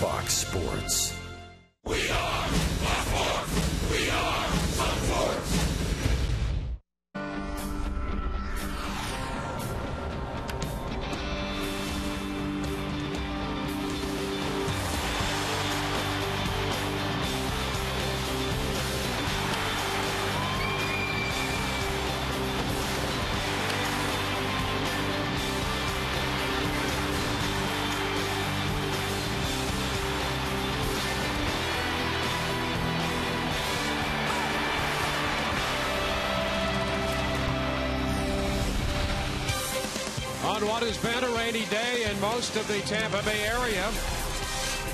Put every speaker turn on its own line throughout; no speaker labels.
Fox Sports.
We are Fox Sports. We are Fox Sports.
On what has been a rainy day in most of the Tampa Bay area,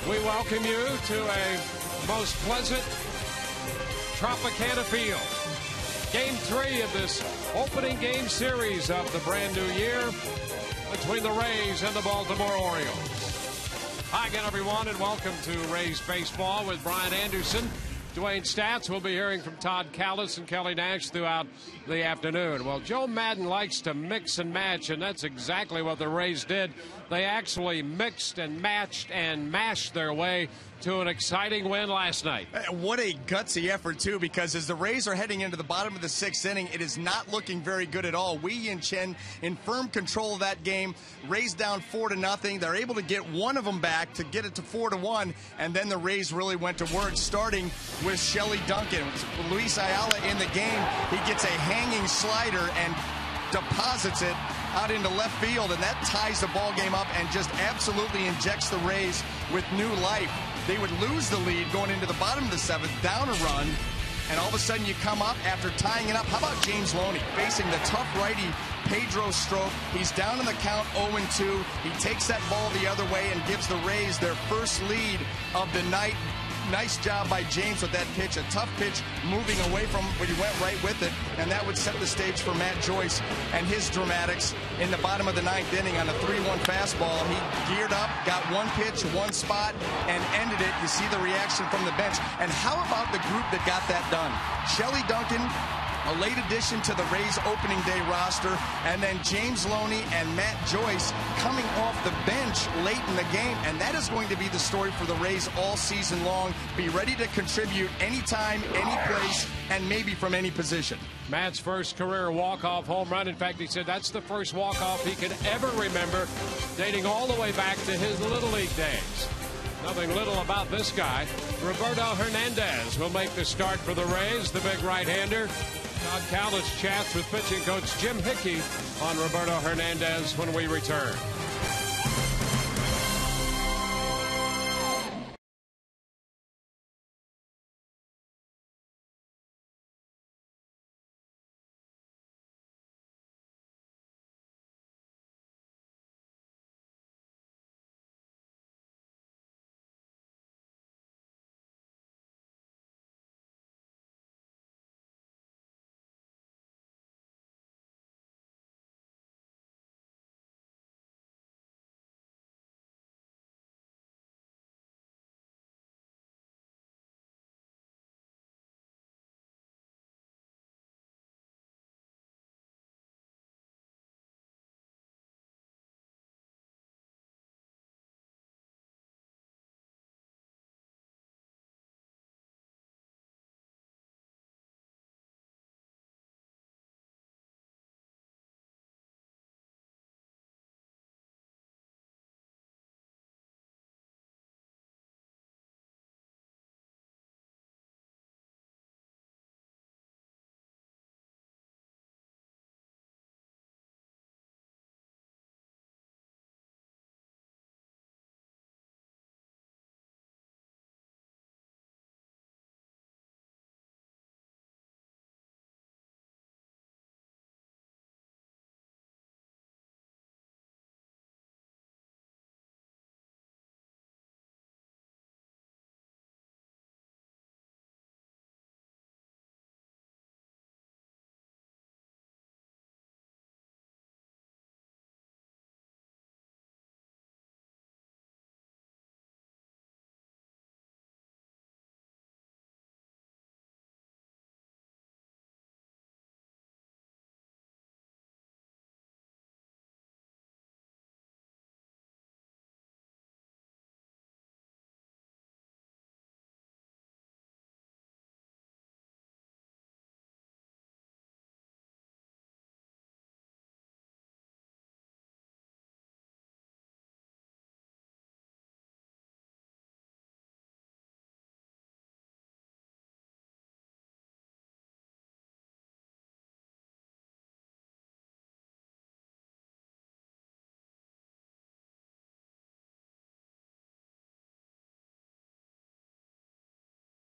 we welcome you to a most pleasant Tropicana field. Game 3 of this opening game series of the brand new year between the Rays and the Baltimore Orioles. Hi again, everyone, and welcome to Rays Baseball with Brian Anderson. Dwayne Stats. Will be hearing from Todd Callis and Kelly Nash throughout the afternoon. Well, Joe Madden likes to mix and match, and that's exactly what the Rays did. They actually mixed and matched and mashed their way to an exciting win last night.
What a gutsy effort, too, because as the Rays are heading into the bottom of the 6th inning, it is not looking very good at all. Wei and Chen in firm control of that game. Rays down 4-0. They're able to get one of them back to get it to 4-1, and then the Rays really went to work, starting with Shelly Duncan. Luis Ayala in the game. He gets a hanging slider and deposits it out into left field, and that ties the ball game up and just absolutely injects the Rays with new life. They would lose the lead going into the bottom of the 7th, down a run, and all of a sudden you come up after tying it up. How about James Loney facing the tough righty Pedro Strop? He's down in the count 0-2. He takes that ball the other way and gives the Rays their first lead of the night. Nice job by James with that pitch. A tough pitch moving away from him, but he went right with it, and that would set the stage for Matt Joyce and his dramatics in the bottom of the 9th inning on a 3-1 fastball. He geared up, got one pitch, one spot, and ended it. You see the reaction from the bench. And how about the group that got that done? Shelly Duncan, a late addition to the Rays opening day roster, and then James Loney and Matt Joyce coming off the bench late in the game, and that is going to be the story for the Rays all season long. Be ready to contribute anytime, any place, and maybe from any position.
Matt's first career walk-off home run. In fact, he said that's the first walk-off he could ever remember, dating all the way back to his Little League days. Nothing little about this guy. Roberto Hernandez will make the start for the Rays, the big right-hander. Todd Callis chats with pitching coach Jim Hickey on Roberto Hernandez when we return.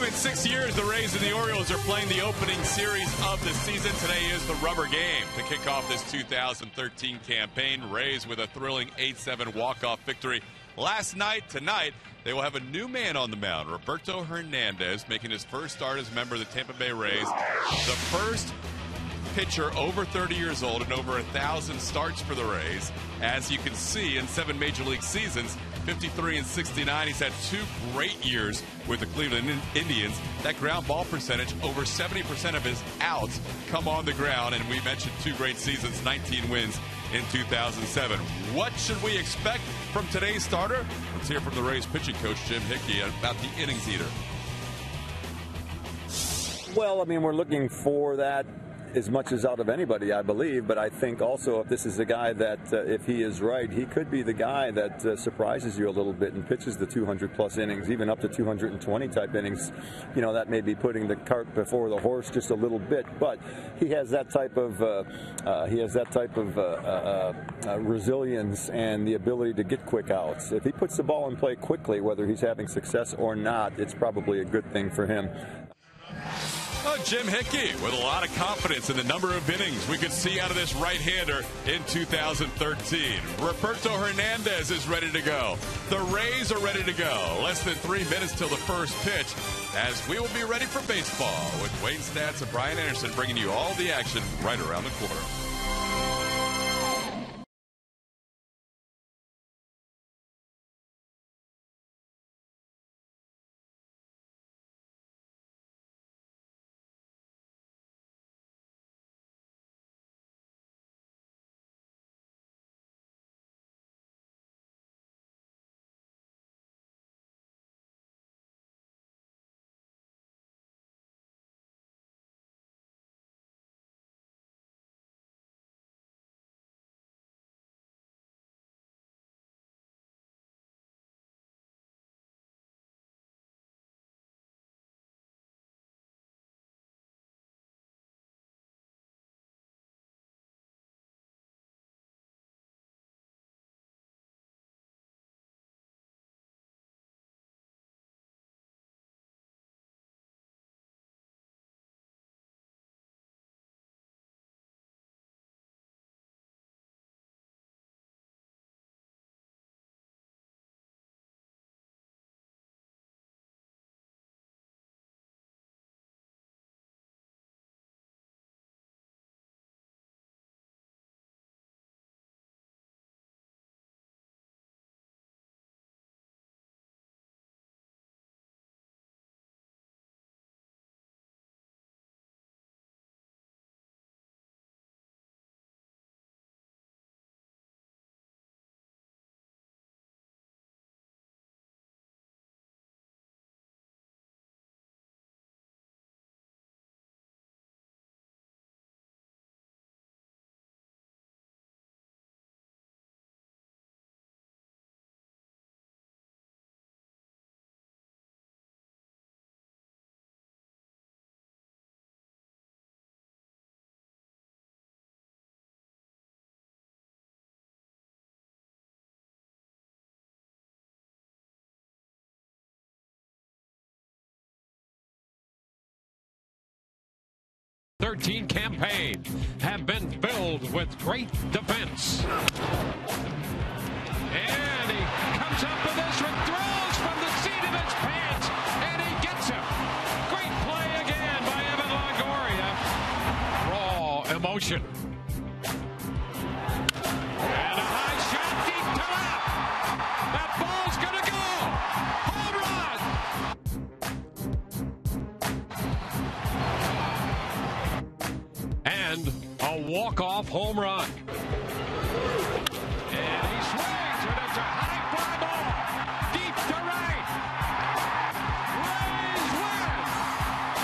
In 6 years, the Rays and the Orioles are playing the opening series of the season. Today is the rubber game to kick off this 2013 campaign. Rays with a thrilling 8-7 walk-off victory last night. Tonight, they will have a new man on the mound, Roberto Hernandez, making his first start as a member of the Tampa Bay Rays. The first pitcher over 30 years old and over 1,000 starts for the Rays. As you can see, in 7 major league seasons, 53 and 69. He's had 2 great years with the Cleveland Indians. That ground ball percentage, over 70% of his outs come on the ground. And we mentioned 2 great seasons, 19 wins in 2007. What should we expect from today's starter? Let's hear from the Rays pitching coach, Jim Hickey, about the innings eater.
Well, I mean, we're looking for that as much as out of anybody, I believe. But I think also if this is a guy that, if he is right, he could be the guy that surprises you a little bit and pitches the 200-plus innings, even up to 220 type innings. You know, that may be putting the cart before the horse just a little bit, but he has that type of resilience and the ability to get quick outs. If he puts the ball in play quickly, whether he's having success or not, it's probably a good thing for him.
Jim Hickey with a lot of confidence in the number of innings we could see out of this right-hander in 2013. Roberto Hernandez is ready to go. The Rays are ready to go. Less than 3 minutes till the first pitch, as we will be ready for baseball with Wayne Stats and Brian Anderson bringing you all the action right around the corner.
Campaign have been filled with great defense. And he comes up with this one, throws from the seat of his pants, and he gets him. Great play again by Evan Longoria. Raw emotion. And a high shot deep to left. That ball's going to go. Home run. And a walk-off home run. And he swings, and it's a high fly ball. Deep to right. Rays win.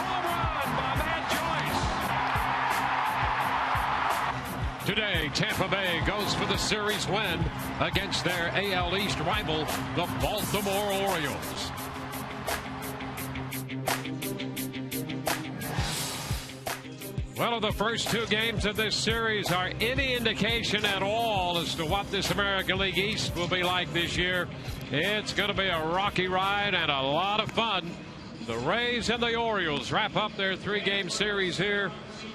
Home run by Matt Joyce. Today, Tampa Bay goes for the series win against their AL East rival, the Baltimore Orioles. Well, if the first 2 games of this series are any indication at all as to what this American League East will be like this year, it's going to be a rocky ride and a lot of fun The Rays and the Orioles wrap up their 3-game series here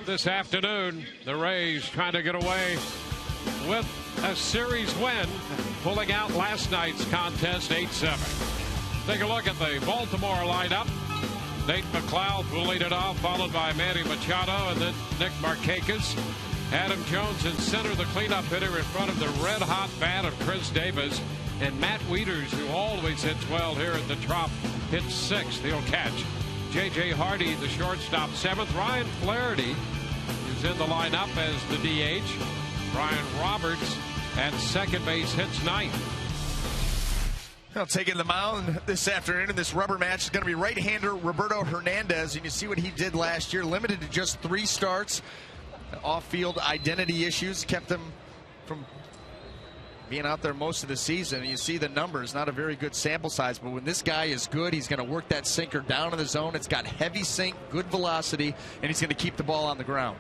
this afternoon. The Rays trying to get away with a series win, pulling out last night's contest 8-7. Take a look at the Baltimore lineup. Nate McLeod will lead it off, followed by Manny Machado and then Nick Markakis. Adam Jones in center, the cleanup hitter in front of the red-hot bat of Chris Davis. And Matt Wieters, who always hits well here at the Trop, hits 6th. He'll catch. J.J. Hardy, the shortstop, 7th. Ryan Flaherty is in the lineup as the DH. Brian Roberts at second base hits 9th.
Well, taking the mound this afternoon in this rubber match is going to be right-hander Roberto Hernandez. And you see what he did last year, limited to just 3 starts. Off-field identity issues kept him from being out there most of the season. You see the numbers, not a very good sample size, but when this guy is good, he's going to work that sinker down in the zone. It's got heavy sink, good velocity, and he's going to keep the ball on the ground.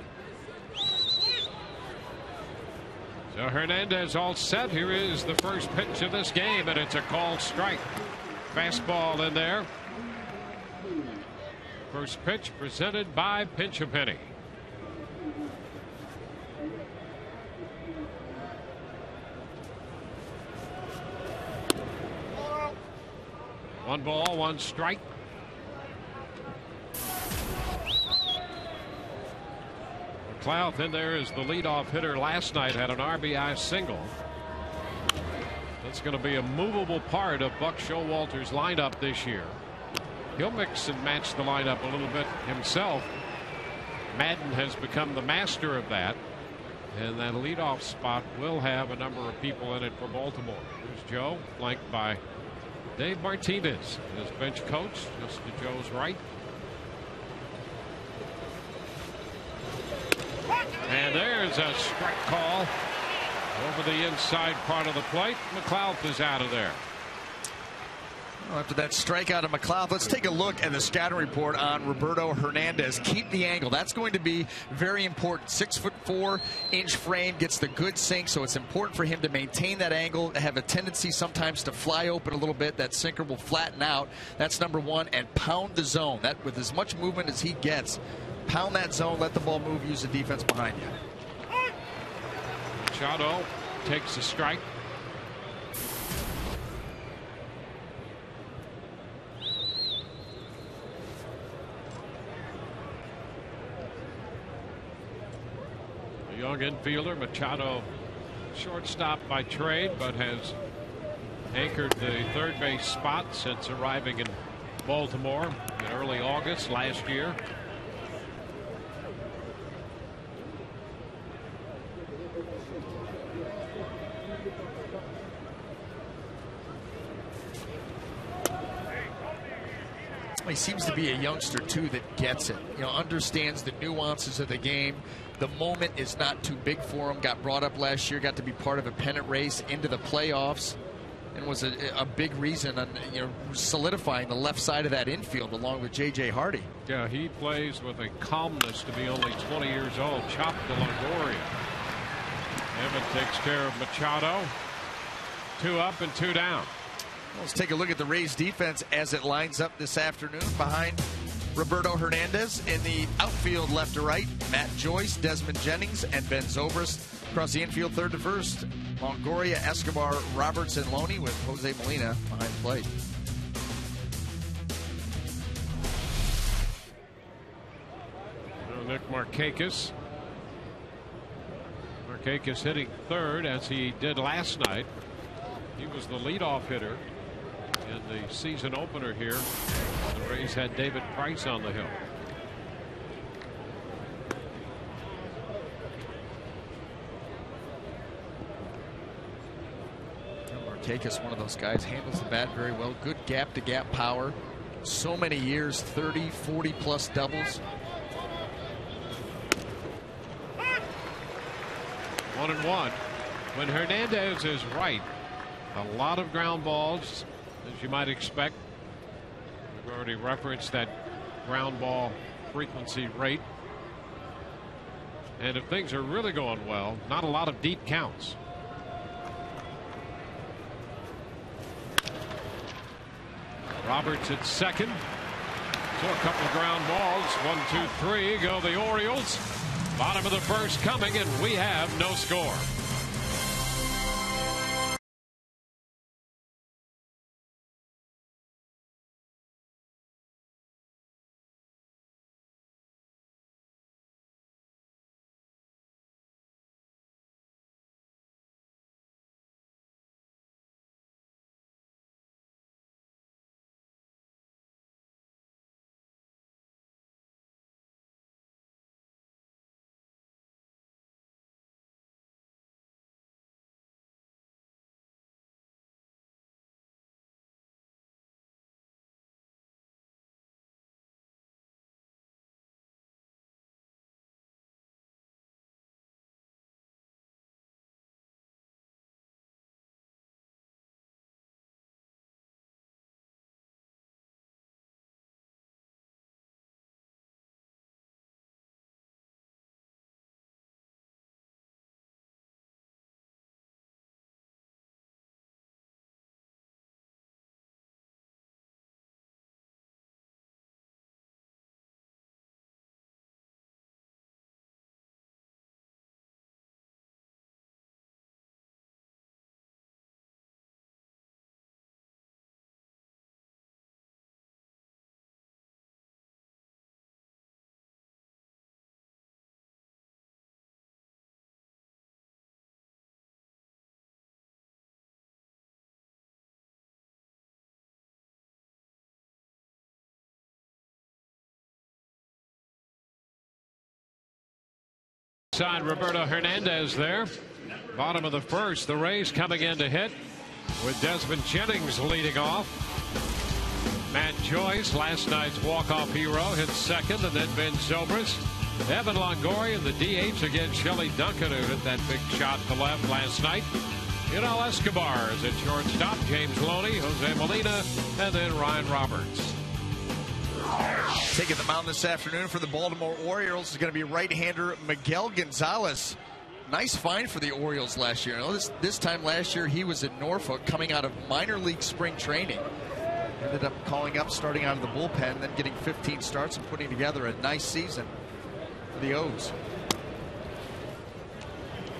So Hernandez all set. Here is the first pitch of this game, and it's a called strike. Fastball in there. First pitch presented by Pinch a Penny. 1 ball, 1 strike. McLeod in there is the leadoff hitter last night, had an RBI single. That's going to be a movable part of Buck Showalter's lineup this year. He'll mix and match the lineup a little bit himself. Madden has become the master of that. And that leadoff spot will have a number of people in it for Baltimore. Here's Joe, flanked by Dave Martinez, his bench coach, just to Joe's right. And there's a strike call over the inside part of the plate. McLeod is out of there.
After that strikeout of McLeod, let's take a look at the scouting report on Roberto Hernandez. Keep the angle. That's going to be very important. 6'4" frame, gets the good sink, so it's important for him to maintain that angle, have a tendency sometimes to fly open a little bit. That sinker will flatten out. That's number 1. And pound the zone. That with as much movement as he gets, pound that zone, let the ball move, use the defense behind you.
Machado takes a strike. Young infielder Machado, shortstop by trade, but has anchored the third base spot since arriving in Baltimore in early August last year.
He seems to be a youngster too that gets it, understands the nuances of the game. The moment is not too big for him. Got brought up last year, got to be part of a pennant race into the playoffs, and was a big reason on solidifying the left side of that infield along with J.J. Hardy.
Yeah, he plays with a calmness to be only 20 years old. Chop to Longoria. Evan takes care of Machado. 2 up and 2 down.
Let's take a look at the Rays defense as it lines up this afternoon behind Roberto Hernandez. In the outfield, left to right, Matt Joyce, Desmond Jennings, and Ben Zobrist. Across the infield, third to first, Longoria, Escobar, Roberts, and Loney, with Jose Molina behind the plate.
Nick Markakis. Markakis hitting third as he did last night. He was the leadoff hitter in the season opener here. The Rays had David Price on the hill.
Markakis, one of those guys, handles the bat very well. Good gap-to-gap power. So many years, 30, 40-plus doubles.
1-1. When Hernandez is right, a lot of ground balls, as you might expect. We've already referenced that ground ball frequency rate. And if things are really going well, not a lot of deep counts. Roberts at second. So a couple of ground balls. 1, 2, 3 go the Orioles. Bottom of the first coming, and we have no score. Side Roberto Hernandez there. Bottom of the first, the Rays coming in to hit with Desmond Jennings leading off. Matt Joyce, last night's walk-off hero, hit second, and then Ben Zobrist. Evan Longoria, the DH against Shelley Duncan, who hit that big shot to left last night. Yunel Escobar is at shortstop. James Loney, Jose Molina, and then Ryan Roberts.
Taking the mound this afternoon for the Baltimore Orioles is going to be right-hander Miguel Gonzalez. Nice find for the Orioles last year. This time last year he was in Norfolk coming out of minor league spring training. Ended up calling up, starting out of the bullpen, then getting 15 starts and putting together a nice season for the O's.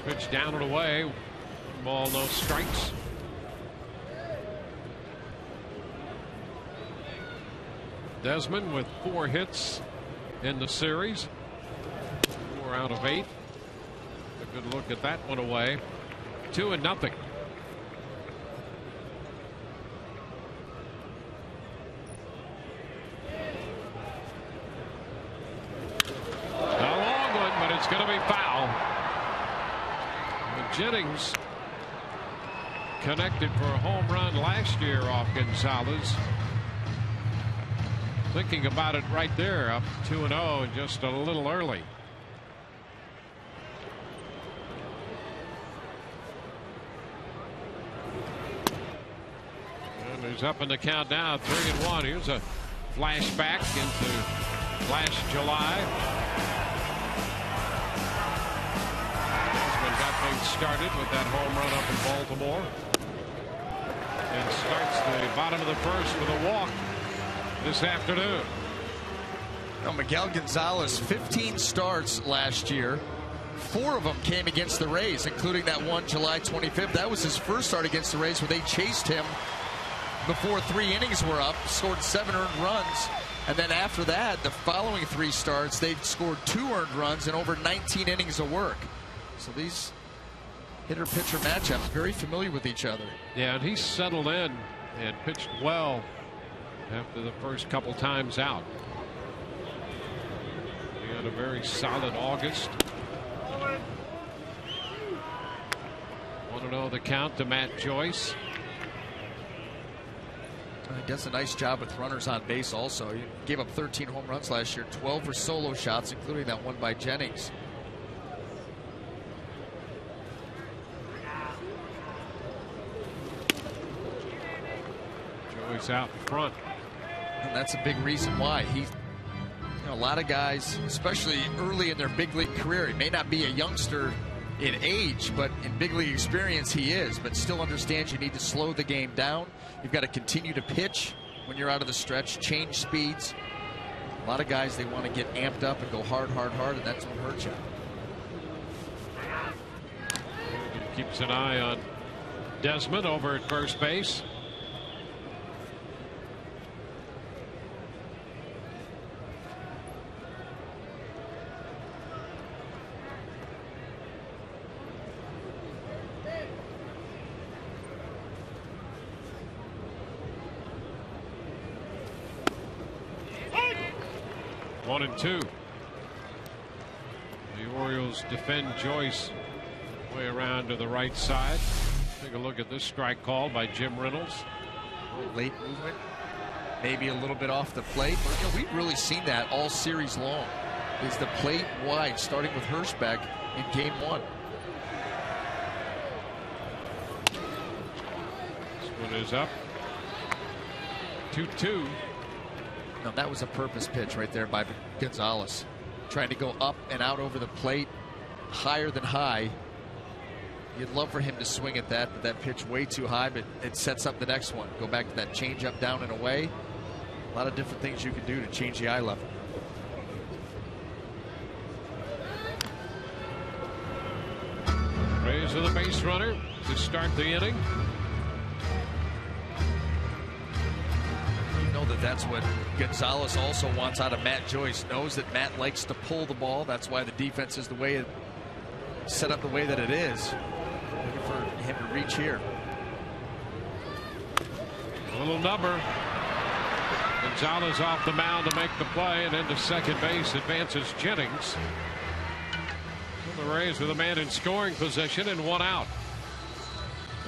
Pitch down and away. Ball, no strikes. Desmond with 4 hits in the series. 4 out of 8. A good look at that one away. 2-0. A long one, but it's going to be foul. And Jennings connected for a home run last year off Gonzalez. Thinking about it right there, up 2-0 and just a little early. And he's up in the count now, 3-1. Here's a flashback into last July. Desmond got things started with that home run up in Baltimore. And starts the bottom of the first with a walk this afternoon.
Now, Miguel Gonzalez, 15 starts last year. 4 of them came against the Rays, including that one July 25th. That was his first start against the Rays, where they chased him before 3 innings were up, scored 7 earned runs. And then after that, the following 3 starts, they've scored 2 earned runs and over 19 innings of work. So these hitter-pitcher matchups, very familiar with each other.
Yeah, and he settled in and pitched well after the first couple times out. He had a very solid August. 1-0 the count to Matt Joyce.
He does a nice job with runners on base also. He gave up 13 home runs last year. 12 were solo shots, including that one by Jennings.
Joyce out in front.
And that's a big reason why. A lot of guys, especially early in their big league career, he may not be a youngster in age, but in big league experience he is, but still understands you need to slow the game down. You've got to continue to pitch when you're out of the stretch, change speeds. A lot of guys, they want to get amped up and go hard, and that's what hurts you.
Keeps an eye on Desmond over at first base. One and two. The Orioles defend Joyce way around to the right side. Take a look at this strike call by Jim Reynolds.
Late movement, maybe a little bit off the plate. But, you know, we've really seen that all series long. Is the plate wide, starting with Hirschbeck in game one.
This one is up. 2-2.
No, that was a purpose pitch right there by Gonzalez. Trying to go up and out over the plate, higher than high. You'd love for him to swing at that, but that pitch way too high, but it sets up the next one. Go back to that changeup down and away. A lot of different things you can do to change the eye level.
Rays with a base runner to start the inning.
That's what Gonzalez also wants out of Matt Joyce. Knows that Matt likes to pull the ball. That's why the defense is the way it set up the way that it is. Looking for him to reach here.
A little number. Gonzalez off the mound to make the play, and into second base advances Jennings. So the Rays with a man in scoring position and one out.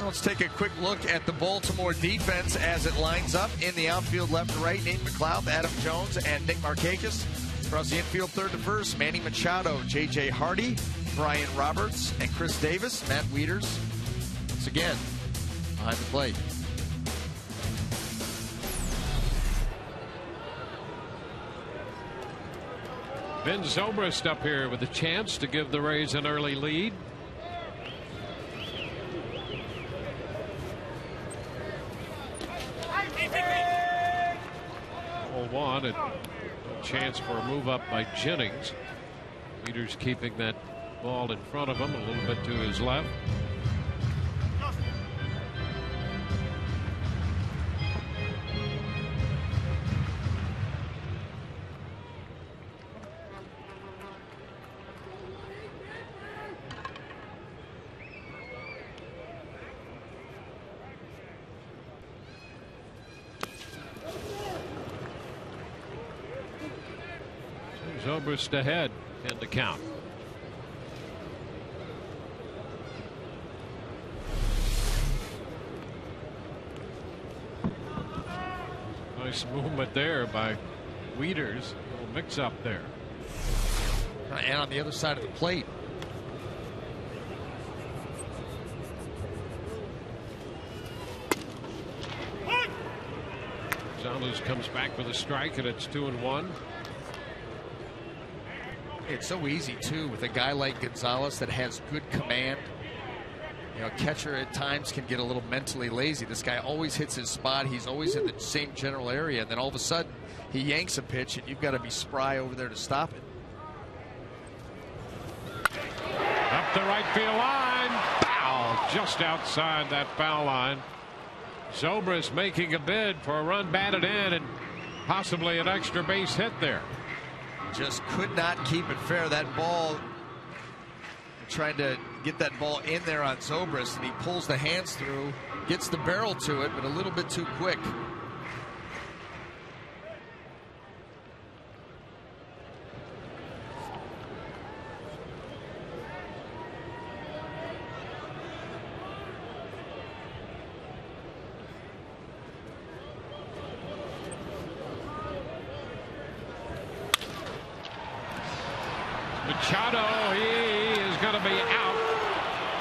Let's take a quick look at the Baltimore defense as it lines up in the outfield left to right. Nate McLeod, Adam Jones, and Nick Markakis. Across the infield third to first, Manny Machado, J.J. Hardy, Brian Roberts, and Chris Davis. Matt Wieters, once again, behind the plate.
Ben Zobrist up here with a chance to give the Rays an early lead. 0-1 and a chance for a move up by Jennings. Wieters keeping that ball in front of him a little bit to his left. Zobrist ahead in the count. Nice movement there by Wieters. A little mix up there.
And on the other side of the plate.
Gonzalez comes back with a strike, and it's 2-1.
It's so easy too with a guy like Gonzalez that has good command. You know, a catcher at times can get a little mentally lazy. This guy always hits his spot. He's always in the same general area, and then all of a sudden he yanks a pitch, and you've got to be spry over there to stop it.
Up the right field line, foul just outside that foul line. Zobrist making a bid for a run batted in and possibly an extra base hit there.
Just could not keep it fair. That ball, trying to get that ball in there on Zobrist, and he pulls the hands through, gets the barrel to it, but a little bit too quick.
Machado, he is going to be out.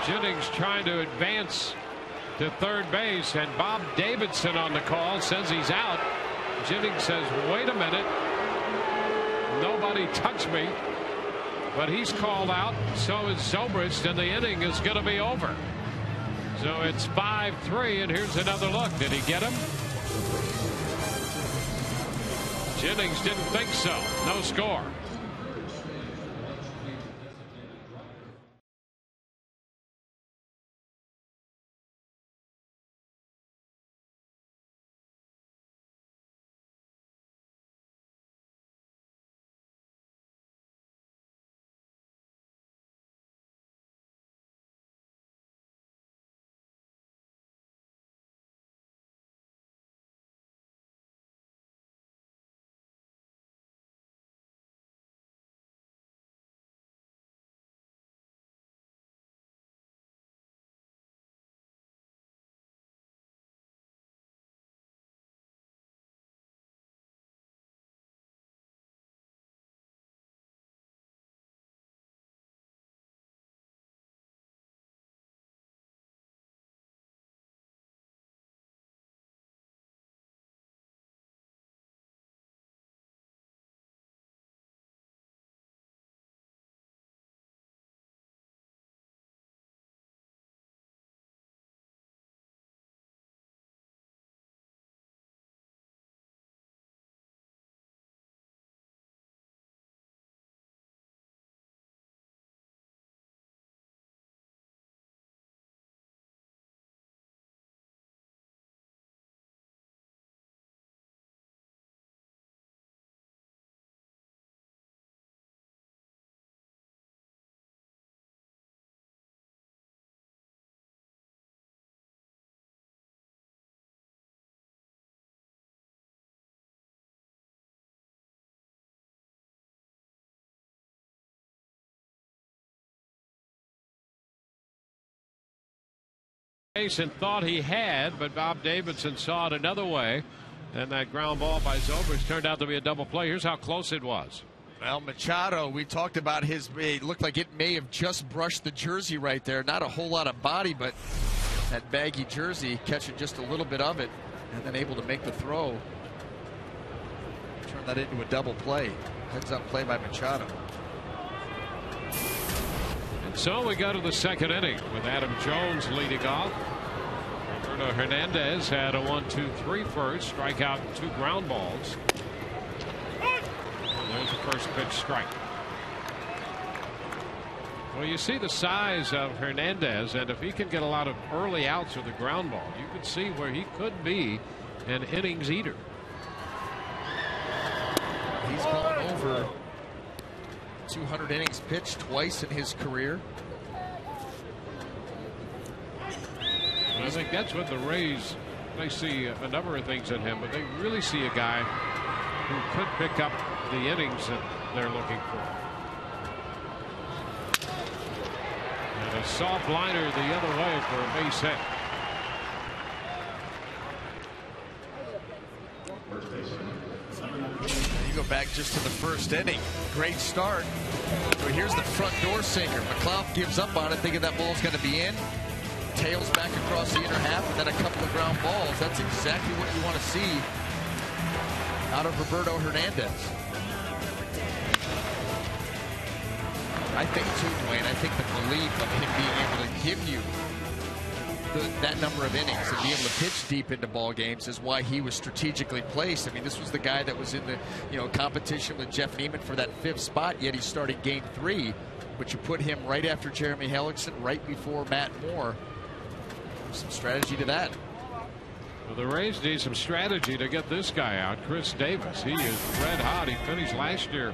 Jennings trying to advance to third base, and Bob Davidson on the call says he's out. Jennings says, wait a minute, nobody touched me, but he's called out. So is Zobrist, and the inning is going to be over. So it's 5-3, and here's another look. Did he get him? Jennings didn't think so. No score. And thought he had, but Bob Davidson saw it another way, and that ground ball by Zobrist turned out to be a double play. Here's how close it was.
Well, Machado, we talked about it looked like it may have just brushed the jersey right there. Not a whole lot of body, but that baggy jersey catching just a little bit of it and then able to make the throw. Turn that into a double play. Heads up play by Machado.
So we go to the second inning with Adam Jones leading off. Roberto Hernandez had a 1-2-3 first, strikeout and 2 ground balls. And there's the first pitch strike. Well, you see the size of Hernandez, and if he can get a lot of early outs with the ground ball, you could see where he could be an innings eater.
He's gone over 200 innings pitched twice in his career.
I think that's what the Rays, they see a number of things in him, but they really see a guy who could pick up the innings that they're looking for. And a soft liner the other way for a base hit.
You go back just to the first inning. Great start. So here's the front door sinker. McLeod gives up on it, thinking that ball's going to be in. Tails back across the inner half, and then a couple of ground balls. That's exactly what you want to see out of Roberto Hernandez. I think too, Dwayne, I think the belief of him being able to give you that number of innings and be able to pitch deep into ball games is why he was strategically placed. I mean, this was the guy that was in the competition with Jeff Neiman for that 5th spot, yet he started game 3, but you put him right after Jeremy Hellickson, right before Matt Moore. Some strategy to that.
Well, the Rays need some strategy to get this guy out, Chris Davis. He is red hot. He finished last year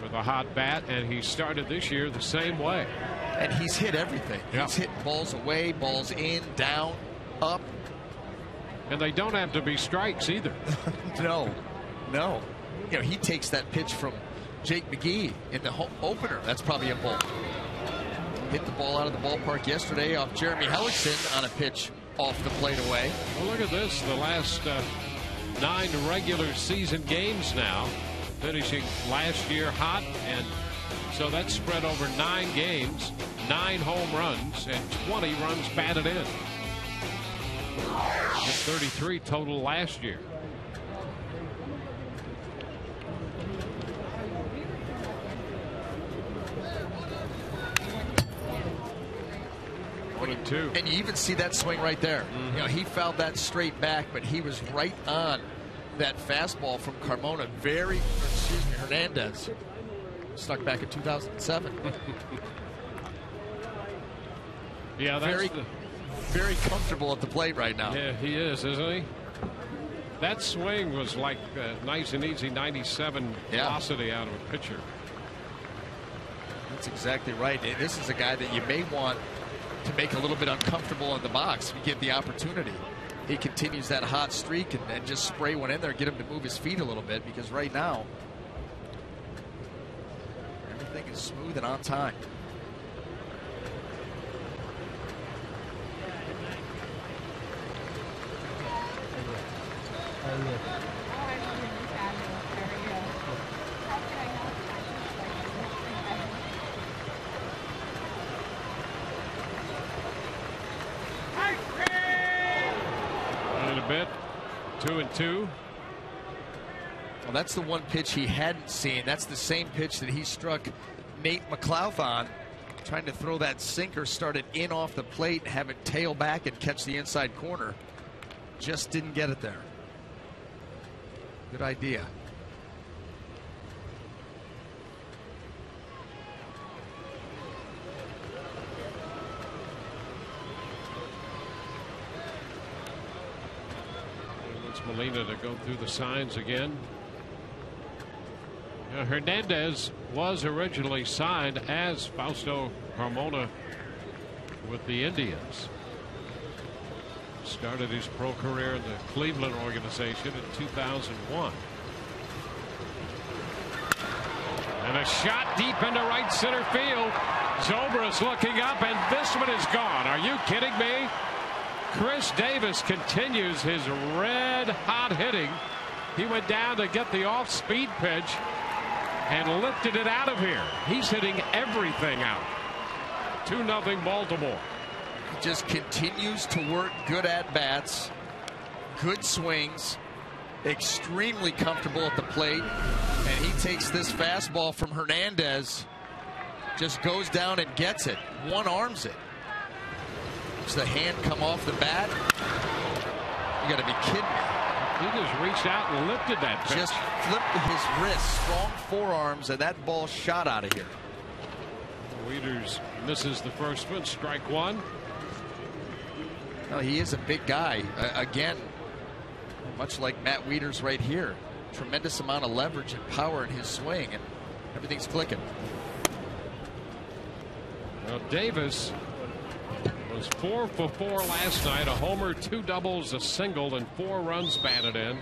with a hot bat, and he started this year the same way.
And he's hit everything.
Yeah.
He's hit balls away, balls in, down, up.
And they don't have to be strikes either.
No. He takes that pitch from Jake McGee in the opener. That's probably a ball. Hit the ball out of the ballpark yesterday off Jeremy Hellickson on a pitch off the plate away.
Well, look at this. The last 9 regular season games now, finishing last year hot, and so that's spread over 9 games, 9 home runs, and 20 runs batted in. Just 33 total last year. And
you even see that swing right there. He fouled that straight back, but he was right on that fastball from Hernandez. Stuck back in 2007.
Yeah, that's
very comfortable at the plate right now.
Yeah, he is, isn't he? That swing was like nice and easy 97 velocity out of a pitcher.
That's exactly right. And this is a guy that you may want to make a little bit uncomfortable in the box if you get the opportunity. He continues that hot streak and just spray one in there, get him to move his feet a little bit, because right now everything is smooth and on time.
A bit. 2-2.
Well, that's the one pitch he hadn't seen. That's the same pitch that he struck Nate McLeod on, trying to throw that sinker, started in off the plate, have it tail back and catch the inside corner. Just didn't get it there. Good idea.
Molina to go through the signs again. Hernandez was originally signed as Fausto Carmona with the Indians. Started his pro career in the Cleveland organization in 2001. And a shot deep into right center field. Zobrist looking up, and this one is gone. Are you kidding me? Chris Davis continues his red-hot hitting. He went down to get the off-speed pitch and lifted it out of here. He's hitting everything out. 2-0 Baltimore.
He just continues to work good at-bats, good swings, extremely comfortable at the plate, and he takes this fastball from Hernandez, just goes down and gets it, one-arms it. The hand come off the bat. You got to be kidding me.
He just reached out and lifted that pitch.
Just flipped his wrist, strong forearms, and that ball shot out of here.
Wieters misses the first one, strike one.
No, he is a big guy. Again, much like Matt Wieters right here. Tremendous amount of leverage and power in his swing, and everything's clicking.
Now Davis was 4 for 4 last night, a homer, 2 doubles, a single, and 4 runs batted in.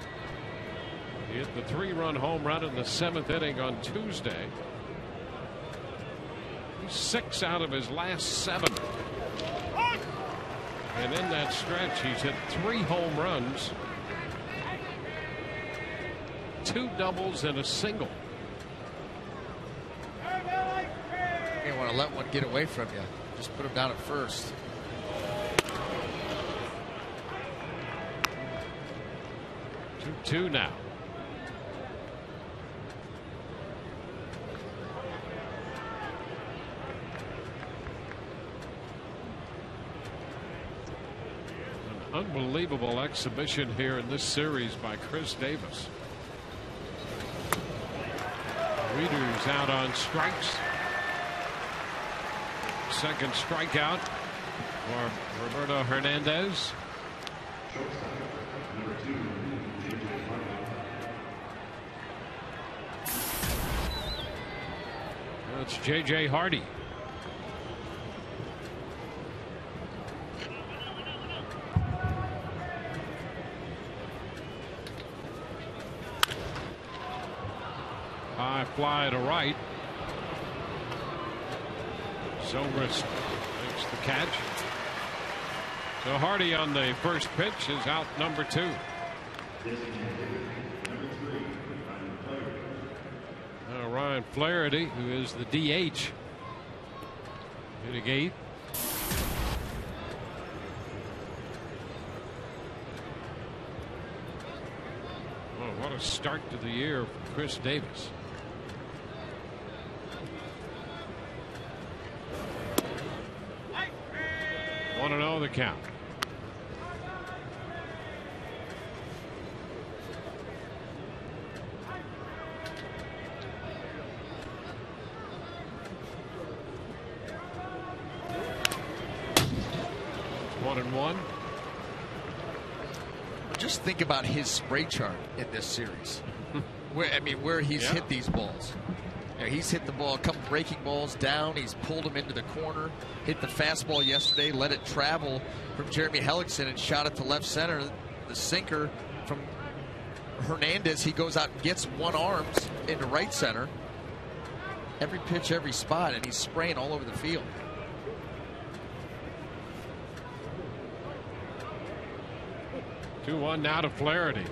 He hit the 3-run home run in the 7th inning on Tuesday. He's 6 out of his last 7. And in that stretch, he's hit 3 home runs, 2 doubles, and a single.
You don't want to let one get away from you. Just put him down at first.
Two now. An unbelievable exhibition here in this series by Chris Davis. Wieters out on strikes. Second strikeout for Roberto Hernandez. It's J.J. Hardy. High fly to right. Zobrist makes the catch. So Hardy on the first pitch is out number 2. Ryan Flaherty, who is the DH, hitting 8th. Well, what a start to the year for Chris Davis. 1-0 the count. 1-1.
Just think about his spray chart in this series. where he's hit these balls. He's hit the ball, a couple breaking balls down. He's pulled them into the corner. Hit the fastball yesterday, let it travel from Jeremy Hellickson and shot it to left center. The sinker from Hernandez, he goes out and gets one arms into right center. Every pitch, every spot, and he's spraying all over the field.
Two 2-1 now to Flaherty.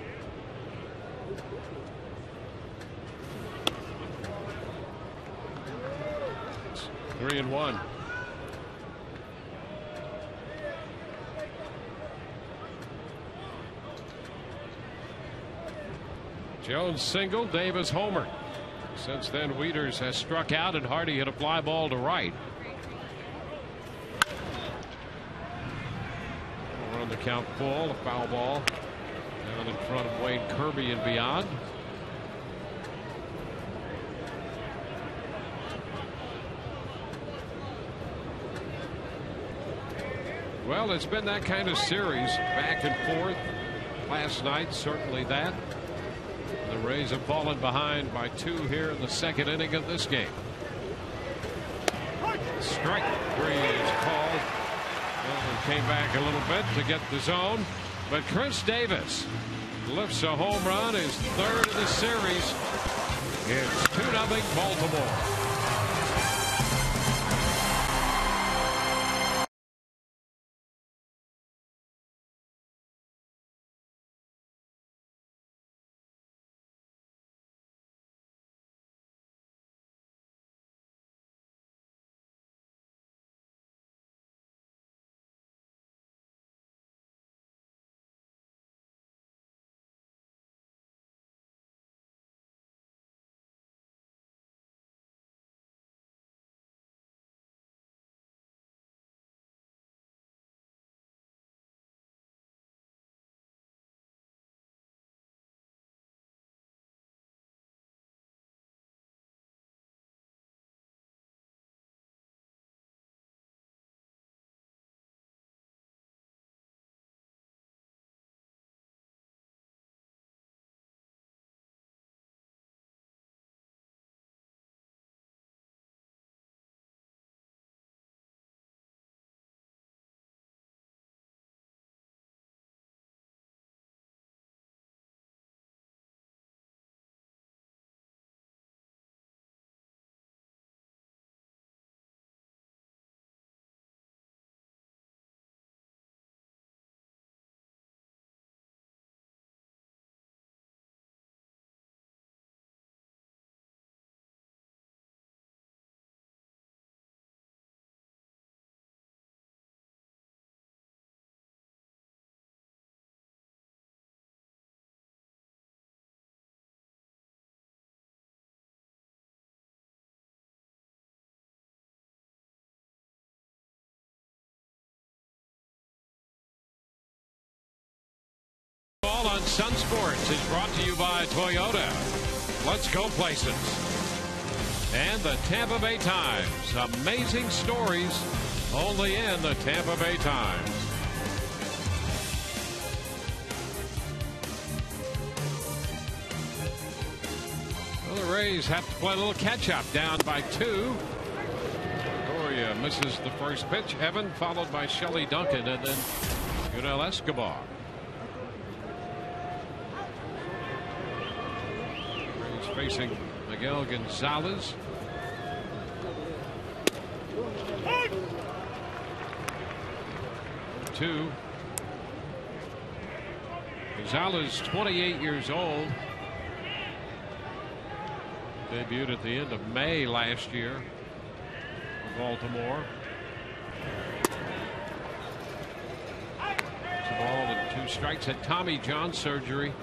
It's 3-1. Jones single, Davis homer. Since then, Wieters has struck out and Hardy hit a fly ball to right. We'll run the count full, a foul ball down in front of Wade Kirby and beyond. Well, it's been that kind of series, back and forth. Last night, certainly that. The Rays have fallen behind by 2 here in the second inning of this game. Strike 3 is called. And came back a little bit to get the zone. But Chris Davis lifts a home run, his third of the series. It's 2-0 Baltimore. On Sun Sports is brought to you by Toyota. Let's go places. And the Tampa Bay Times. Amazing stories only in the Tampa Bay Times. Well, the Rays have to play a little catch up, down by 2. Doria misses the first pitch. Evan followed by Shelley Duncan and then Yunel Escobar. Facing Miguel Gonzalez. Two. Gonzalez, 28 years old. Debuted at the end of May last year for Baltimore. It's a ball and 2 strikes. Had Tommy John surgery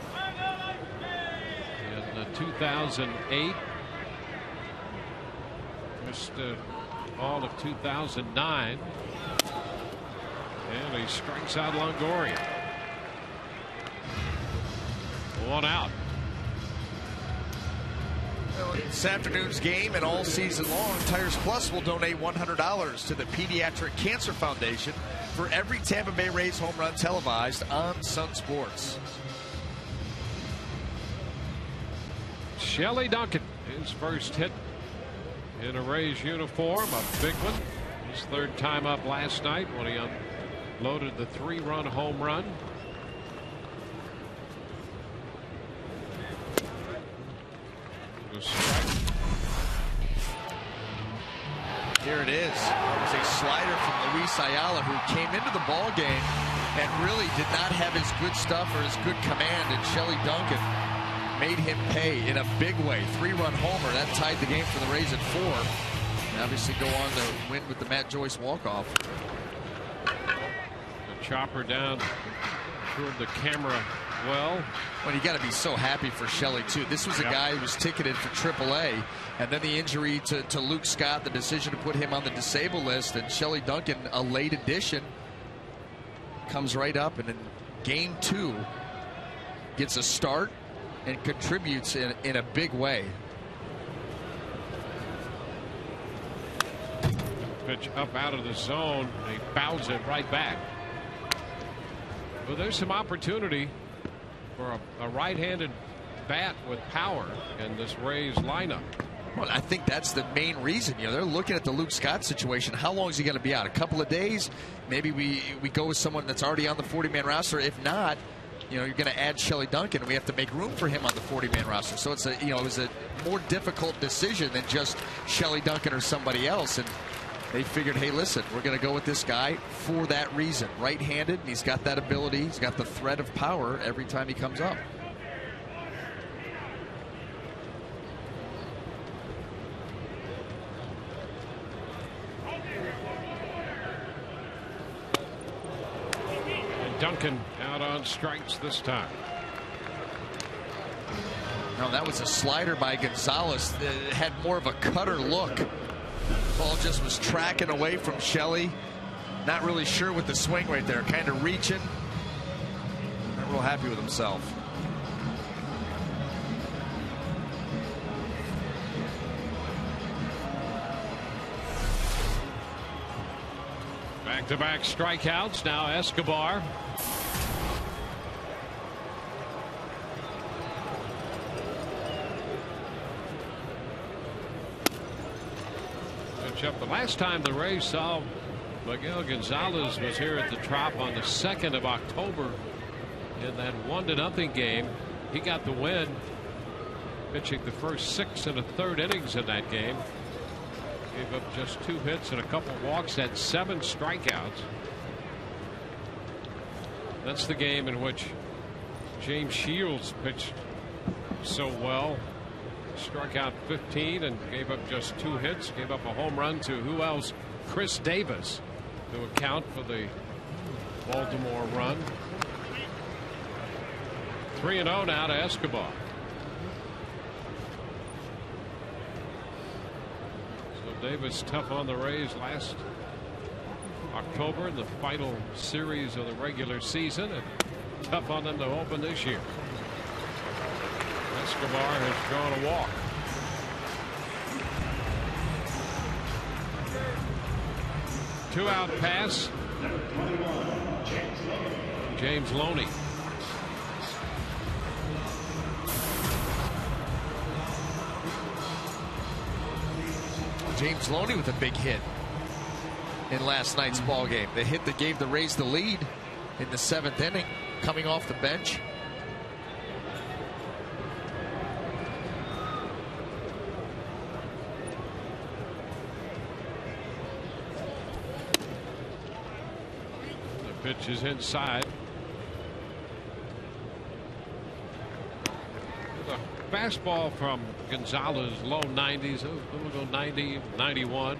2008. Missed all of 2009. And he strikes out Longoria. 1 out.
Well, this afternoon's game and all season long, Tires Plus will donate $100 to the Pediatric Cancer Foundation for every Tampa Bay Rays home run televised on Sun Sports.
Shelly Duncan, his first hit in a Rays uniform, a big one. His third time up last night when he unloaded the 3-run home run.
Here it is. It was a slider from Luis Ayala, who came into the ball game and really did not have his good stuff or his good command, and Shelly Duncan made him pay in a big way. 3-run homer that tied the game for the Rays at 4. And obviously go on to win with the Matt Joyce walk-off.
The chopper down toward the camera. Well,
you got to be so happy for Shelly too. This was a guy who was ticketed for AAA, and then the injury to Luke Scott, the decision to put him on the disabled list, and Shelly Duncan, a late addition, comes right up and in game 2 gets a start and contributes in a big way.
Pitch up out of the zone. He fouls it right back. Well, there's some opportunity for a right-handed bat with power in this Rays lineup.
Well, I think that's the main reason. You know, they're looking at the Luke Scott situation. How long is he going to be out? A couple of days? Maybe we go with someone that's already on the 40-man roster. If not, you know, you're going to add Shelly Duncan, and we have to make room for him on the 40-man roster. So it's it was a more difficult decision than just Shelly Duncan or somebody else. And they figured, hey, listen, we're going to go with this guy for that reason. Right-handed, and he's got that ability. He's got the threat of power every time he comes up.
And Duncan out on strikes this time.
No, that was a slider by Gonzalez that had more of a cutter look. Ball just was tracking away from Shelly. Not really sure with the swing right there. Kind of reaching. Not real happy with himself.
Back-to-back strikeouts. Now Escobar. Up. The last time the Rays saw Miguel Gonzalez was here at the Trop on the 2nd of October in that 1-0 game. He got the win, pitching the first 6 1/3 innings in that game. Gave up just 2 hits and a couple walks, had 7 strikeouts. That's the game in which James Shields pitched so well. Struck out 15 and gave up just 2 hits. Gave up a home run to who else? Chris Davis to account for the Baltimore run. 3-0 now to Escobar. So Davis tough on the Rays last October in the final series of the regular season, and tough on them to open this year. Escobar has drawn a walk. Two-out pass. James Loney.
James Loney with a big hit in last night's ball game. The hit that gave the Rays the lead in the 7th inning, coming off the bench.
Pitch is inside. The fastball from Gonzalez, low 90s, it'll go 90, 91.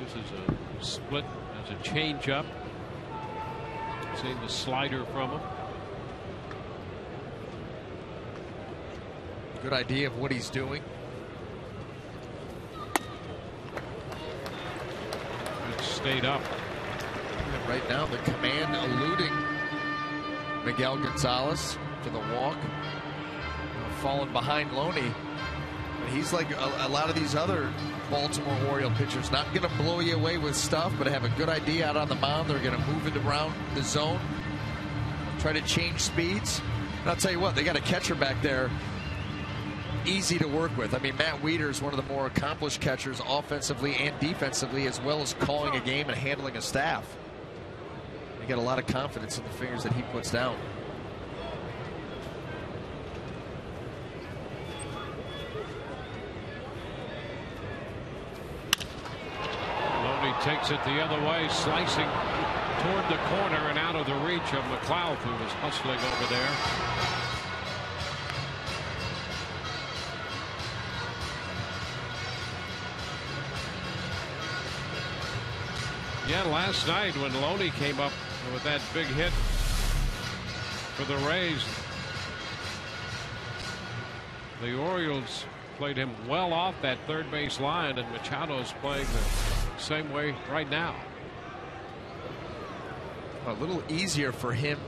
Uses a split as a changeup. Seeing the slider from him.
Good idea of what he's doing.
It stayed up.
Right now, the command eluding Miguel Gonzalez for the walk. Falling behind Loney. But he's like a lot of these other Baltimore Oriole pitchers. Not going to blow you away with stuff, but have a good idea out on the mound. They're going to move it around the zone, try to change speeds. And I'll tell you what, they got a catcher back there easy to work with. I mean, Matt Weeder is one of the more accomplished catchers offensively and defensively, as well as calling a game and handling a staff. They got a lot of confidence in the fingers that he puts down.
Loney takes it the other way, slicing toward the corner and out of the reach of McLeod, who was hustling over there. Yeah, last night when Loney came up with that big hit for the Rays, the Orioles played him well off that third base line, and Machado's playing the same way right now.
A little easier for him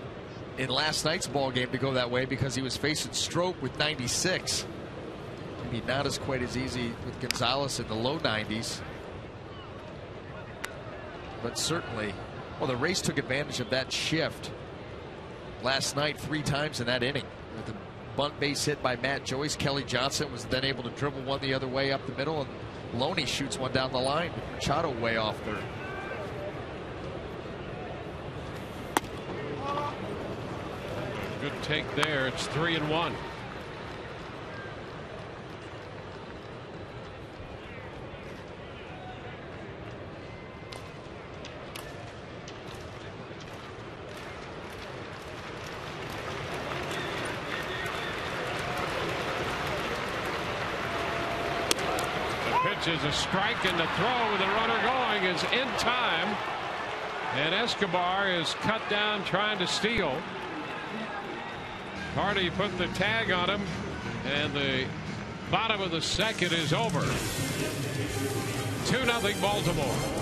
in last night's ball game to go that way because he was facing Stroke with 96. Maybe not as quite as easy with Gonzalez in the low 90s. But certainly, well, the Rays took advantage of that shift last night 3 times in that inning. With a bunt base hit by Matt Joyce, Kelly Johnson was then able to dribble one the other way up the middle, and Loney shoots one down the line. Machado way off third.
Good take there. It's 3-1. Is a strike, and the throw with the runner going is in time, and Escobar is cut down trying to steal. Hardy put the tag on him, and the bottom of the second is over. 2-0 Baltimore.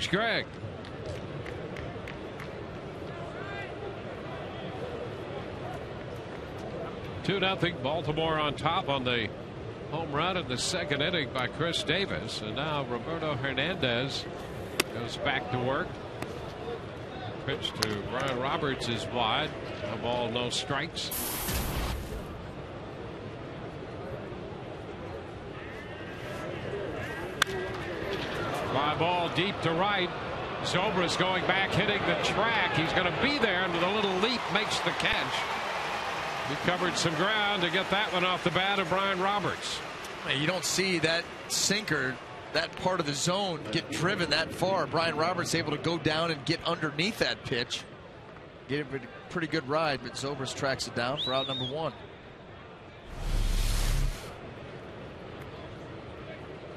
Greg. Two 2-0 Baltimore on top on the home run in the second inning by Chris Davis, and now Roberto Hernandez goes back to work. Pitch to Brian Roberts is wide. No ball, no strikes. Fly ball deep to right. Zobrist going back, hitting the track. He's going to be there, and with a little leap makes the catch. He covered some ground to get that one off the bat of Brian Roberts.
You don't see that sinker that part of the zone get driven that far. Brian Roberts able to go down and get underneath that pitch. Get a pretty good ride, but Zobrist tracks it down for out number 1.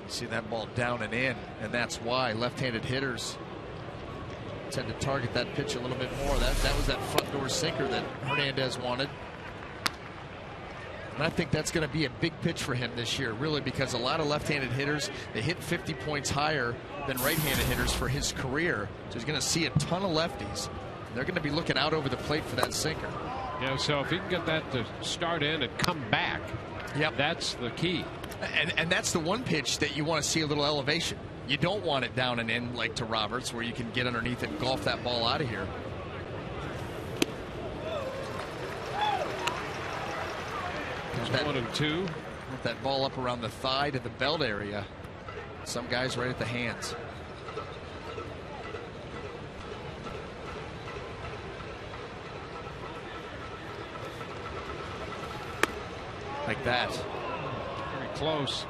You see that ball down and in, and that's why left-handed hitters tend to target that pitch a little bit more. That was that front door sinker that Hernandez wanted. And I think that's going to be a big pitch for him this year, really, because a lot of left-handed hitters, they hit 50 points higher than right-handed hitters for his career. So he's going to see a ton of lefties. They're going to be looking out over the plate for that sinker.
Yeah, so if he can get that to start in and come back, that's the key.
And that's the one pitch that you want to see a little elevation. You don't want it down and in like to Roberts, where you can get underneath and golf that ball out of here.
That, 1 and 2.
With that ball up around the thigh to the belt area. Some guys right at the hands. Like that.
Very close.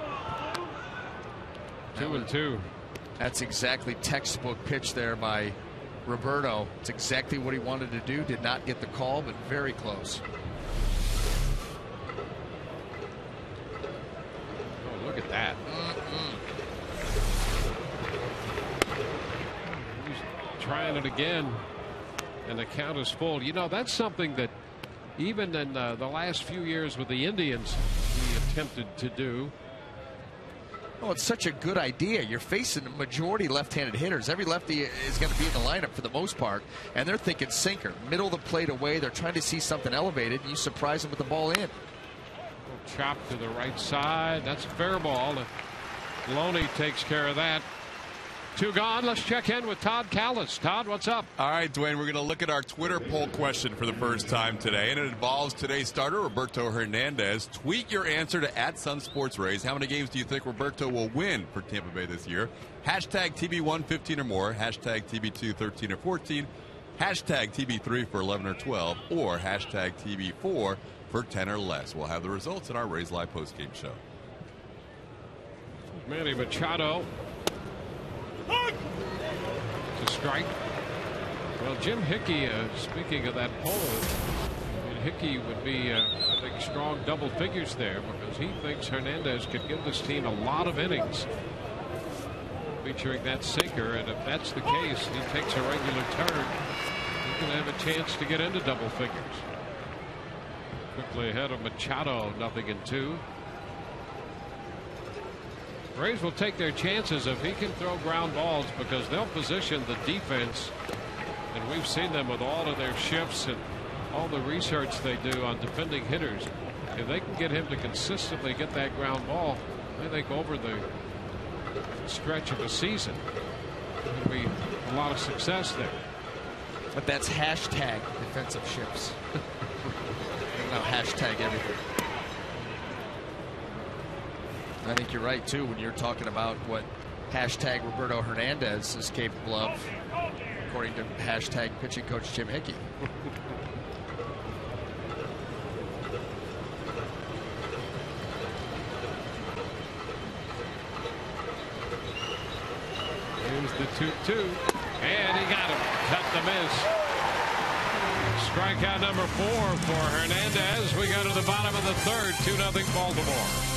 2 and 2.
That's exactly textbook pitch there by Roberto. It's exactly what he wanted to do. Did not get the call, but very close.
Oh, look at that. He's trying it again, and the count is full. You know, that's something that even in the last few years with the Indians, he attempted to do.
Oh, it's such a good idea. You're facing a majority left-handed hitters. Every lefty is going to be in the lineup for the most part, and they're thinking sinker. Middle of the plate away. They're trying to see something elevated, and you surprise them with the ball in.
Chop to the right side. That's a fair ball. Loney takes care of that. 2 gone. Let's check in with Todd Callis. Todd, what's up?
All right, Dwayne, we're going to look at our Twitter poll question for the first time today, and it involves today's starter, Roberto Hernandez. Tweet your answer to @SunSportsRays. How many games do you think Roberto will win for Tampa Bay this year? Hashtag TB1 15 or more, hashtag TB2 13 or 14, hashtag TB3 for 11 or 12, or hashtag TB4 for 10 or less. We'll have the results in our Rays Live postgame show.
Manny Machado. To strike. Well, Jim Hickey, speaking of that poll, Hickey would be, I think, strong double figures there because he thinks Hernandez could give this team a lot of innings featuring that sinker, and if that's the case, he takes a regular turn, he can have a chance to get into double figures. Quickly ahead of Machado, 0-2. Rays will take their chances if he can throw ground balls because they'll position the defense, and we've seen them with all of their shifts and all the research they do on defending hitters. If they can get him to consistently get that ground ball, I think over the stretch of a season there'll be a lot of success there.
But that's hashtag defensive shifts. Now hashtag everything. I think you're right, too, when you're talking about what hashtag Roberto Hernandez is capable of, according to hashtag pitching coach Jim Hickey.
Here's the 2-2, and he got him. Cut the miss. Strikeout number 4 for Hernandez. We go to the bottom of the third. 2-0 Baltimore.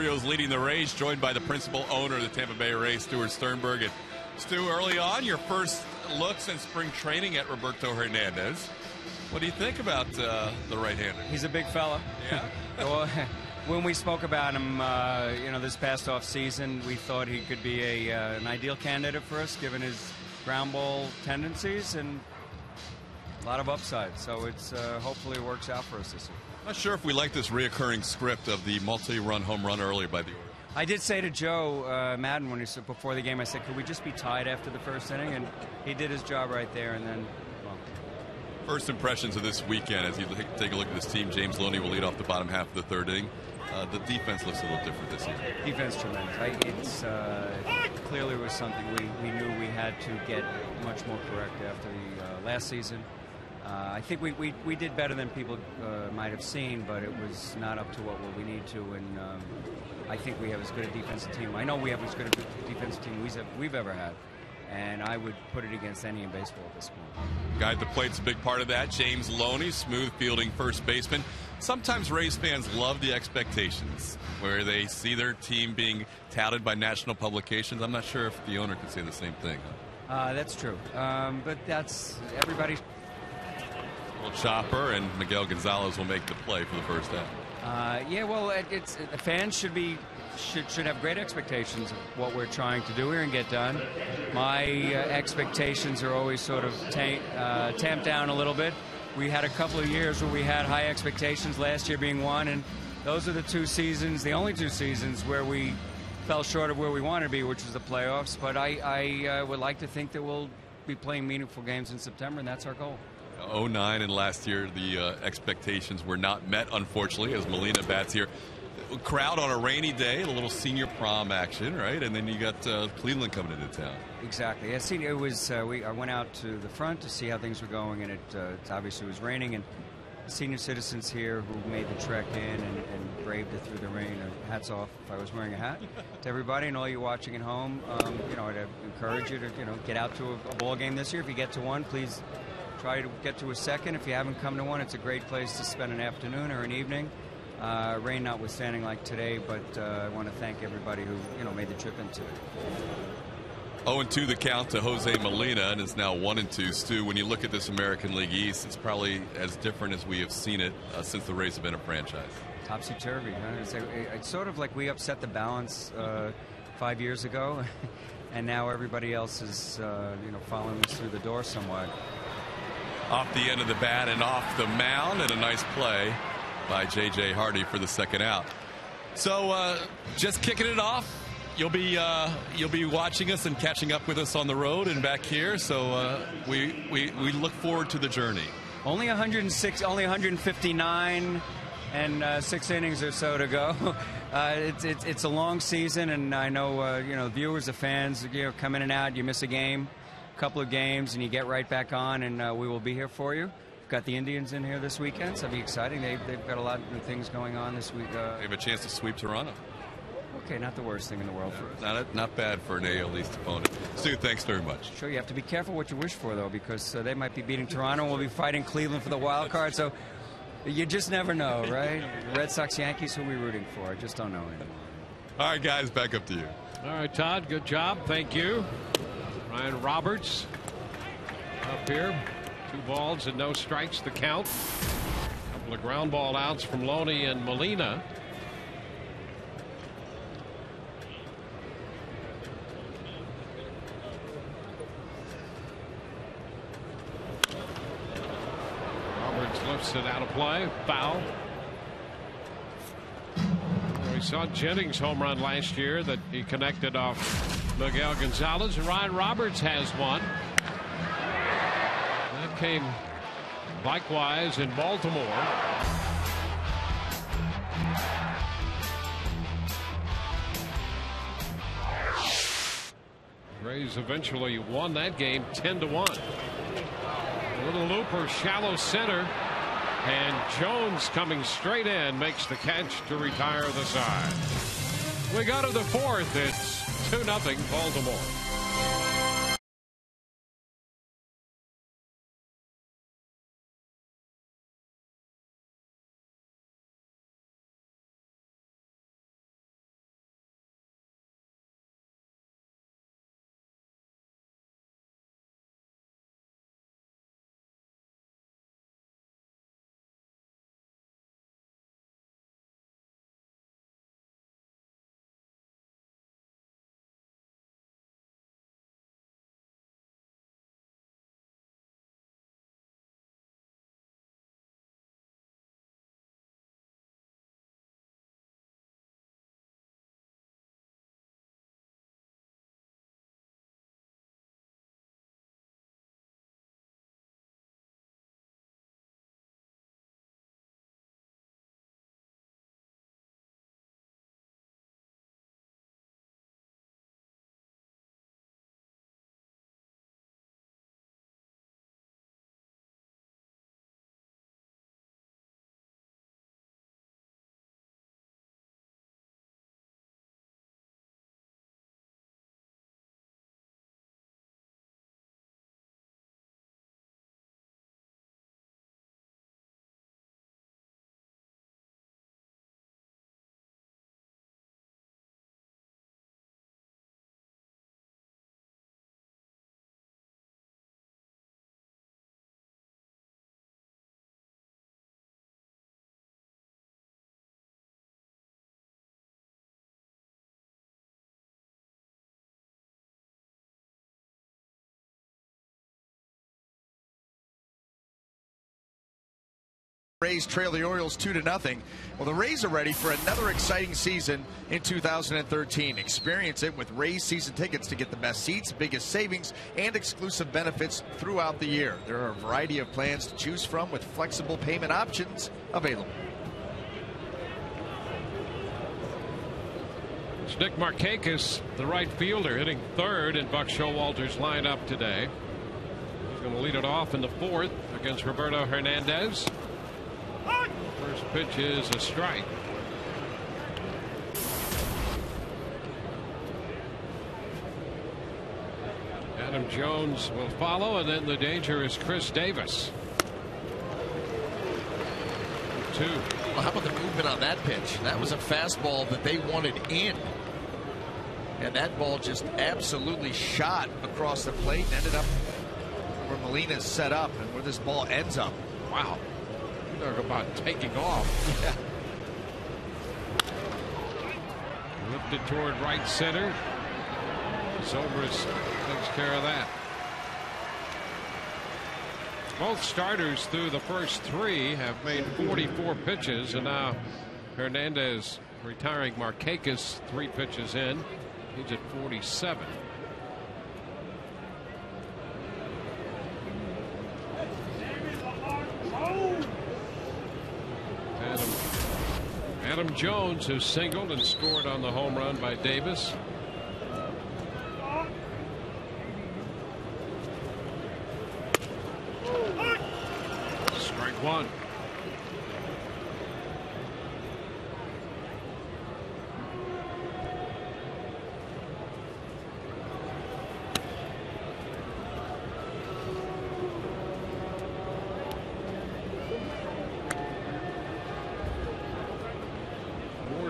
Orioles leading the Rays, joined by the principal owner of the Tampa Bay Rays, Stuart Sternberg. And Stu, early on, your first looks in spring training at Roberto Hernandez. What do you think about the right-hander?
He's a big fella.
Yeah.
Well, when we spoke about him, this past off season, we thought he could be an ideal candidate for us, given his ground ball tendencies and a lot of upside. So it's hopefully it works out for us this year.
I'm not sure if we like this reoccurring script of the multi-run home run earlier by the Orioles.
I did say to Joe Madden when he said before the game, I said, could we just be tied after the first inning? And he did his job right there. And then, well.
First impressions of this weekend as you take a look at this team. James Loney will lead off the bottom half of the third inning. The defense looks a little different this season.
Defense tremendous. It clearly was something we knew we had to get much more correct after the last season. I think we did better than people might have seen, but it was not up to what we need to. And I think we have as good a defensive team. I know we have as good a defensive team we've ever had. And I would put it against any in baseball at this point.
Guy at the plate's a big part of that. James Loney, smooth fielding first baseman. Sometimes Rays fans love the expectations, where they see their team being touted by national publications. I'm not sure if the owner can say the same thing.
That's true. But that's everybody.
Well, Chopper and Miguel Gonzalez will make the play for the first half.
Yeah, well, the fans should have great expectations of what we're trying to do here and get done. My expectations are always sort of tamped down a little bit. We had a couple of years where we had high expectations, last year being one, and those are the only two seasons where we fell short of where we wanted to be, which was the playoffs. But I would like to think that we'll be playing meaningful games in September, and that's our goal.
09 and last year, the expectations were not met, unfortunately, as Molina bats here. Crowd on a rainy day, a little senior prom action, right? And then you got Cleveland coming into town.
Exactly. It was. I went out to the front to see how things were going, and it obviously was raining. And the senior citizens here who made the trek in and braved it through the rain. Hats off if I was wearing a hat to everybody and all you watching at home. I'd encourage you to get out to a ball game this year. If you get to one, please try to get to a second. If you haven't come to one, it's a great place to spend an afternoon or an evening. Rain notwithstanding like today, but I want to thank everybody who made the trip into it.
0-2 the count to Jose Molina, and it's now 1-2. Stu, when you look at this American League East, it's probably as different as we have seen it since the Rays have been a franchise.
Topsy-turvy. Huh? It's sort of like we upset the balance 5 years ago, and now everybody else is following us through the door somewhat.
Off the end of the bat and off the mound, and a nice play by J.J. Hardy for the second out. So just kicking it off. You'll be watching us and catching up with us on the road and back here. So we look forward to the journey.
Only 159 and 6 innings or so to go. It's a long season, and I know viewers, the fans, come in and out. You miss a game, a couple of games, and you get right back on, and we will be here for you. Got the Indians in here this weekend, so it'll be exciting. They've got a lot of new things going on this week.
They have a chance to sweep Toronto.
Okay, not the worst thing in the world for us.
Not bad for an AL East opponent. Stu, thanks very much.
Sure, you have to be careful what you wish for, though, because they might be beating Toronto and we'll be fighting Cleveland for the wild card, so you just never know, right? Red Sox, Yankees, who are we rooting for? I just don't know anymore.
All right, guys, back up to you.
All right, Todd, good job. Thank you. Ryan Roberts up here. 2 balls and no strikes to count. A couple of ground ball outs from Loney and Molina. Roberts lifts it out of play. Foul. We saw Jennings' home run last year that he connected off Miguel Gonzalez, and Ryan Roberts has one. That came likewise in Baltimore. Rays eventually won that game 10-1. A little looper, shallow center, and Jones coming straight in makes the catch to retire the side. We go to the 4th. It's 2-0 Baltimore.
Rays trail the Orioles 2-0. Well, the Rays are ready for another exciting season in 2013. Experience it with Rays season tickets to get the best seats, biggest savings, and exclusive benefits throughout the year. There are a variety of plans to choose from with flexible payment options available.
It's Nick Markakis, the right fielder, hitting third in Buck Showalter's lineup today. He's going to lead it off in the fourth against Roberto Hernandez. First pitch is a strike. Adam Jones will follow, and then the danger is Chris Davis. 2.
Well, how about the movement on that pitch? That was a fastball that they wanted in. And that ball just absolutely shot across the plate and ended up where Molina's set up and where this ball ends up.
Wow. Talk about taking off.
Yeah.
Lifted toward right center. Sobers takes care of that. Both starters through the first 3 have made 44 pitches, and now Hernandez retiring Markakis 3 pitches in. He's at 47. Adam Jones has singled and scored on the home run by Davis. Strike 1.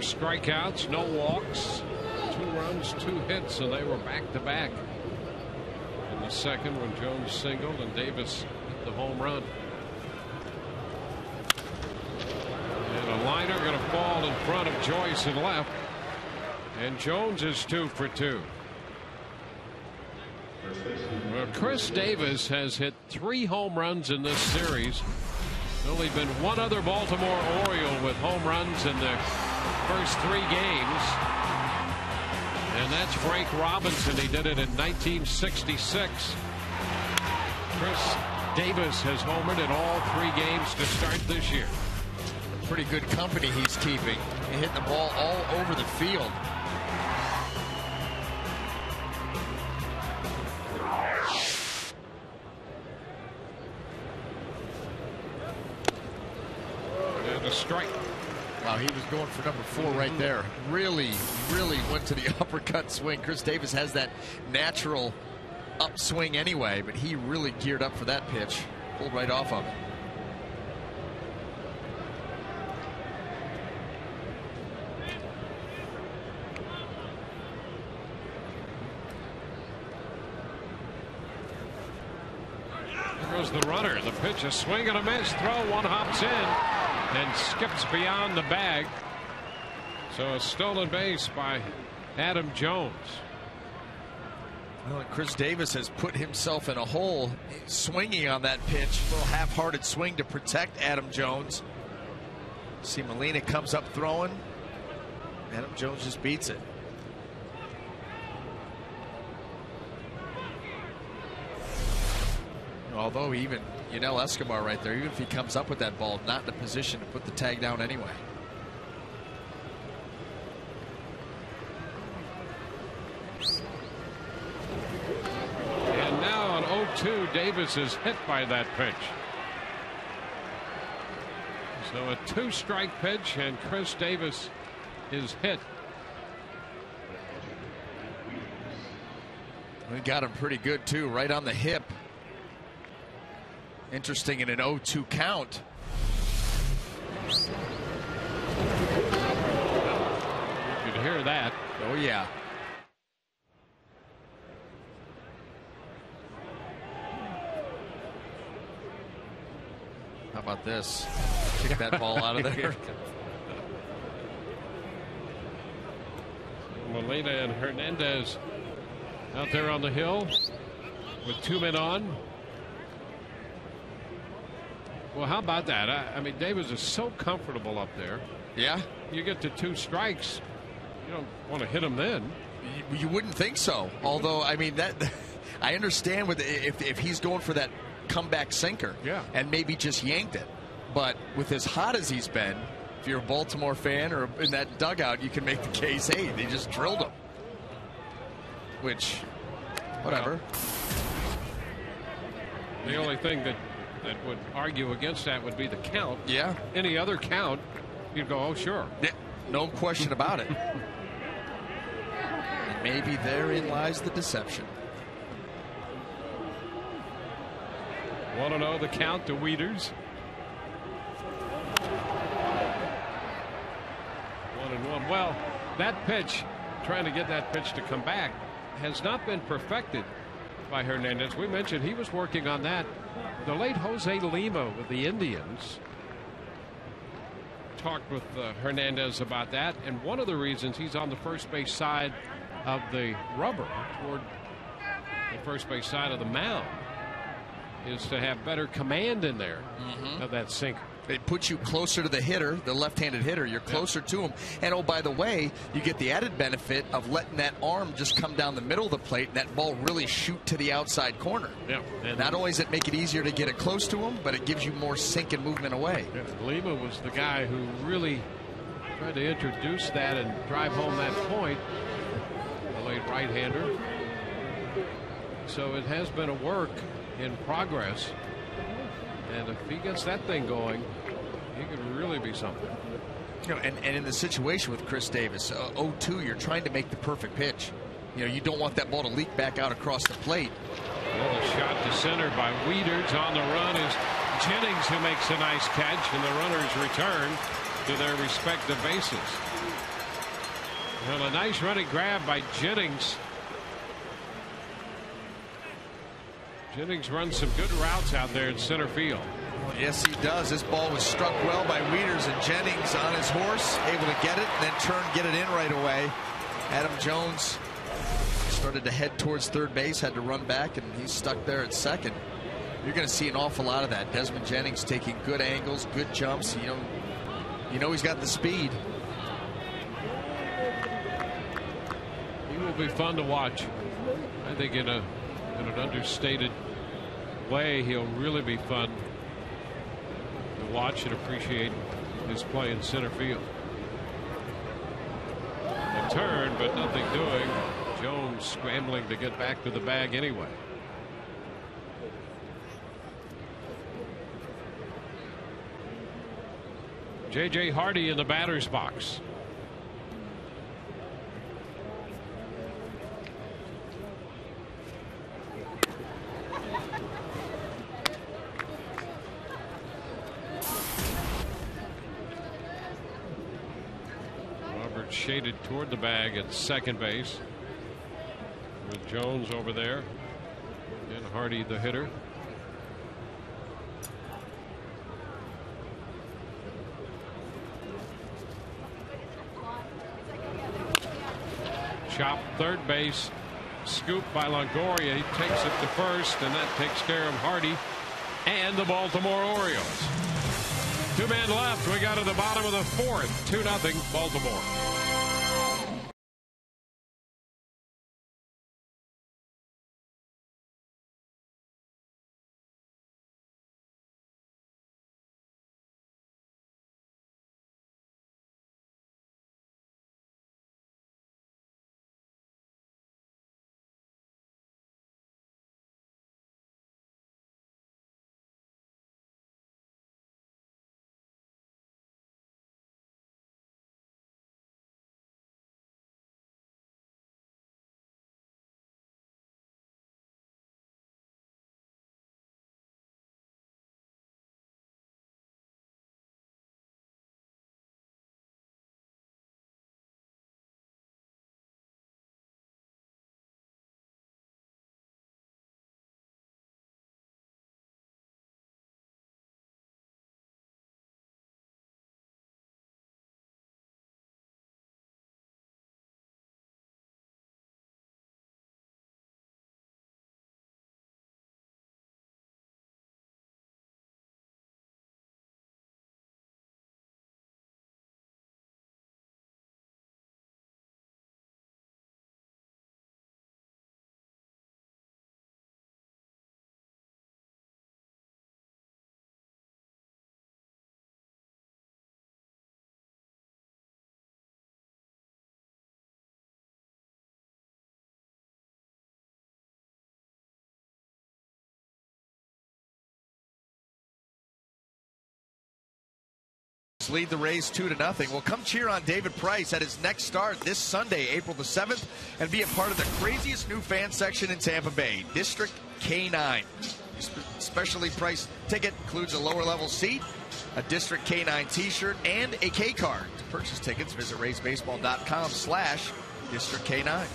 Strikeouts, no walks, 2 runs, 2 hits, and they were back-to-back in the second when Jones singled and Davis hit the home run. And a liner going to fall in front of Joyce and left, and Jones is 2 for 2. Well, Chris Davis has hit 3 home runs in this series. There's only been one other Baltimore Oriole with home runs in the first 3 games, and that's Frank Robinson. He did it in 1966. Chris Davis has homered in all 3 games to start this year.
Pretty good company he's keeping. He hit the ball all over the field.
And a strike.
Wow, he was going for number 4 right there. Really went to the uppercut swing. Chris Davis has that natural upswing anyway, but he really geared up for that pitch. Pulled right off of it.
There goes the runner. The pitch, a swing and a miss. Throw, one hops in and skips beyond the bag. So a stolen base by Adam Jones.
Well, Chris Davis has put himself in a hole swinging on that pitch. A little half-hearted swing to protect Adam Jones. See, Molina comes up throwing. Adam Jones just beats it. Although even Yunel Escobar right there, even if he comes up with that ball, not in a position to put the tag down anyway.
And now on 0-2, Davis is hit by that pitch. So a 2-strike pitch, and Chris Davis is hit.
We got him pretty good too, right on the hip. Interesting in an 0-2 count.
You could hear that.
Oh yeah. How about this? Kick that ball out of there.
Molina and Hernandez out there on the hill with 2 men on. Well, how about that? I mean, Davis is so comfortable up there.
Yeah.
You get to 2 strikes. You don't want to hit him then.
You wouldn't think so. Although, I mean, that I understand with if he's going for that comeback sinker, and maybe just yanked it. But with as hot as he's been, if you're a Baltimore fan or in that dugout, you can make the case, hey, they just drilled him. Which, whatever.
The only thing that would argue against that would be the count.
Yeah.
Any other count, you'd go, oh, sure.
Yeah, no question about it. And maybe therein lies the deception.
1-0 the count to Wieters. 1-1. Well, that pitch, trying to get that pitch to come back, has not been perfected by Hernandez. We mentioned he was working on that. The late Jose Lima with the Indians talked with Hernandez about that, and one of the reasons he's on the first base side of the rubber toward the first base side of the mound is to have better command in there of that sinker.
It puts you closer to the hitter, the left-handed hitter. You're closer to him. And, oh, by the way, you get the added benefit of letting that arm just come down the middle of the plate and that ball really shoot to the outside corner.
Yeah. And
not only does it make it easier to get it close to him, but it gives you more sink and movement away.
Yeah, Lima was the guy who really tried to introduce that and drive home that point. The late right-hander. So it has been a work in progress. And if he gets that thing going, he could really be something.
You know, and in the situation with Chris Davis, 0-2, you're trying to make the perfect pitch. You know, you don't want that ball to leak back out across the plate.
Another shot to center by Wieters. On the run is Jennings, who makes a nice catch, and the runners return to their respective bases. Well, a nice running grab by Jennings. Jennings runs some good routes out there in center field.
Well, yes, he does. This ball was struck well by Wieters, and Jennings on his horse, able to get it, and then turn, get it in right away. Adam Jones started to head towards third base, had to run back, and he's stuck there at second. You're going to see an awful lot of that. Desmond Jennings taking good angles, good jumps. You know he's got the speed.
He will be fun to watch. I think in an understated way, he'll really be fun to watch and appreciate his play in center field. A turn, but nothing doing. Jones scrambling to get back to the bag anyway. J.J. Hardy in the batter's box. Shaded toward the bag at second base with Jones over there and Hardy the hitter. Chop third base, scoop by Longoria. He takes it to first, and that takes care of Hardy and the Baltimore Orioles. 2 men left. We got to the bottom of the fourth. 2-0 Baltimore.
lead the Rays 2-0. Well, come cheer on David Price at his next start this Sunday, April the 7th, and be a part of the craziest new fan section in Tampa Bay, District K9. Specially priced ticket includes a lower level seat, a District K9 t-shirt, and a K card. To purchase tickets, visit raysbaseball.com/District K9.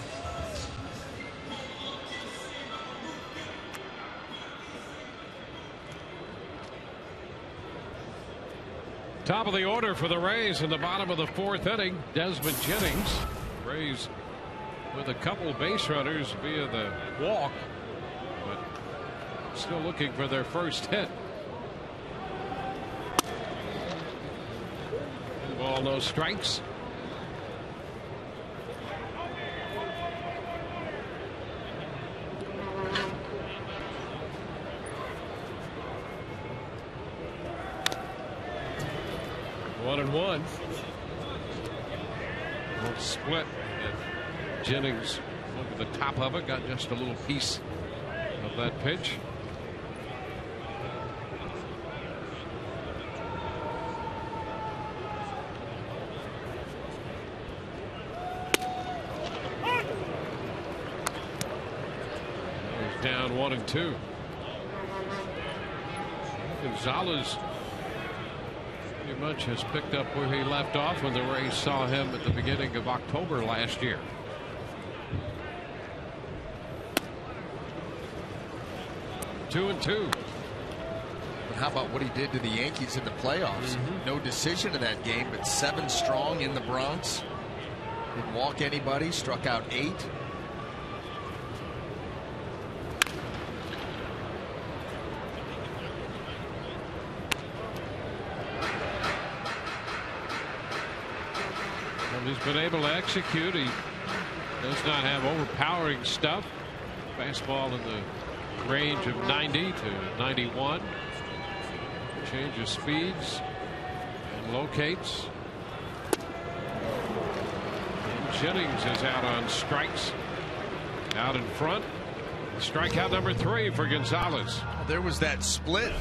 Top of the order for the Rays in the bottom of the 4th inning, Desmond Jennings. Rays with a couple base runners via the walk, but still looking for their first hit. Ball, no strikes. One and one. Little split. And Jennings over the top of it, got just a little piece of that pitch. He's down 1-2. Gonzalez pretty much has picked up where he left off when the Rays saw him at the beginning of October last year. Two and two.
But how about what he did to the Yankees in the playoffs? No decision in that game, but 7 strong in the Bronx. Didn't walk anybody, struck out 8.
He's been able to execute. He does not have overpowering stuff. Fastball in the range of 90 to 91. Change of speeds and locates. And Jennings is out on strikes. Out in front. Strikeout number 3 for Gonzalez.
There was that split.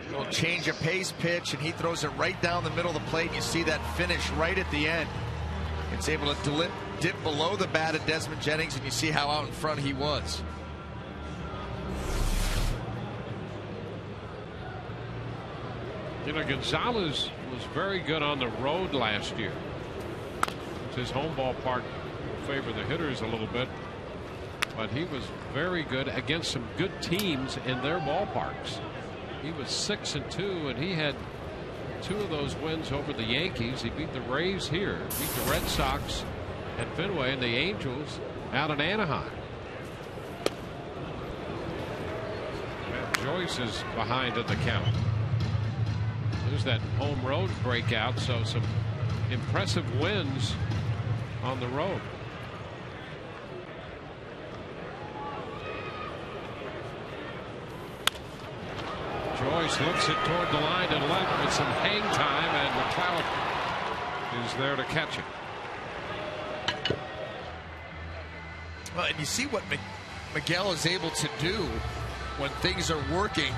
Little change of pace pitch, and he throws it right down the middle of the plate. And you see that finish right at the end. It's able to dip below the bat of Desmond Jennings, and you see how out in front he was.
You know, Gonzalez was very good on the road last year. It's his home ballpark favor the hitters a little bit, but he was very good against some good teams in their ballparks. He was 6-2, and he had 2 of those wins over the Yankees. He beat the Rays here, beat the Red Sox at Fenway, and the Angels out in Anaheim. Matt Joyce is behind at the count. There's that home road breakout, so some impressive wins on the road. Joyce looks it toward the line and left with some hang time, and McLeod is there to catch it.
Well, and you see what Miguel is able to do when things are working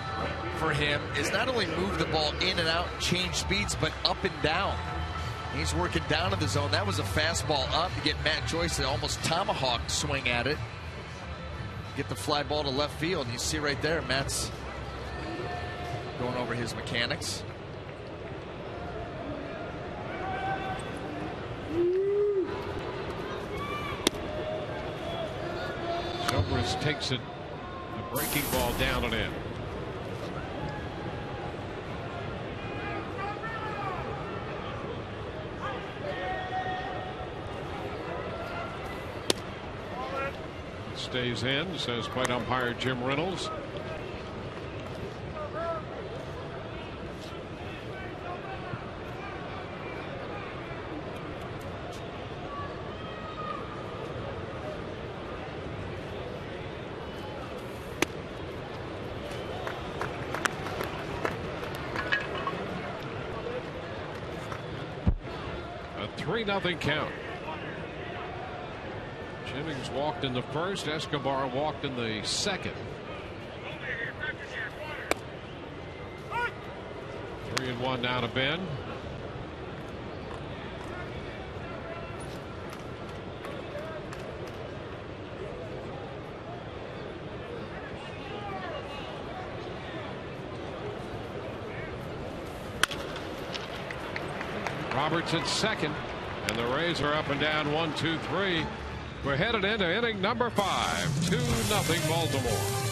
for him is not only move the ball in and out, change speeds, but up and down. He's working down to the zone. That was a fastball up to get Matt Joyce to almost tomahawk swing at it. Get the fly ball to left field. You see right there, Matt's going over his mechanics.
Zobrist takes it, a breaking ball down and in. Stays in, says plate umpire Jim Reynolds. A 3-0 count. Jennings walked in the first. Escobar walked in the second. 3-1 1 now to Ben. Roberts at second, and the Rays are up and down 1-2-3. We're headed into inning number 5. 2-0 Baltimore.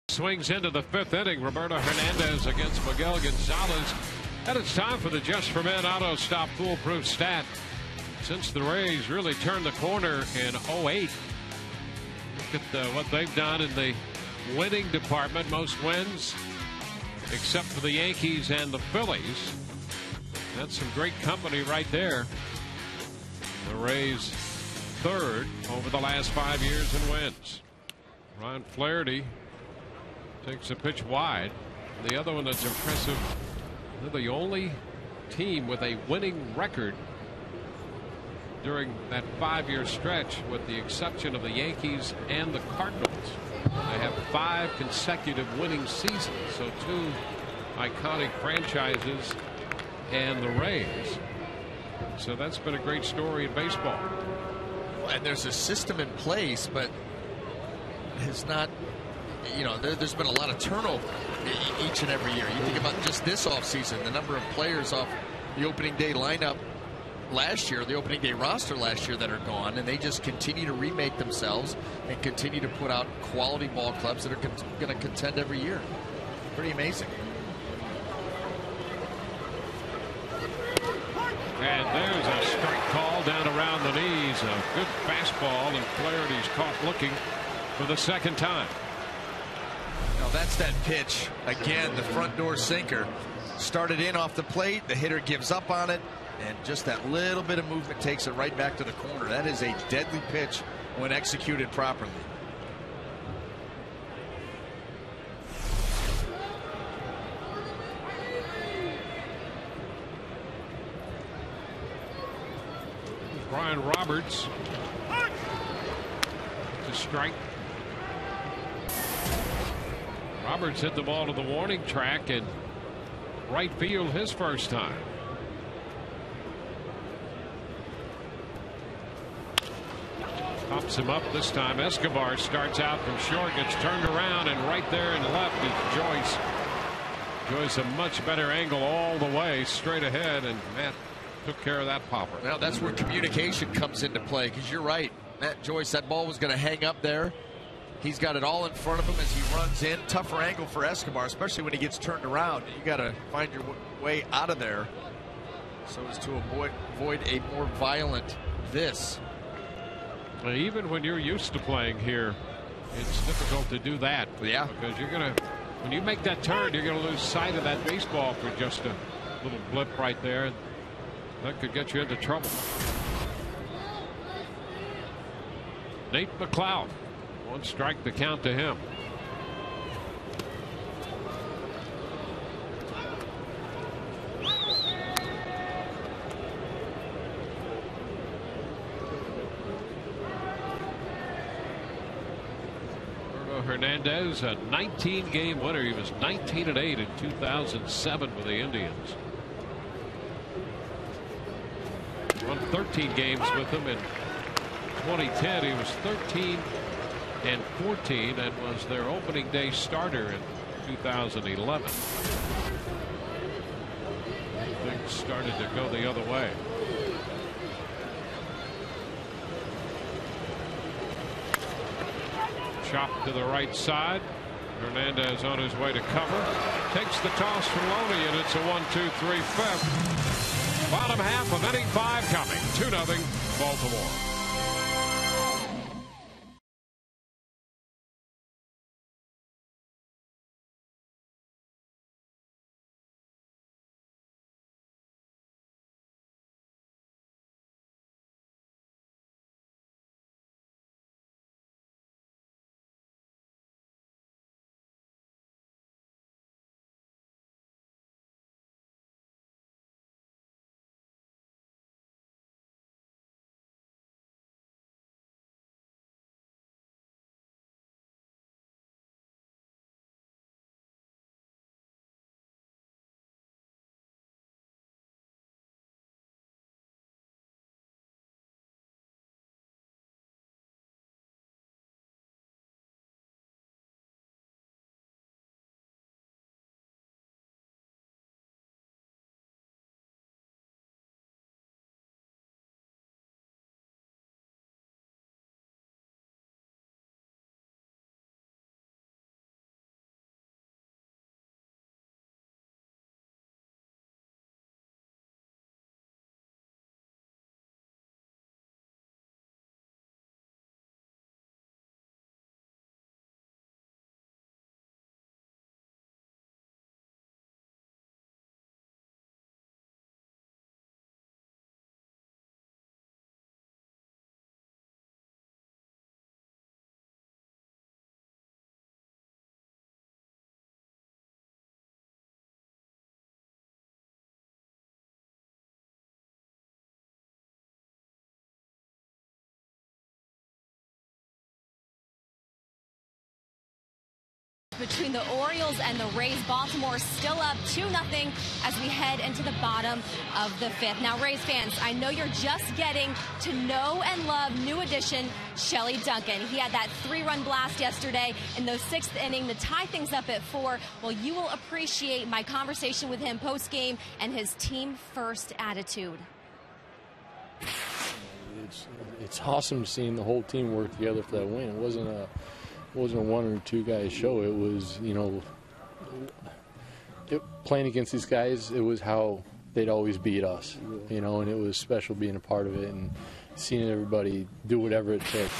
Swings into the 5th inning. Roberto Hernandez against Miguel Gonzalez. And it's time for the Just for Men Auto Stop Foolproof Stat. Since the Rays really turned the corner in 08, look at what they've done in the winning department. Most wins, except for the Yankees and the Phillies. That's some great company right there. The Rays 3rd over the last 5 years in wins. Ron Flaherty takes a pitch wide. The other one that's impressive, they're the only team with a winning record during that 5-year stretch, with the exception of the Yankees and the Cardinals. They have 5 consecutive winning seasons, so 2 iconic franchises and the Rays. So that's been a great story in baseball.
And there's a system in place, but it's not, you know, there's been a lot of turnover each and every year. You think about just this offseason, the number of players off the opening day lineup last year, the opening day roster last year, that are gone, and they just continue to remake themselves and continue to put out quality ball clubs that are going to contend every year. Pretty amazing.
And there's a strike call down around the knees. A good fastball, and Flaherty's caught looking for the 2nd time.
Now that's that pitch. Again, the front door sinker. Started in off the plate. The hitter gives up on it, and just that little bit of movement takes it right back to the corner. That is a deadly pitch when executed properly.
Brian Roberts to strike. Roberts hit the ball to the warning track in right field his first time. Pops him up this time. Escobar starts out from short, gets turned around, and right there in left is Joyce. Joyce a much better angle all the way straight ahead, and Matt took care of that popper.
Well, that's where communication comes into play, because you're right, Matt Joyce, that ball was going to hang up there. He's got it all in front of him as he runs in. Tougher angle for Escobar, especially when he gets turned around. You got to find your way out of there so as to avoid a more violent this.
Even when you're used to playing here, it's difficult to do that.
Yeah.
Because you're going to, when you make that turn, you're going to lose sight of that baseball for just a little blip right there. That could get you into trouble. Nate McLeod. 1 strike to count to him. Hernandez, a 19-game winner. He was 19-8 in 2007 with the Indians. Won 13 games with them in 2010. He was 13-14 and was their opening day starter in 2011. Things started to go the other way. Chop to the right side. Hernandez on his way to cover. Takes the toss from Loney, and it's a 1-2-3 fifth. Bottom half of inning 5 coming. 2-0 Baltimore.
Between the Orioles and the Rays, Baltimore still up 2-0 as we head into the bottom of the 5th. Now, Rays fans, I know you're just getting to know and love new addition Shelly Duncan. He had that 3-run blast yesterday in the 6th inning to tie things up at 4. Well, you will appreciate my conversation with him post-game and his team-first attitude.
It's awesome seeing the whole team work together for that win. It wasn't a 1 or 2 guys show. It was, playing against these guys, it was how they'd always beat us, and it was special being a part of it and seeing everybody do whatever it took.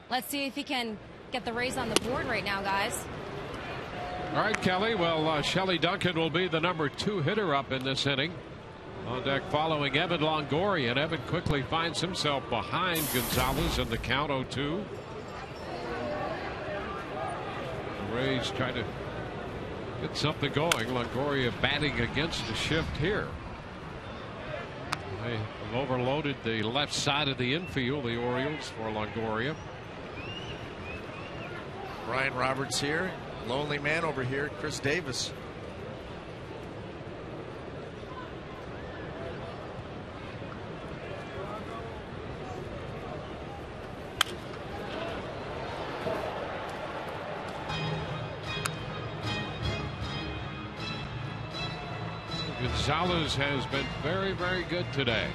Let's see if he can get the Rays on the board right now, guys.
All right, Kelly. Well, Shelly Duncan will be the number 2 hitter up in this inning. On deck following Evan Longoria, and Evan quickly finds himself behind Gonzalez in the count 0-2. Rays try to get something going. Longoria batting against the shift here. They have overloaded the left side of the infield, the Orioles, for Longoria.
Brian Roberts here. Lonely man over here, Chris Davis.
Gonzalez has been very, very good today.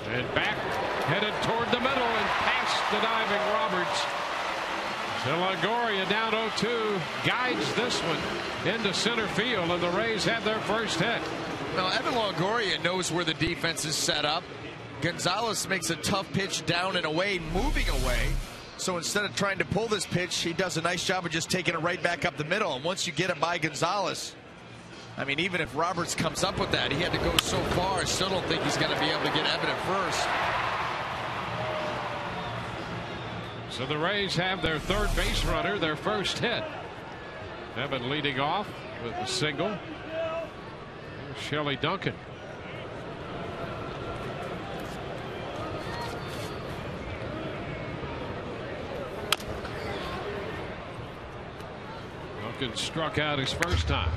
And back, headed toward the middle and past the diving Roberts. So Longoria down 0-2, guides this one into center field, and the Rays have their first hit.
Now, Evan Longoria knows where the defense is set up. Gonzalez makes a tough pitch down and away, moving away. So instead of trying to pull this pitch, he does a nice job of just taking it right back up the middle. And once you get it by Gonzalez, I mean, even if Roberts comes up with that, he had to go so far. I still don't think he's going to be able to get Evan at first.
So the Rays have their third base runner, their first hit. Evan leading off with a single. Here's Shelley Duncan. Duncan struck out his first time.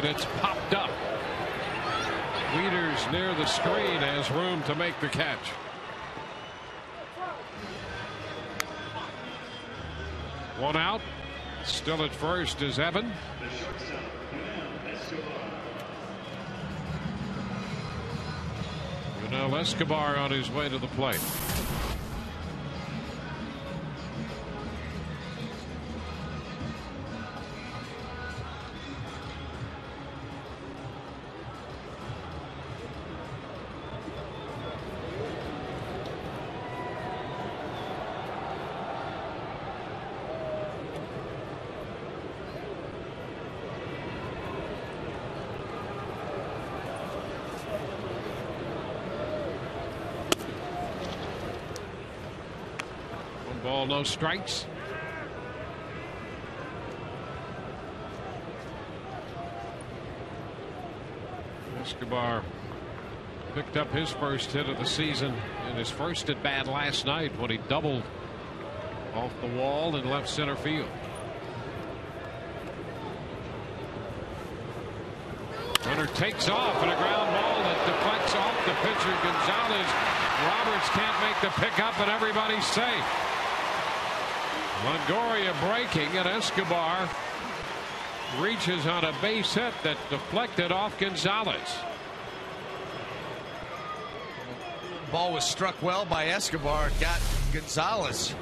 It's popped up. Wieters near the screen has room to make the catch. One out. Still at first is Evan. Now Escobar on his way to the plate. Ball, no strikes. Escobar picked up his first hit of the season in his first at bat last night when he doubled off the wall in left center field. Runner takes off and a ground ball that deflects off the pitcher Gonzalez. Roberts can't make the pickup and everybody's safe. Longoria breaking and Escobar reaches on a base hit that deflected off Gonzalez.
Ball was struck well by Escobar. Got Gonzalez.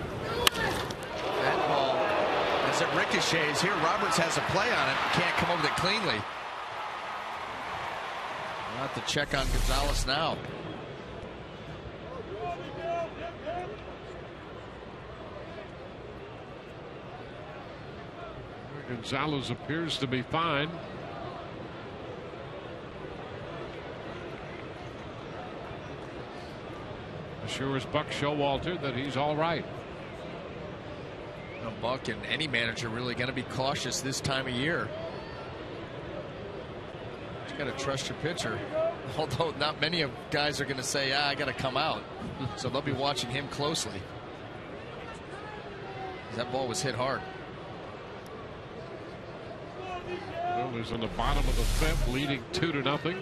That ball, as it ricochets here, Roberts has a play on it. Can't come over it cleanly. We'll have to check on Gonzalez now.
Gonzalez appears to be fine. Assures Buck Showalter that he's all right.
Now, Buck and any manager really going to be cautious this time of year. You got to trust your pitcher. Although not many of guys are going to say, I got to come out. So they'll be watching him closely. That ball was hit hard.
Is on the bottom of the fifth, leading 2-0.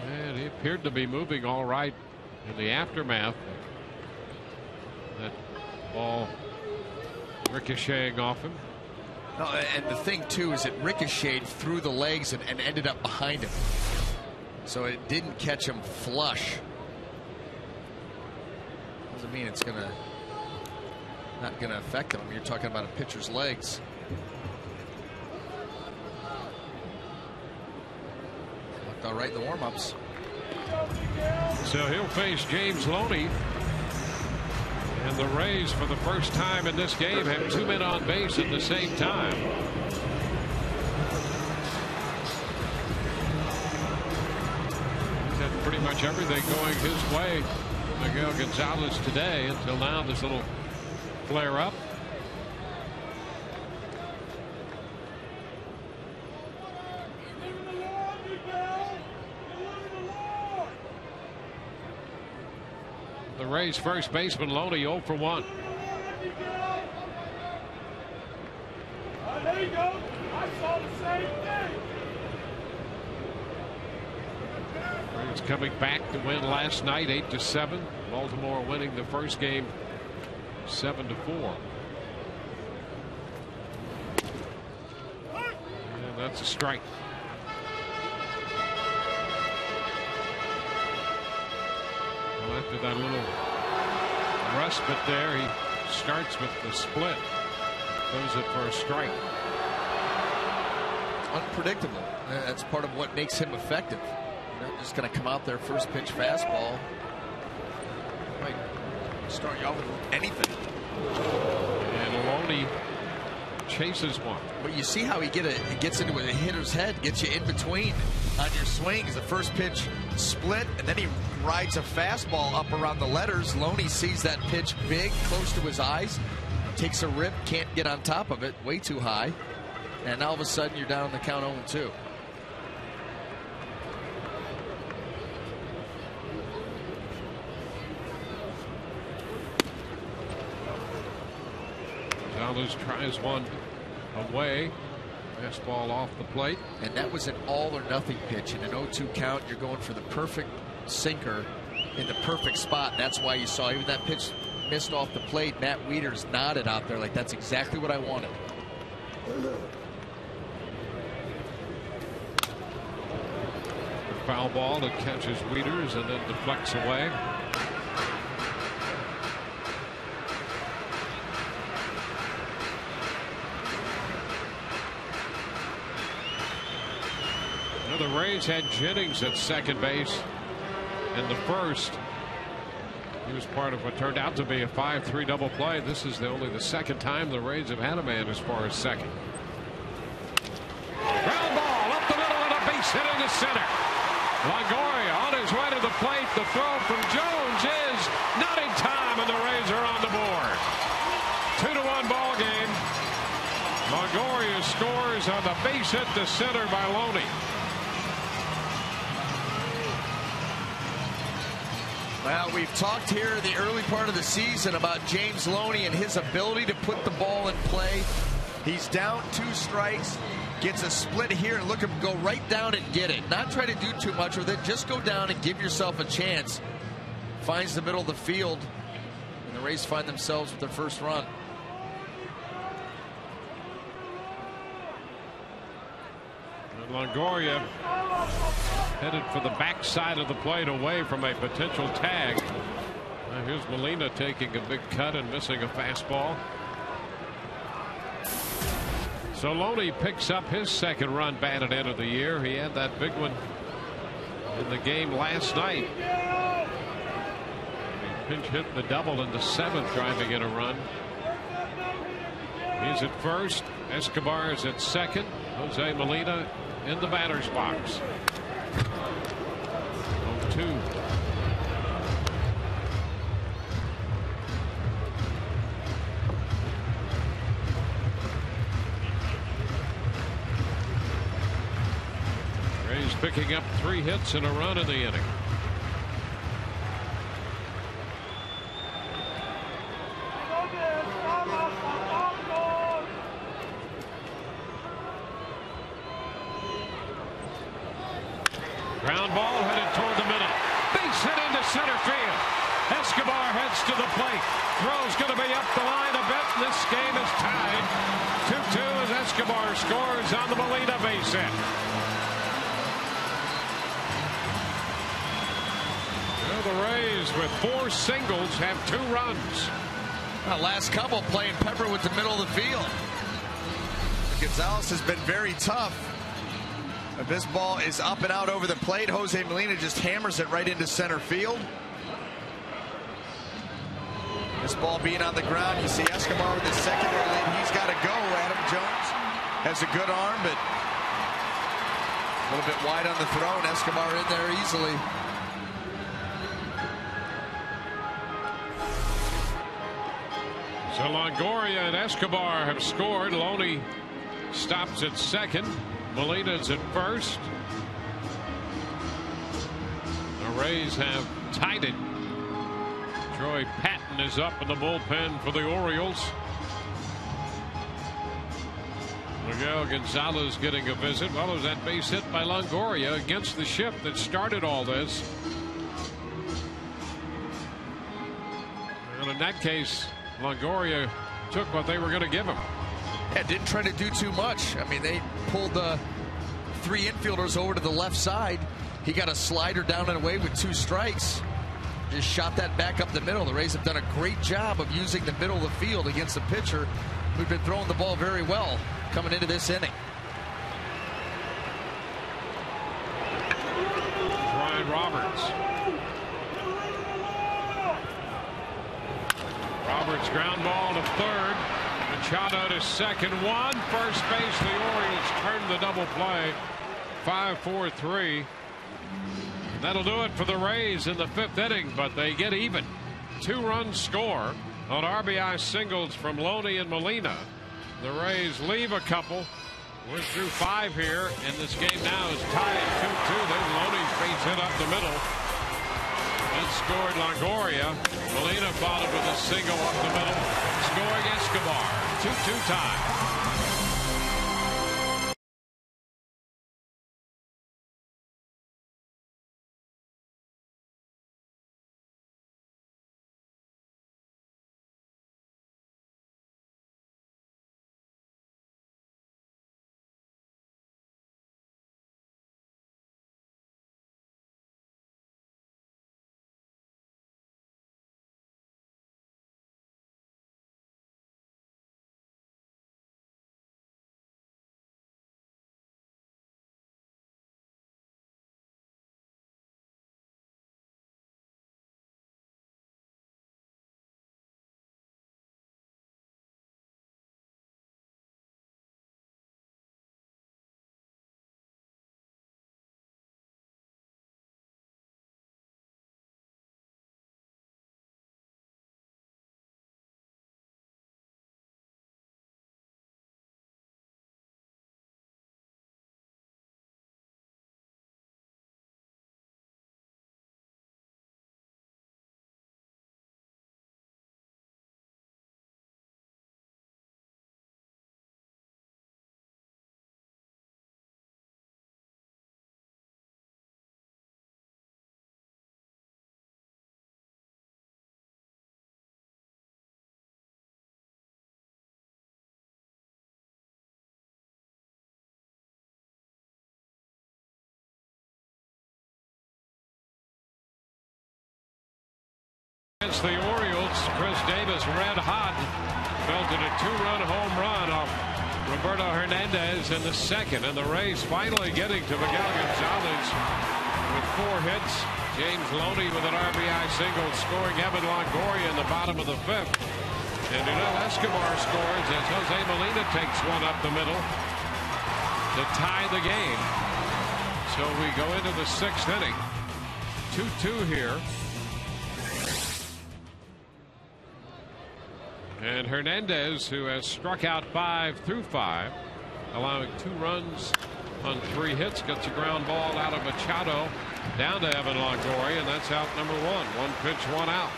And he appeared to be moving all right in the aftermath. That ball ricocheting off him.
No, and the thing too is it ricocheted through the legs and ended up behind him. So it didn't catch him flush. Doesn't mean it's not going to affect him. I mean, you're talking about a pitcher's legs. Looked all right in the warm-ups.
So he'll face James Loney. And the Rays, for the first time in this game, have two men on base at the same time. He's had pretty much everything going his way, Miguel Gonzalez, today, until now this little flare up. The Rays first baseman Loney 0 for 1.
There you go. I saw the same thing.
It's coming back to win last night 8-7. Baltimore winning the first game 7-4. And that's a strike. Well, after that little respite there, he starts with the split. Throws it for a strike.
Unpredictable. That's part of what makes him effective. You're not just going to come out there first pitch fastball. Might start you off with anything.
And Loney chases one.
But you see how he gets into a hitter's head, gets you in between on your swings. The first pitch split, and then he rides a fastball up around the letters. Loney sees that pitch big, close to his eyes, takes a rip, can't get on top of it, way too high. And all of a sudden you're down on the count 0-2.
Gonzalez tries one away. Fastball off the plate.
And that was an all or nothing pitch. In an 0-2 count, you're going for the perfect sinker in the perfect spot. That's why you saw even that pitch missed off the plate. Matt Wieters nodded out there like that's exactly what I wanted.
Foul ball that catches Wieters and then deflects away. The Rays had Jennings at second base in the first. He was part of what turned out to be a 5-3 double play. This is only the second time the Rays have had a man as far as second. Ground ball up the middle and a base hit into center. Longoria on his way to the plate. The throw from Jones is not in time, and the Rays are on the board. 2-1 ball game. Longoria scores on the base hit to center by Loney.
Well, we've talked here in the early part of the season about James Loney and his ability to put the ball in play. He's down 2 strikes, gets a split here, and look at him go right down and get it. Not try to do too much with it, just go down and give yourself a chance. Finds the middle of the field, and the Rays find themselves with their first run.
And Longoria headed for the backside of the plate away from a potential tag. Here's Molina taking a big cut and missing a fastball. So Loney picks up his second run batted in of the year. He had that big one in the game last night. He pinch hit the double in the 7th, driving in a run. He's at first. Escobar is at second. Jose Molina in the batter's box. 0-2. Rays picking up 3 hits and a run in the inning. Ground ball headed toward the middle. Base hit into center field. Escobar heads to the plate. Throw's going to be up the line a bit. This game is tied. 2-2 as Escobar scores on the Molina base hit. Well, the Rays with 4 singles have 2 runs.
Well, last couple playing pepper with the middle of the field.
Gonzalez has been very tough. But this ball is up and out over the plate. Jose Molina just hammers it right into center field. This ball being on the ground, you see Escobar with his secondary lead. He's got to go. Adam Jones has a good arm, but a little bit wide on the throw, and Escobar in there easily.
So Longoria and Escobar have scored. Loney stops at second. Molina's at first. The Rays have tied it. Troy Patton is up in the bullpen for the Orioles. Miguel Gonzalez getting a visit. Well, it was that base hit by Longoria against the ship that started all this. And in that case, Longoria took what they were going to give him.
Yeah, didn't try to do too much. I mean, they pulled the 3 infielders over to the left side. He got a slider down and away with 2 strikes. Just shot that back up the middle. The Rays have done a great job of using the middle of the field against a pitcher who'd been throwing the ball very well coming into this inning.
Ryan Roberts. Roberts ground ball to third. Machado to second. One first base. The Orioles turn the double play. 5-4-3. That'll do it for the Rays in the 5th inning, but they get even. 2-run score on RBI singles from Loney and Molina. The Rays leave a couple. We're through 5 here, and this game now is tied at 2-2. There's Loney's base hit up the middle. Then scored Longoria. Molina followed with a single up the middle. Scoring Escobar. 2-2 tie. Against the Orioles, Chris Davis red hot, belted a 2-run home run off Roberto Hernandez in the 2nd, and the Rays finally getting to Miguel Gonzalez with 4 hits. James Loney with an RBI single, scoring Evan Longoria in the bottom of the 5th. And Escobar scores as Jose Molina takes one up the middle to tie the game. So we go into the 6th inning. 2-2 here. And Hernandez, who has struck out 5 through 5, allowing 2 runs on 3 hits, gets a ground ball out of Machado down to Evan Longoria, and that's out number 1. 1 pitch, 1 out.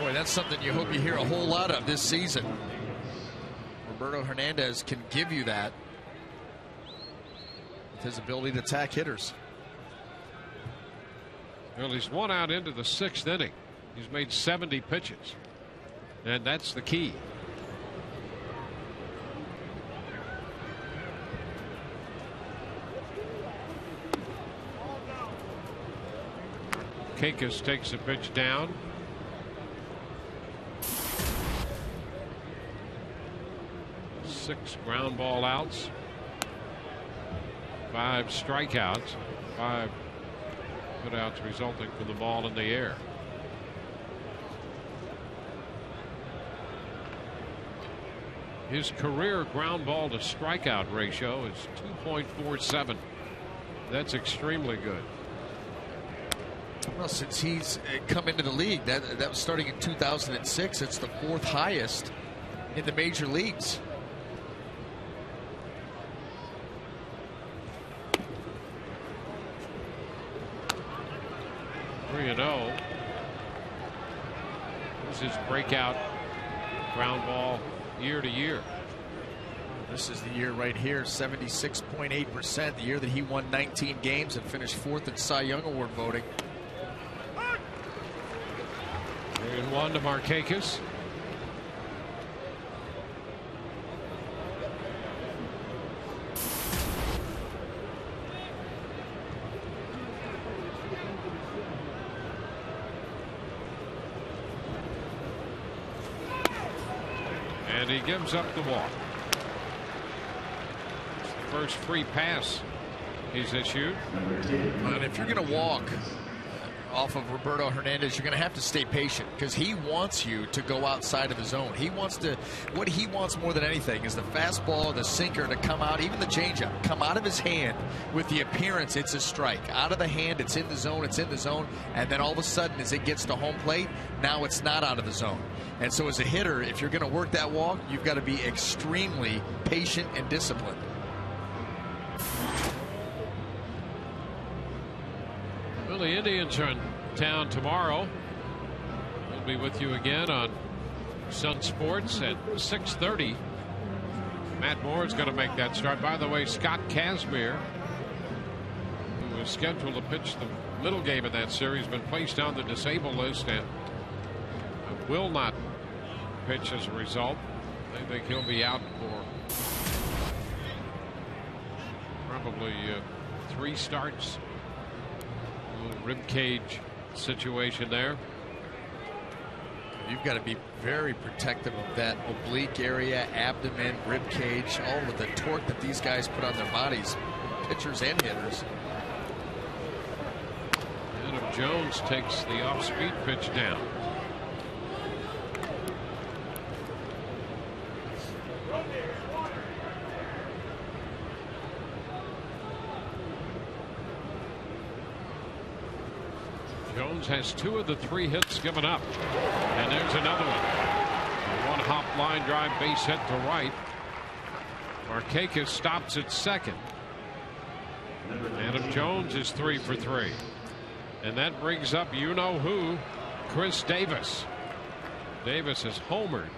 Boy, that's something you hope you hear a whole lot of this season. Roberto Hernandez can give you that with his ability to attack hitters.
Well, he's 1 out into the 6th inning. He's made 70 pitches, and that's the key. Kakis takes a pitch down. Six ground ball outs, 5 strikeouts, 5 putouts resulting from the ball in the air. His career ground ball to strikeout ratio is 2.47. That's extremely good.
Well, since he's come into the league, that was starting in 2006. It's the 4th highest in the major leagues.
This is his breakout ground ball year to year.
This is the year right here, 76.8%, the year that he won 19 games and finished 4th in Cy Young Award voting.
3-1 to Markakis. And he gives up the walk. It's the first free pass he's issued.
And if you're going to walk off of Roberto Hernandez, you're going to have to stay patient because he wants you to go outside of the zone. He wants to, what he wants more than anything is the fastball, the sinker to come out, even the changeup, come out of his hand with the appearance it's a strike. Out of the hand, it's in the zone, and then all of a sudden as it gets to home plate, now it's not out of the zone. And so as a hitter, if you're going to work that walk, you've got to be extremely patient and disciplined.
Well, the Indians are in town tomorrow. We'll be with you again on Sun Sports at 6:30. Matt Moore is going to make that start. By the way, Scott Kazmir, who was scheduled to pitch the middle game of that series, been placed on the disabled list and will not pitch as a result. They think he'll be out for probably 3 starts. Rib cage situation there.
You've got to be very protective of that oblique area, abdomen, rib cage, all of the torque that these guys put on their bodies, pitchers and hitters.
Adam Jones takes the off-speed pitch down. Jones has 2 of the 3 hits given up. And there's another one. A 1-hop line drive base hit to right. Markakis stops at second. Adam Jones is 3 for 3. And that brings up you-know-who, Chris Davis. Davis has homered.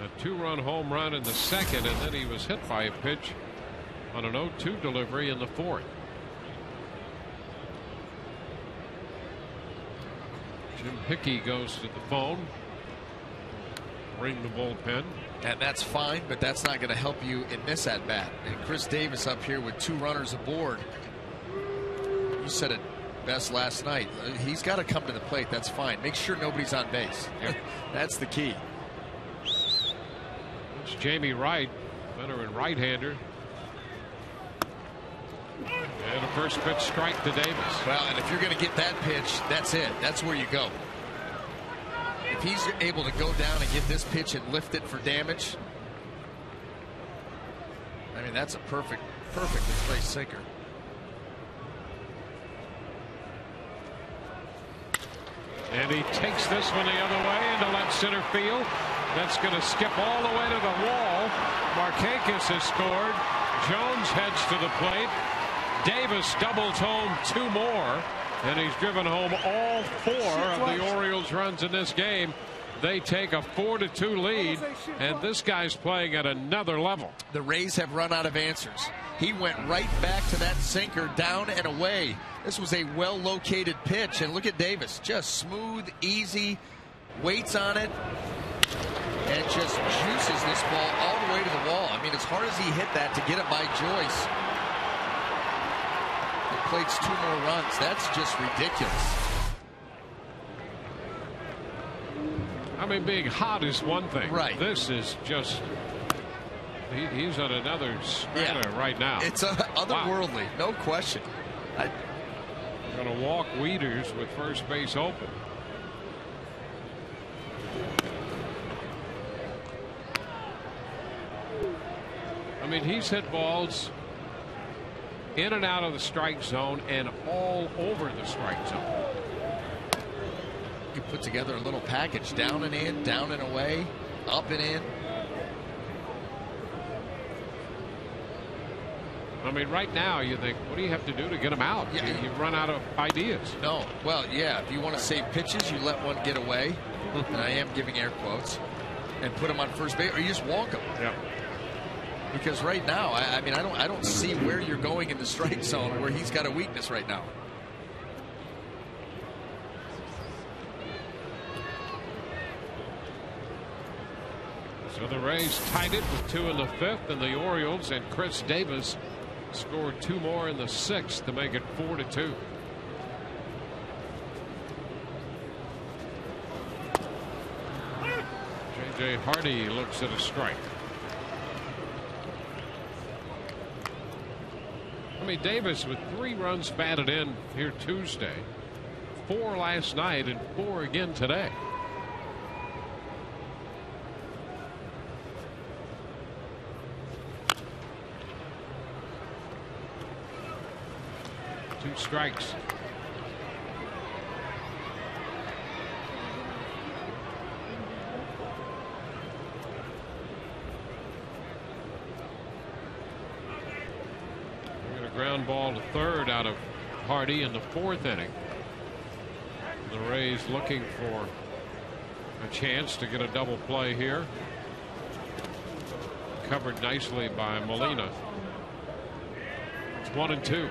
A 2-run home run in the second, and then he was hit by a pitch on an 0-2 delivery in the 4th. Jim Hickey goes to the phone. Ring the bullpen.
And that's fine, but that's not going to help you in this at bat. And Chris Davis up here with 2 runners aboard. You said it best last night. He's got to come to the plate. That's fine. Make sure nobody's on base. Yep. That's the key.
It's Jamie Wright, veteran right-hander. And a first pitch strike to Davis.
Well, and if you're going to get that pitch, that's it. That's where you go. If he's able to go down and get this pitch and lift it for damage, I mean, that's a perfectly placed sinker.
And he takes this one the other way into left center field. That's going to skip all the way to the wall. Markakis has scored. Jones heads to the plate. Davis doubles home 2 more, and he's driven home all 4 of the Orioles runs in this game. They take a 4-2 lead, and this guy's playing at another level.
The Rays have run out of answers. He went right back to that sinker, down and away. This was a well-located pitch, and look at Davis. Just smooth, easy, waits on it, and just juices this ball all the way to the wall. I mean, as hard as he hit that to get it by Joyce, plates 2 more runs. That's just ridiculous.
I mean, being hot is one thing.
Right.
This is just, he's on another strata right now.
It's otherworldly, no question.
Going to walk Wieters with first base open. I mean, he's hit balls in and out of the strike zone and all over the strike zone.
You put together a little package, down and in, down and away, up and in.
I mean, right now you think, what do you have to do to get him out?
Yeah.
You run out of ideas.
No. Well, yeah, if you want to save pitches, you let one get away. And I am giving air quotes. and put him on first base, or you just walk him.
Yeah.
Because right now, I mean, I don't see where you're going in the strike zone where he's got a weakness right now.
So the Rays tied it with 2 in the 5th, and the Orioles and Chris Davis scored 2 more in the 6th to make it 4-2. J.J. Hardy looks at a strike. I mean, Davis with 3 runs batted in here Tuesday, 4 last night, and 4 again today. Two strikes. We're going to ground ball to third out of Hardy in the 4th inning. The Rays looking for a chance to get a double play here. Covered nicely by Molina. It's 1-2.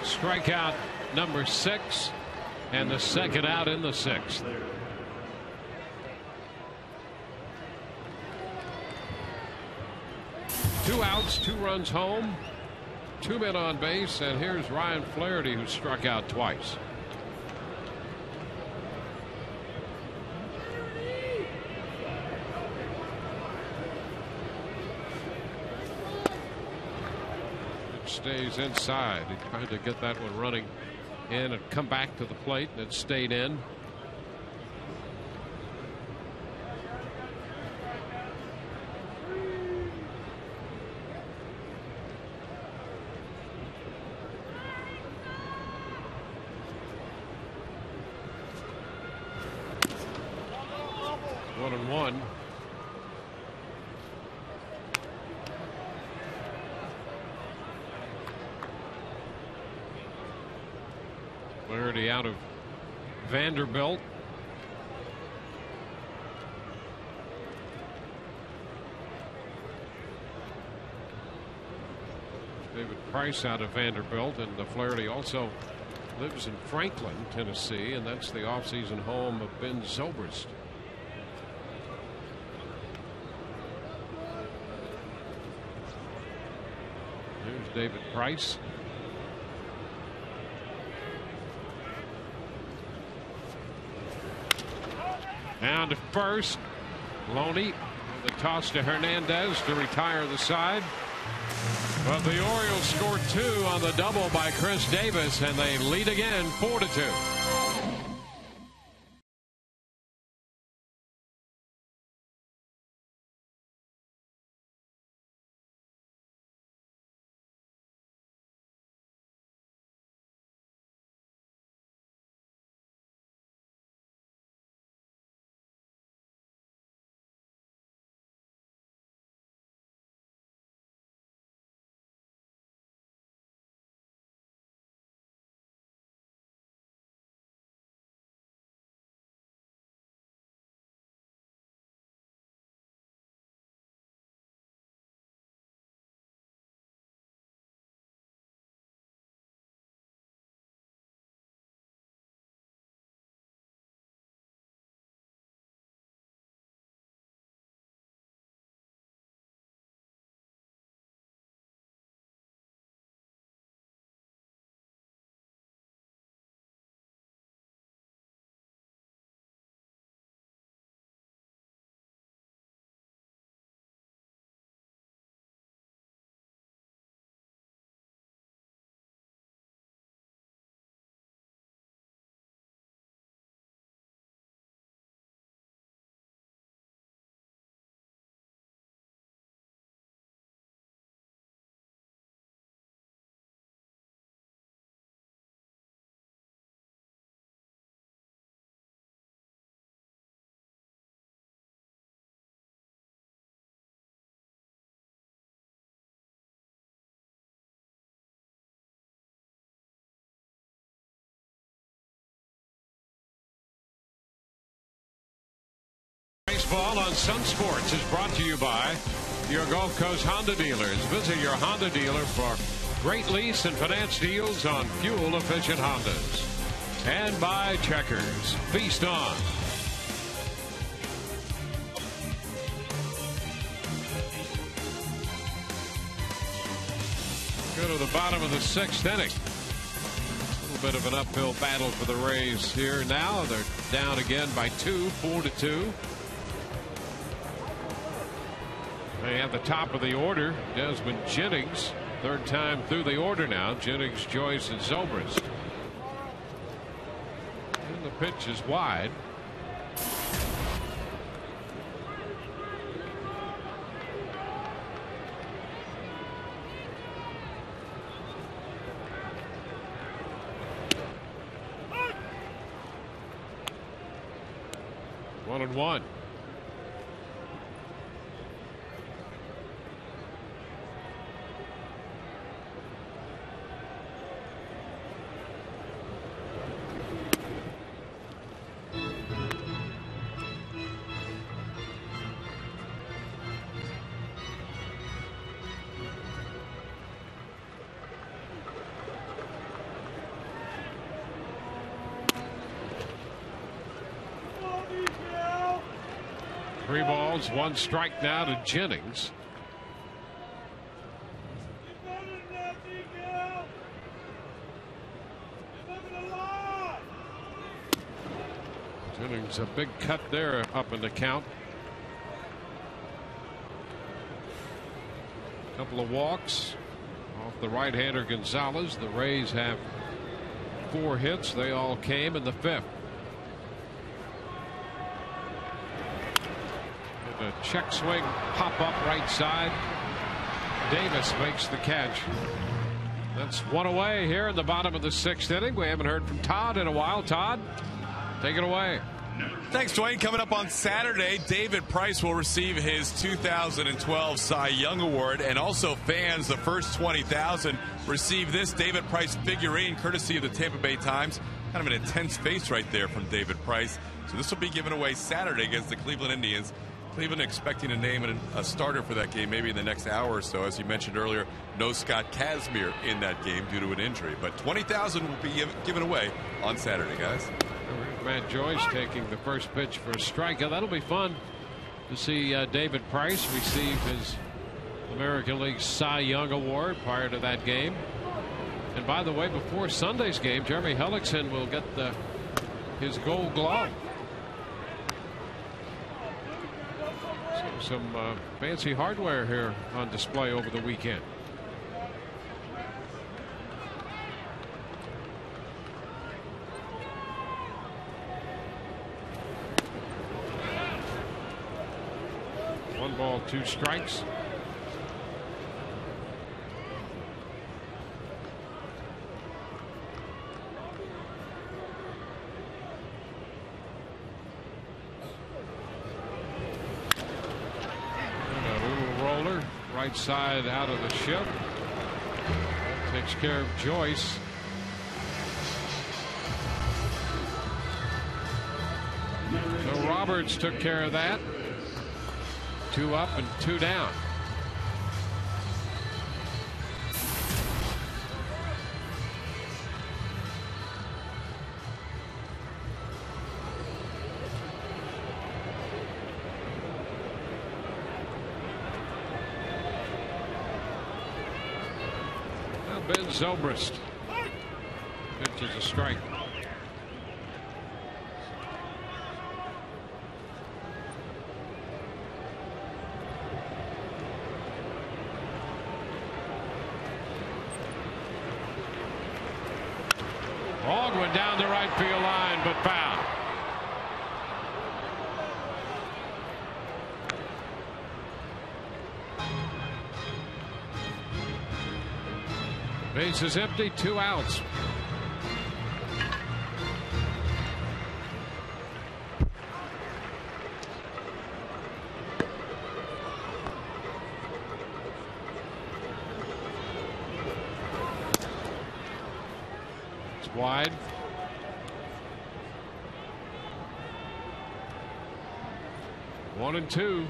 Strikeout number 6, and the 2nd out in the 6th. Two outs, 2 runs home, 2 men on base, and here's Ryan Flaherty, who struck out twice. Stays inside. He tried to get that one running in and come back to the plate, and it stayed in. One and one. Flaherty out of Vanderbilt. David Price out of Vanderbilt, and Flaherty also lives in Franklin, Tennessee, and that's the offseason home of Ben Zobrist. There's David Price. Down to first. Loney, the toss to Hernandez to retire the side. But the Orioles scored 2 on the double by Chris Davis, and they lead again 4-2. Baseball on Sun Sports is brought to you by your Gulf Coast Honda dealers. Visit your Honda dealer for great lease and finance deals on fuel-efficient Hondas. And by Checkers. Feast on. Go to the bottom of the 6th inning. A little bit of an uphill battle for the Rays here now. They're down again by 2, 4-2. They have the top of the order. Desmond Jennings, third time through the order now. Jennings, Joyce, and Zobrist. And the pitch is wide. One and one. Three balls, one strike now to Jennings. Jennings, a big cut there up in the count. Couple of walks off the right-hander Gonzalez. The Rays have 4 hits. They all came in the 5th. A check swing, pop up right side. Davis makes the catch. That's one away here in the bottom of the 6th inning. We haven't heard from Todd in a while. Todd, take it away.
Thanks, Dwayne. Coming up on Saturday, David Price will receive his 2012 Cy Young Award, and also fans, the first 20,000, receive this David Price figurine courtesy of the Tampa Bay Times. Kind of an intense face right there from David Price. So this will be given away Saturday against the Cleveland Indians. Cleveland expecting to name a starter for that game maybe in the next hour or so. As you mentioned earlier, no Scott Kazmir in that game due to an injury. But 20,000 will be given away on Saturday, guys.
Matt Joyce taking the first pitch for a strikeout. That'll be fun to see David Price receive his American League Cy Young Award prior to that game. And by the way, before Sunday's game, Jeremy Hellickson will get his Gold Glove. Some fancy hardware here on display over the weekend. One ball, 2 strikes. Right side out of the ship. Takes care of Joyce. So Roberts took care of that. 2 up and 2 down. Ben Zobrist pitches a strike. Ball went down the right field line, but foul. Base is empty, 2 outs. It's wide. 1-2.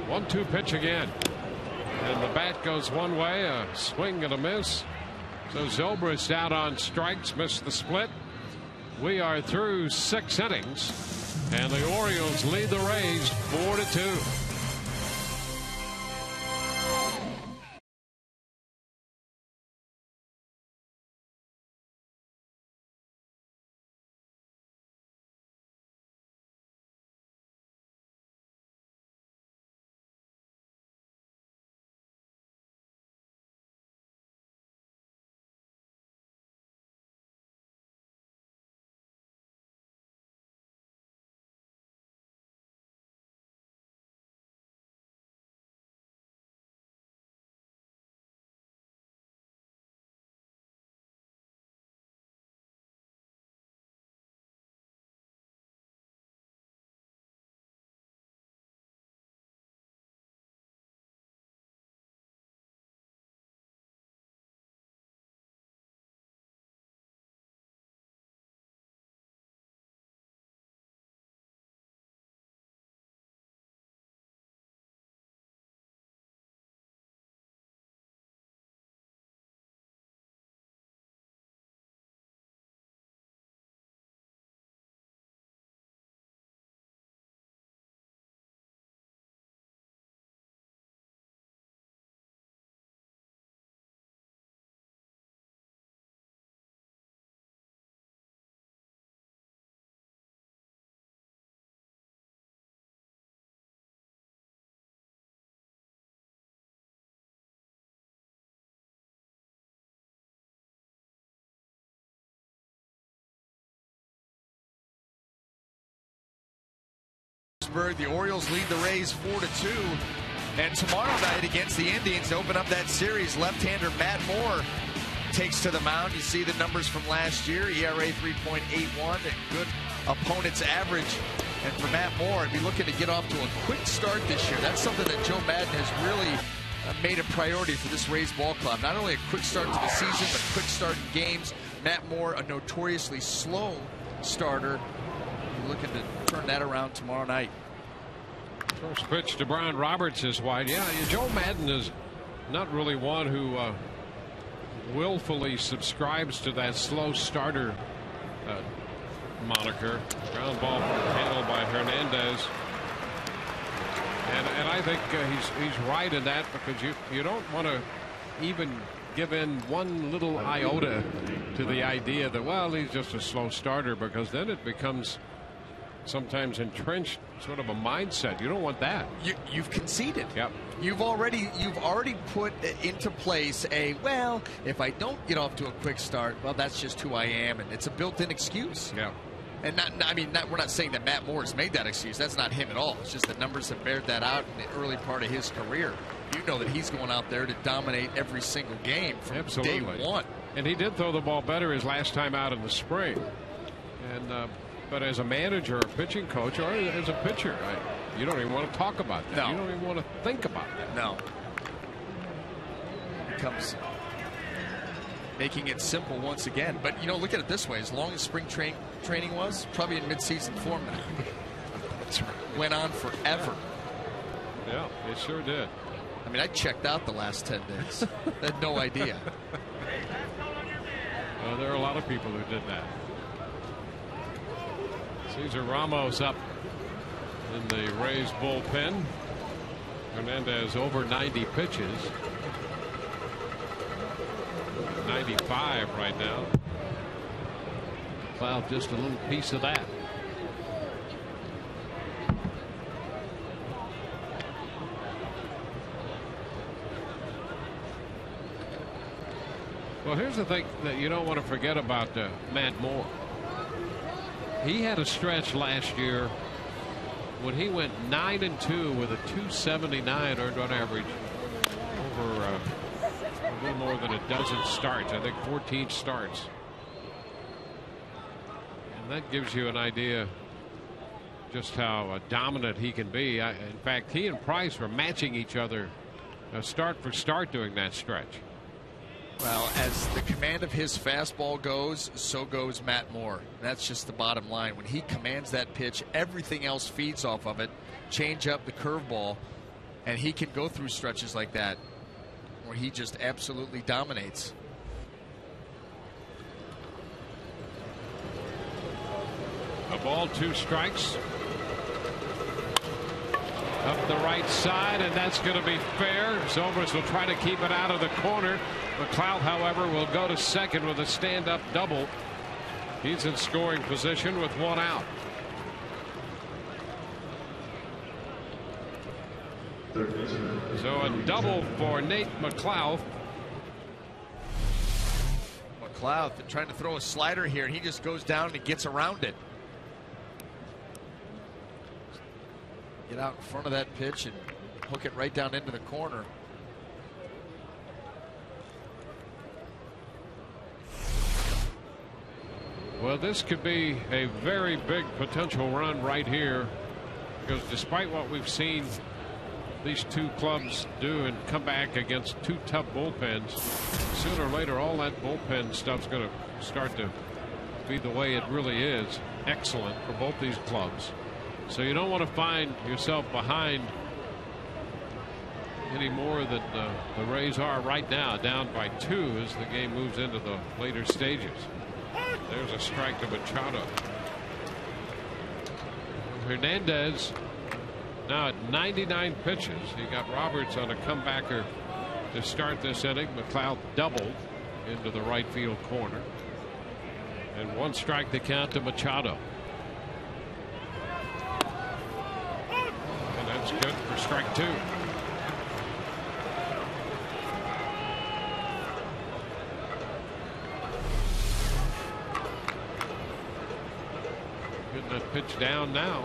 One-two pitch again, and the bat goes one way, a swing and a miss. So Zobrist out on strikes, missed the split. We are through 6 innings, and the Orioles lead the Rays 4-2.
The Orioles lead the Rays 4-2, and tomorrow night against the Indians open up that series. Left-hander Matt Moore takes to the mound. You see the numbers from last year, ERA 3.81, a good opponent's average. And for Matt Moore, be looking to get off to a quick start this year. That's something that Joe Madden has really made a priority for this Rays ball club. Not only a quick start to the season, but quick start in games. Matt Moore, a notoriously slow starter, looking to turn that around tomorrow night.
First pitch to Brian Roberts is wide. Yeah, Joe Madden is not really one who willfully subscribes to that slow starter moniker. Ground ball handled by Hernandez, and I think he's right in that, because you don't want to even give in one little iota to the idea that, well, he's just a slow starter, because then it becomes sometimes entrenched sort of a mindset. You don't want that.
You've conceded.
Yep.
You've already put into place a, well, if I don't get off to a quick start, well, that's just who I am, and it's a built-in excuse.
Yeah.
And we're not saying that Matt Moore has made that excuse. That's not him at all. It's just the numbers have bared that out in the early part of his career. You know that he's going out there to dominate every single game from day one.
And he did throw the ball better his last time out in the spring. And but as a manager or pitching coach, or as a pitcher, you don't even want to talk about that.
No.
You don't even want to think about that.
No. It comes making it simple once again. But, look at it this way. As long as spring training was, probably in midseason form now.
That's right.
Went on forever.
Yeah, it sure did.
I checked out the last 10 days. I had no idea.
Well, there are a lot of people who did that. Cesar Ramos up in the Rays bullpen. Hernandez over 90 pitches. 95 right now. Well, just a little piece of that. Well, here's the thing that you don't want to forget about Matt Moore. He had a stretch last year when he went 9-2 with a 279 earned run average over a little more than a dozen starts. I think 14 starts. And that gives you an idea just how dominant he can be. In fact, he and Price were matching each other start for start during that stretch.
Well, as the command of his fastball goes, so goes Matt Moore. That's just the bottom line. When he commands that pitch, everything else feeds off of it. Change up the curveball, and he can go through stretches like that where he just absolutely dominates.
A ball, 2 strikes. Up the right side, and that's going to be fair. Zobrist will try to keep it out of the corner. McLeod, however, will go to second with a stand-up double. He's in scoring position with 1 out. So a double for Nate McLeod.
McLeod trying to throw a slider here, and he just goes down and gets around it. Get out in front of that pitch and hook it right down into the corner.
Well, this could be a very big potential run right here, because despite what we've seen these 2 clubs do and come back against 2 tough bullpens, sooner or later all that bullpen stuff's going to start to be the way it really is. Excellent for both these clubs. So you don't want to find yourself behind any more than the Rays are right now, down by 2 as the game moves into the later stages. There's a strike to Machado. Hernandez now at 99 pitches. He got Roberts on a comebacker to start this inning. McLeod doubled into the right field corner. And 1 strike to count to Machado. And that's good for strike 2. Getting that pitch down now.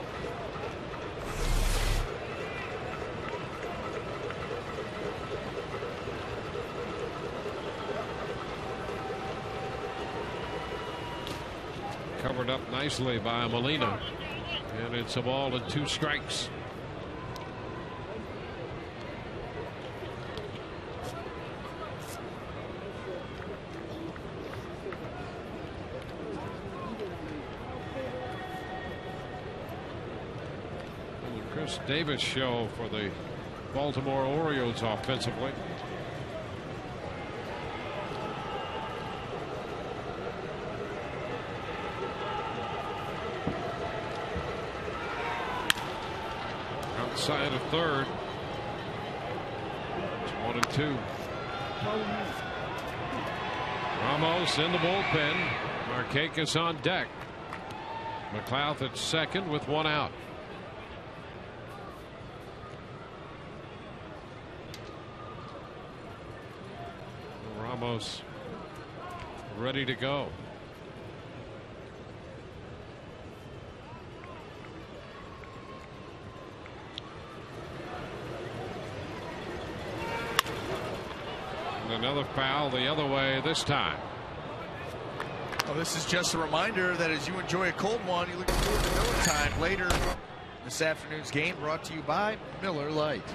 Covered up nicely by Molina, and it's a ball and 2 strikes. And the Chris Davis show for the Baltimore Orioles offensively. Outside of third. It's 1-2. Ramos in the bullpen. Markakis on deck. McLeod at second with 1 out. Ramos ready to go. Another foul the other way this time.
Well, this is just a reminder that as you enjoy a cold one, you look forward to Miller time later. This afternoon's game brought to you by Miller Lite.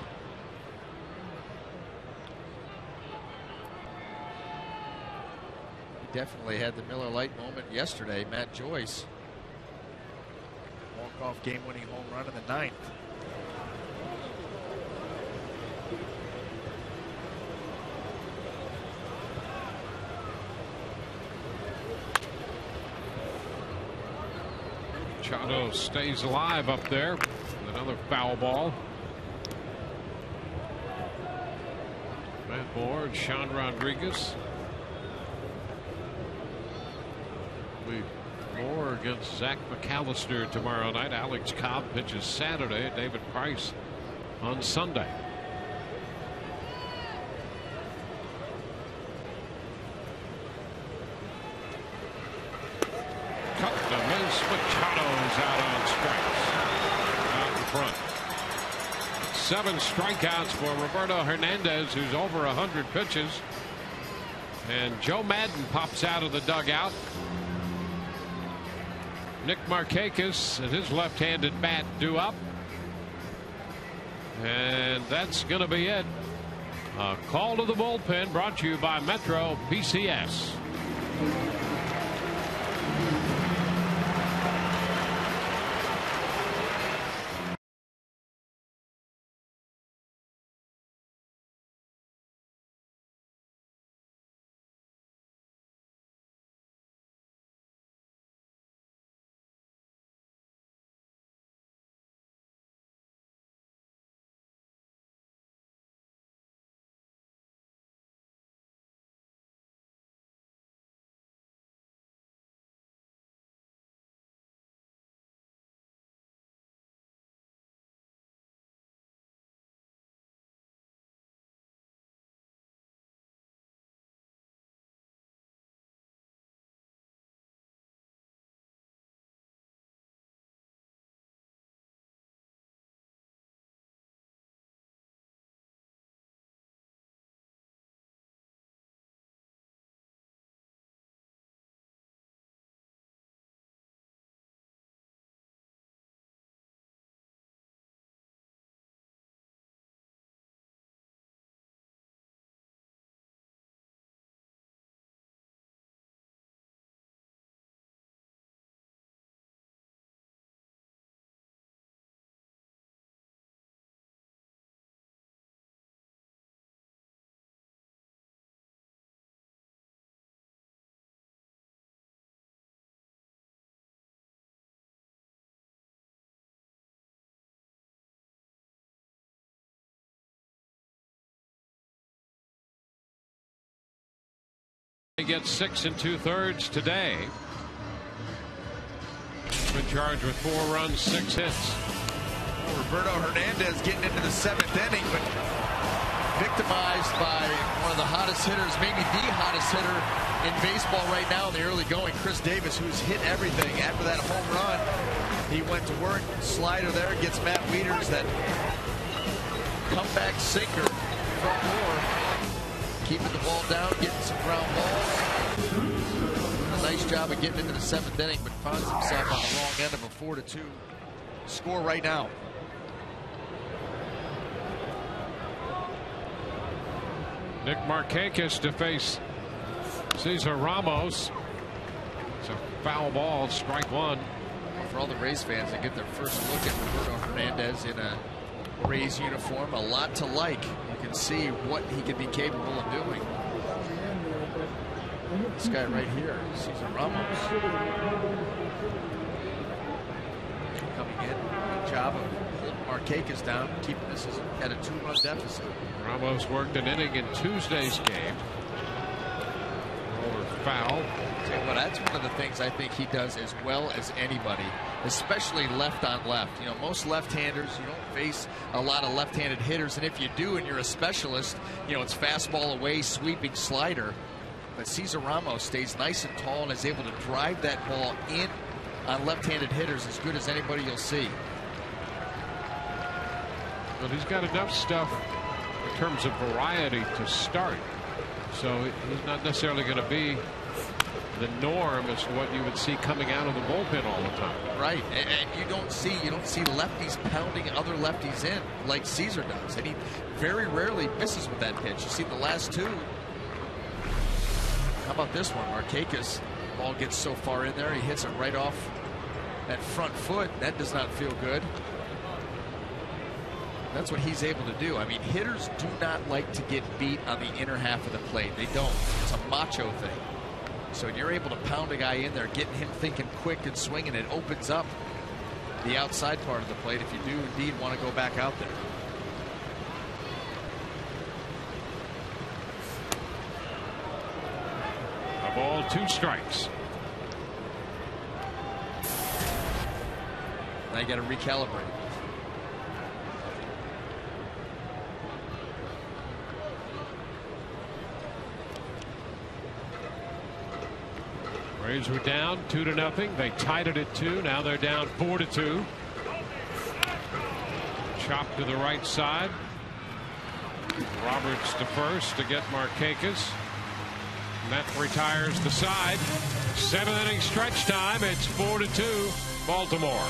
He definitely had the Miller Lite moment yesterday. Matt Joyce, walk-off game-winning home run in the 9th.
Machado stays alive up there. Another foul ball. Matt Moore and Sean Rodriguez. Moore against Zach McAllister tomorrow night. Alex Cobb pitches Saturday. David Price on Sunday. Cut to miss. Machado goes out on strikes out in front. 7 strikeouts for Roberto Hernandez, who's over 100 pitches. And Joe Madden pops out of the dugout. Nick Markakis and his left-handed bat due up. And that's going to be it. A call to the bullpen brought to you by Metro PCS. He gets 6 2/3 today. Been charged with 4 runs, 6 hits.
Roberto Hernandez getting into the 7th inning, but victimized by one of the hottest hitters, maybe the hottest hitter in baseball right now in the early going, Chris Davis, who's hit everything. After that home run, he went to work, slider there, gets Matt Wieters, that comeback sinker from Moore, keeping the ball down, getting some ground balls. A nice job of getting into the 7th inning, but finds himself on the wrong end of a 4-2 score right now.
Nick Markakis to face Cesar Ramos. It's a foul ball, strike 1.
For all the Rays fans that get their first look at Roberto Hernandez in a Rays uniform, a lot to like. You can see what he can be capable of doing. This guy right here, Cesar Ramos, coming in, good job of holding Markakis down, keeping this at a 2-run deficit.
Ramos worked an inning in Tuesday's game. Over foul.
Well, that's one of the things I think he does as well as anybody, especially left on left. You know, most left-handers, you don't face a lot of left-handed hitters, and if you do and you're a specialist, you know, it's fastball away, sweeping slider. But Cesar Ramos stays nice and tall and is able to drive that ball in on left-handed hitters as good as anybody you'll see.
But he's got enough stuff in terms of variety to start. So he's not necessarily going to be the norm as to what you would see coming out of the bullpen all the time.
Right, and you don't see lefties pounding other lefties in like Cesar does, and he very rarely misses with that pitch. You see the last 2. How about this one? Markakis, ball gets so far in there, he hits it right off that front foot. That does not feel good. That's what he's able to do. I mean, hitters do not like to get beat on the inner half of the plate. They don't. It's a macho thing. So when you're able to pound a guy in there, getting him thinking quick and swinging, it opens up the outside part of the plate if you do indeed want to go back out there.
A ball, 2 strikes.
Now you got to recalibrate.
Rays were down 2-0. They tied it at 2. Now they're down 4-2. Chop to the right side. Roberts to first to get Markakis. That retires the side. 7th inning stretch time. It's 4-2 Baltimore.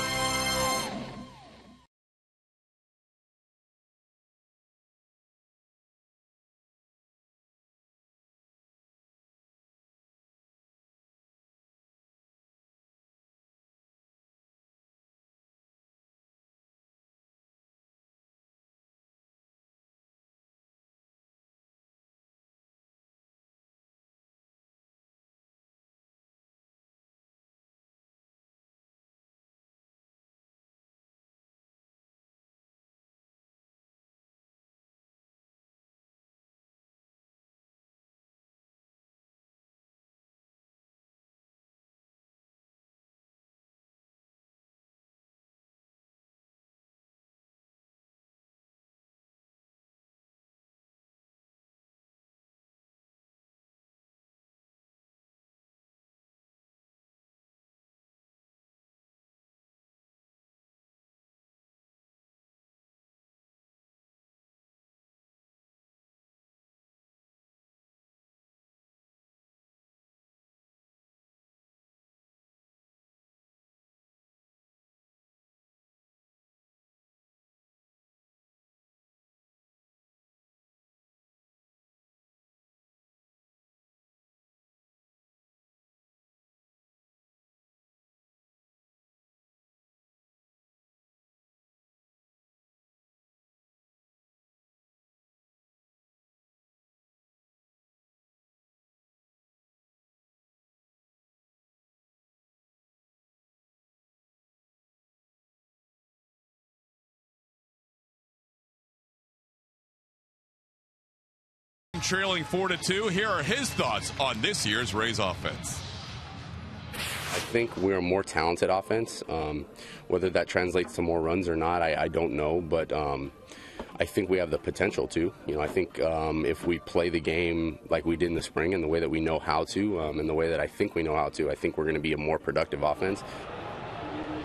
Trailing 4-2. Here are his thoughts on this year's Rays offense.
I think we're a more talented offense. Whether that translates to more runs or not, I don't know. But I think we have the potential to. I think if we play the game like we did in the spring and the way that we know how to, and the way that I think we know how to, I think we're going to be a more productive offense.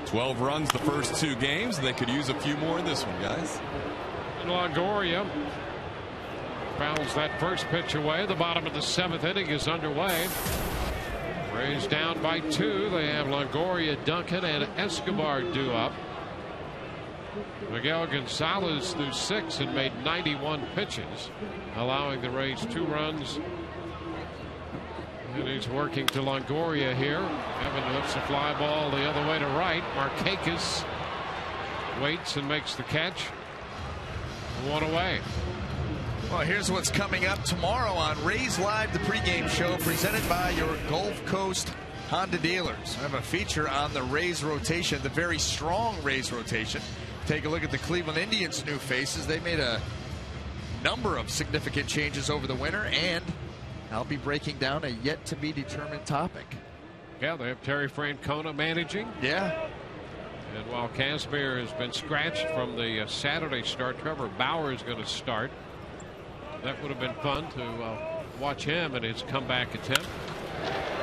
12 runs the first 2 games. They could use a few more in this one, guys.
And Longoria fouls that first pitch away. The bottom of the 7th inning is underway. Rays down by 2. They have Longoria, Duncan, and Escobar due up. Miguel Gonzalez threw 6 and made 91 pitches, allowing the Rays 2 runs. And he's working to Longoria here. Evan lifts a fly ball the other way to right. Markakis waits and makes the catch. 1 away.
Well, here's what's coming up tomorrow on Rays Live, the pregame show presented by your Gulf Coast Honda dealers. I have a feature on the Rays rotation, the very strong Rays rotation. Take a look at the Cleveland Indians' new faces. They made a number of significant changes over the winter, and I'll be breaking down a yet-to-be-determined topic.
Yeah, they have Terry Francona managing.
Yeah.
And while Kazmir has been scratched from the Saturday start, Trevor Bauer is going to start. That would have been fun to watch him in his comeback attempt.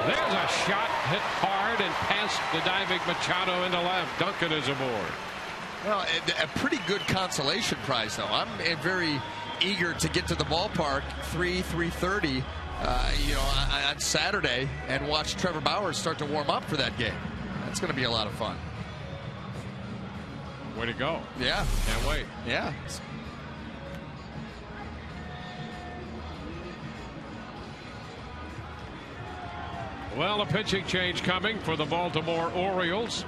There's a shot hit hard and past the diving Machado into left. Duncan is aboard.
Well, a pretty good consolation prize, though. I'm very eager to get to the ballpark 3:30, on Saturday and watch Trevor Bauer start to warm up for that game. That's going to be a lot of fun.
Way to go.
Yeah.
Can't wait.
Yeah.
Well, a pitching change coming for the Baltimore Orioles.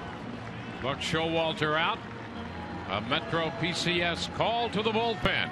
Buck Showalter out. A Metro PCS call to the bullpen.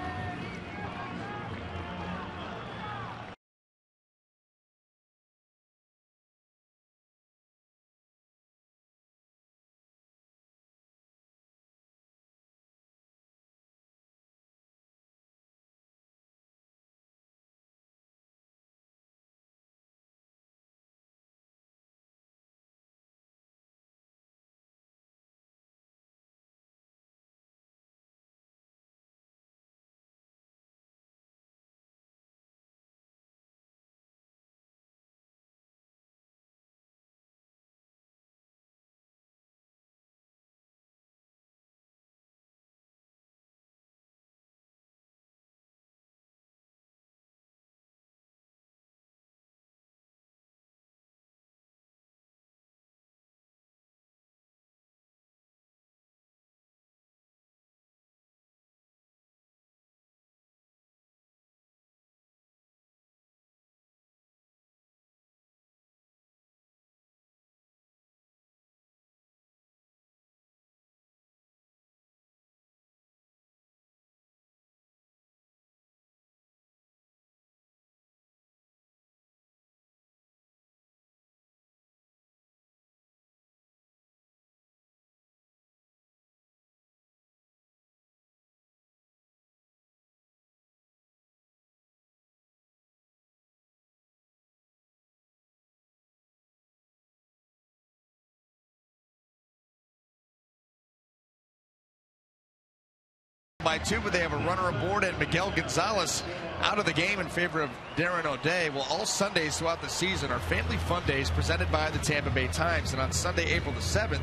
by 2, but they have a runner aboard, and Miguel Gonzalez out of the game in favor of Darren O'Day. Well, all Sundays throughout the season are Family Fun Days presented by the Tampa Bay Times, and on Sunday, April the 7th,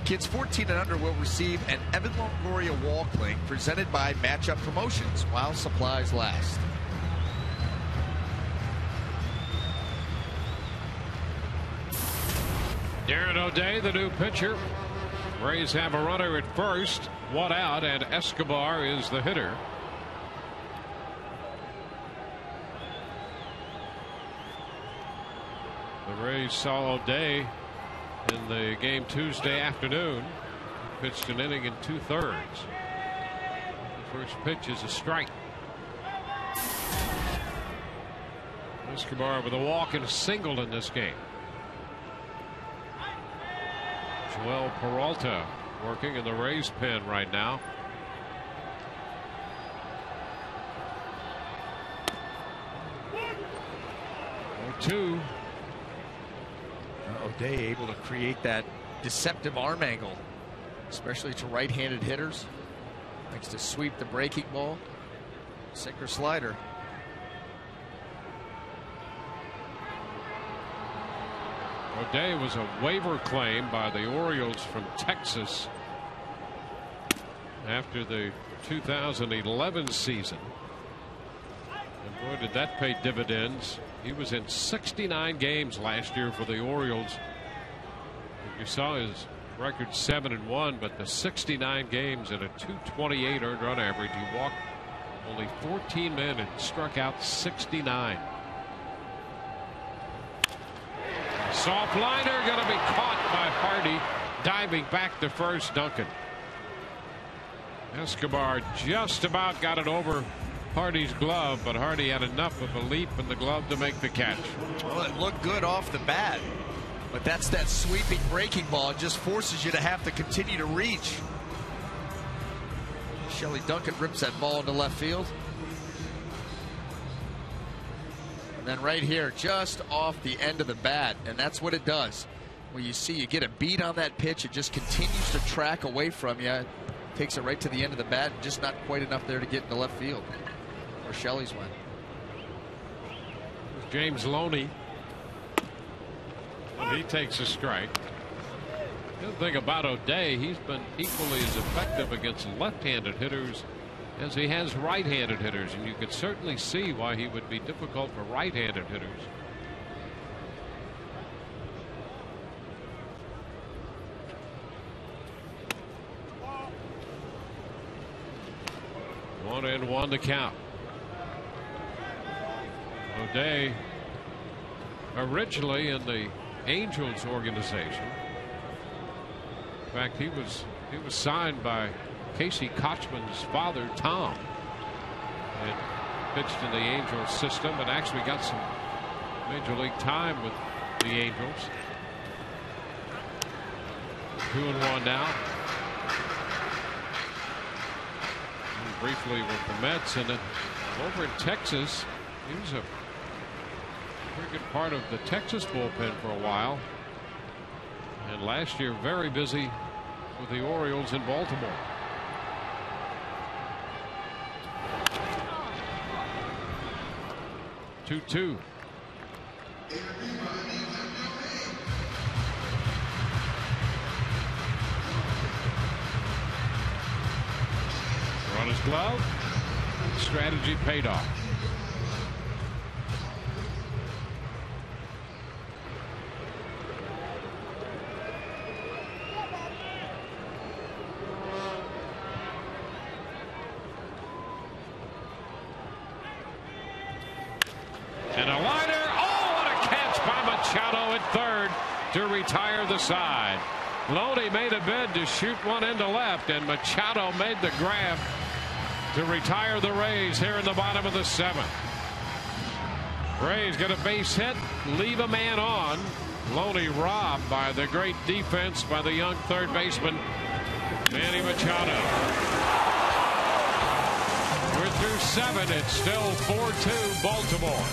kids 14 and under will receive an Evan Longoria wall cling presented by Matchup Promotions while supplies last.
Darren O'Day, the new pitcher. Rays have a runner at first, 1 out, and Escobar is the hitter. The Rays saw O'Day in the game Tuesday afternoon. He pitched an inning in 2/3. The first pitch is a strike. Escobar with a walk and a single in this game. Joel Peralta working in the Rays pen right now. Two.
O'Day able to create that deceptive arm angle, especially to right-handed hitters. Likes to sweep the breaking ball, sinker slider.
O'Day was a waiver claim by the Orioles from Texas after the 2011 season. And boy, did that pay dividends. He was in 69 games last year for the Orioles. You saw his record 7-1, but the 69 games and a .228 earned run average. He walked only 14 men and struck out 69. Soft liner going to be caught by Hardy, diving back to first. Duncan. Escobar just about got it over Hardy's glove, but Hardy had enough of a leap in the glove to make the catch.
Well, it looked good off the bat, but that's that sweeping breaking ball. It just forces you to have to continue to reach. Shelley Duncan rips that ball into left field. And then right here, just off the end of the bat, and that's what it does. When you see you get a beat on that pitch, it just continues to track away from you. Takes it right to the end of the bat, just not quite enough there to get into left field. Where Shelley's went.
James Loney. He takes a strike. The other thing about O'Day, he's been equally as effective against left-handed hitters as he has right-handed hitters, and you could certainly see why he would be difficult for right-handed hitters. One and one to count. O'Day originally in the Angels organization. In fact, he was signed by Casey Kochman's father, Tom, and pitched in the Angels system and actually got some major league time with the Angels. 2-1 now. And briefly with the Mets, and then over in Texas, he was a pretty good part of the Texas bullpen for a while. And last year, very busy with the Orioles in Baltimore. Two. On his glove, strategy paid off. And a liner. Oh, what a catch by Machado at third to retire the side. Loney made a bid to shoot one into left, and Machado made the grab to retire the Rays here in the bottom of the 7th. Rays get a base hit, leave a man on. Loney robbed by the great defense by the young third baseman, Manny Machado. We're through 7. It's still 4-2 Baltimore.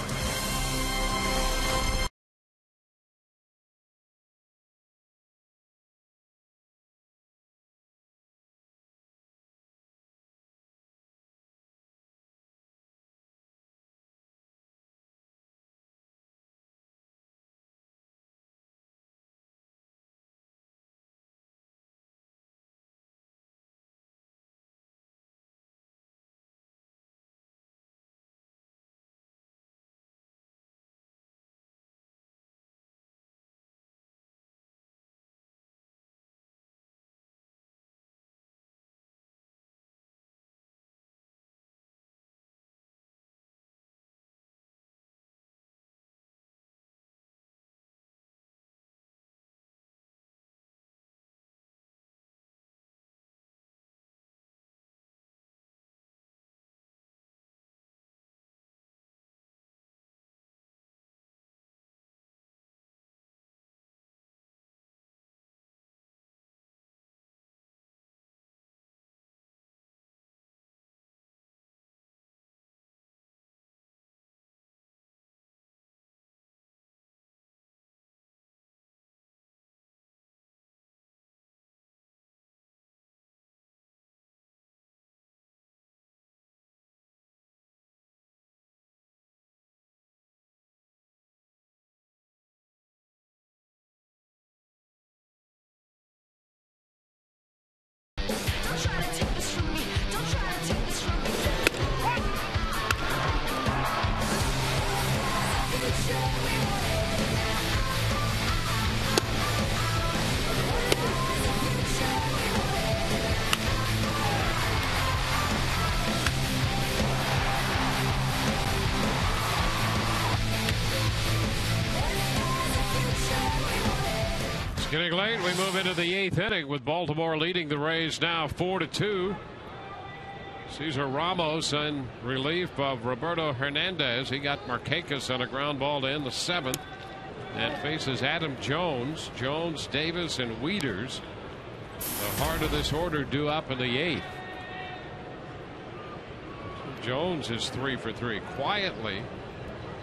Getting late, we move into the 8th inning with Baltimore leading the Rays now 4-2. Cesar Ramos in relief of Roberto Hernandez. He got Markakis on a ground ball to end the 7th and faces Adam Jones, Davis, and Wieters. The heart of this order due up in the 8th. Jones is 3 for 3, quietly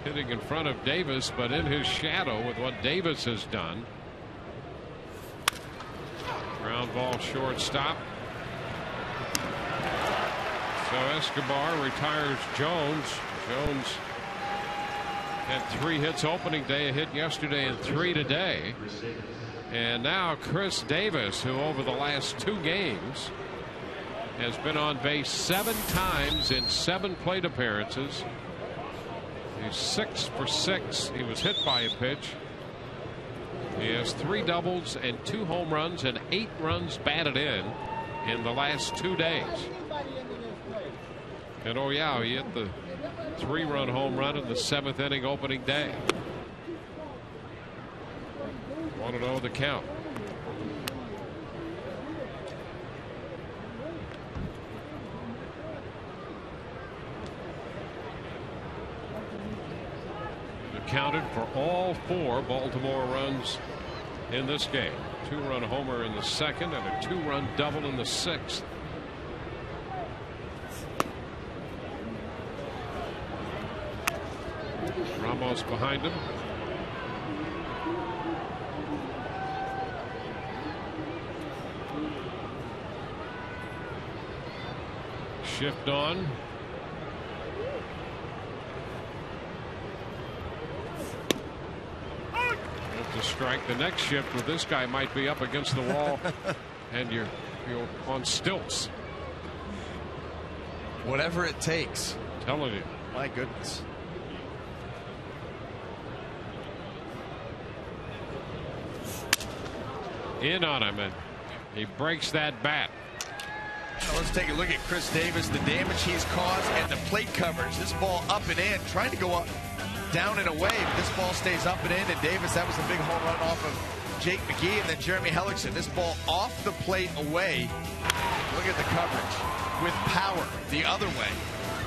hitting in front of Davis, but in his shadow with what Davis has done. Ground ball shortstop. So Escobar retires Jones. Jones had 3 hits opening day, a hit yesterday and 3 today. And now Chris Davis, who over the last 2 games has been on base 7 times in 7 plate appearances. He's 6 for 6. He was hit by a pitch. He has 3 doubles and 2 home runs and 8 runs batted in the last 2 days. And oh yeah, he hit the 3-run home run in the 7th inning opening day. 1-0 the count. Accounted for all 4 Baltimore runs in this game. 2-run homer in the 2nd and a 2-run double in the 6th. Ramos behind him. Shift on. To strike. The next shift with this guy might be up against the wall and you're on stilts.
Whatever it takes.
I'm telling you.
My goodness.
In on him, and he breaks that bat.
Now let's take a look at Chris Davis, the damage he's caused, and the plate coverage. This ball up and in, trying to go up, down and away, but this ball stays up and in. And Davis, that was a big home run off of Jake McGee, and then Jeremy Hellickson. This ball off the plate away. Look at the coverage with power the other way.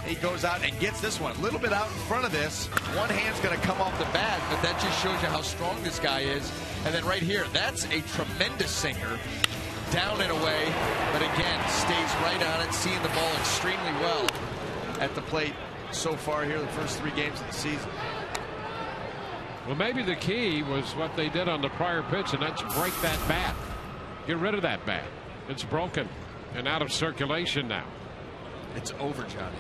He goes out and gets this one a little bit out in front of this. One hand's going to come off the bat, but that just shows you how strong this guy is. And then right here, that's a tremendous sinker. Down and away, but again, stays right on it, seeing the ball extremely well at the plate so far here, the first 3 games of the season.
Well, maybe the key was what they did on the prior pitch, and that's break that bat. Get rid of that bat. It's broken and out of circulation now.
It's over, Johnny.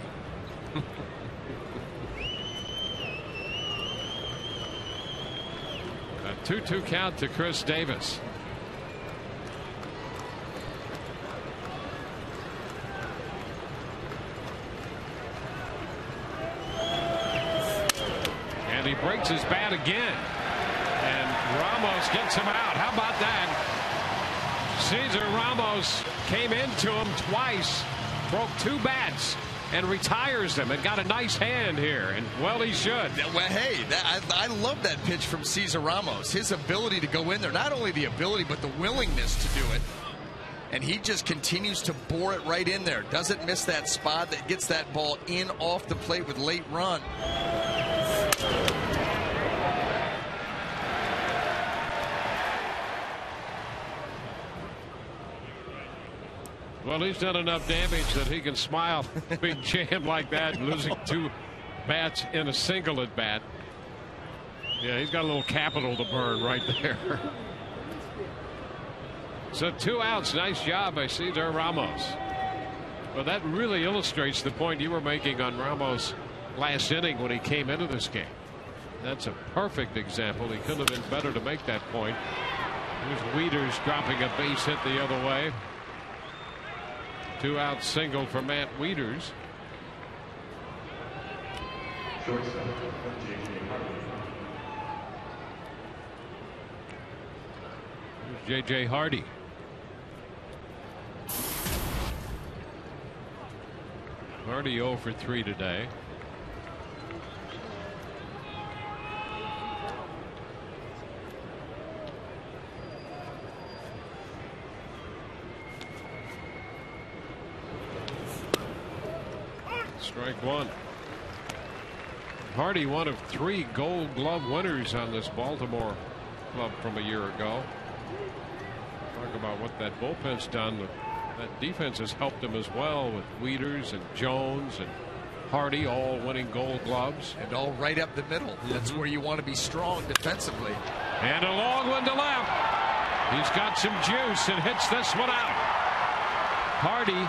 A 2-2 count to Chris Davis. He breaks his bat again, and Ramos gets him out. How about that? Cesar Ramos came into him twice, broke 2 bats, and retires them, and got a nice hand here, and well, he should.
Well, hey, I love that pitch from Cesar Ramos. His ability to go in there, not only the ability, but the willingness to do it. And he just continues to bore it right in there. Doesn't miss that spot, that gets that ball in off the plate with late run.
Well, he's done enough damage that he can smile being jammed like that, losing 2 bats in a single at bat. Yeah, he's got a little capital to burn right there. So 2 outs. Nice job by Cesar Ramos. Well, that really illustrates the point you were making on Ramos last inning when he came into this game. That's a perfect example. He couldn't have been better to make that point. Here's Wieters dropping a base hit the other way. 2-out single for Matt Wieters. J.J. Hardy. Hardy 0 for 3 today. Strike one. Hardy, one of 3 Gold Glove winners on this Baltimore club from a year ago. Talk about what that bullpen's done. That defense has helped him as well, with Wieters and Jones and Hardy all winning Gold Gloves.
And all right up the middle. That's where you want to be strong defensively.
And a long one to left. He's got some juice and hits this one out. Hardy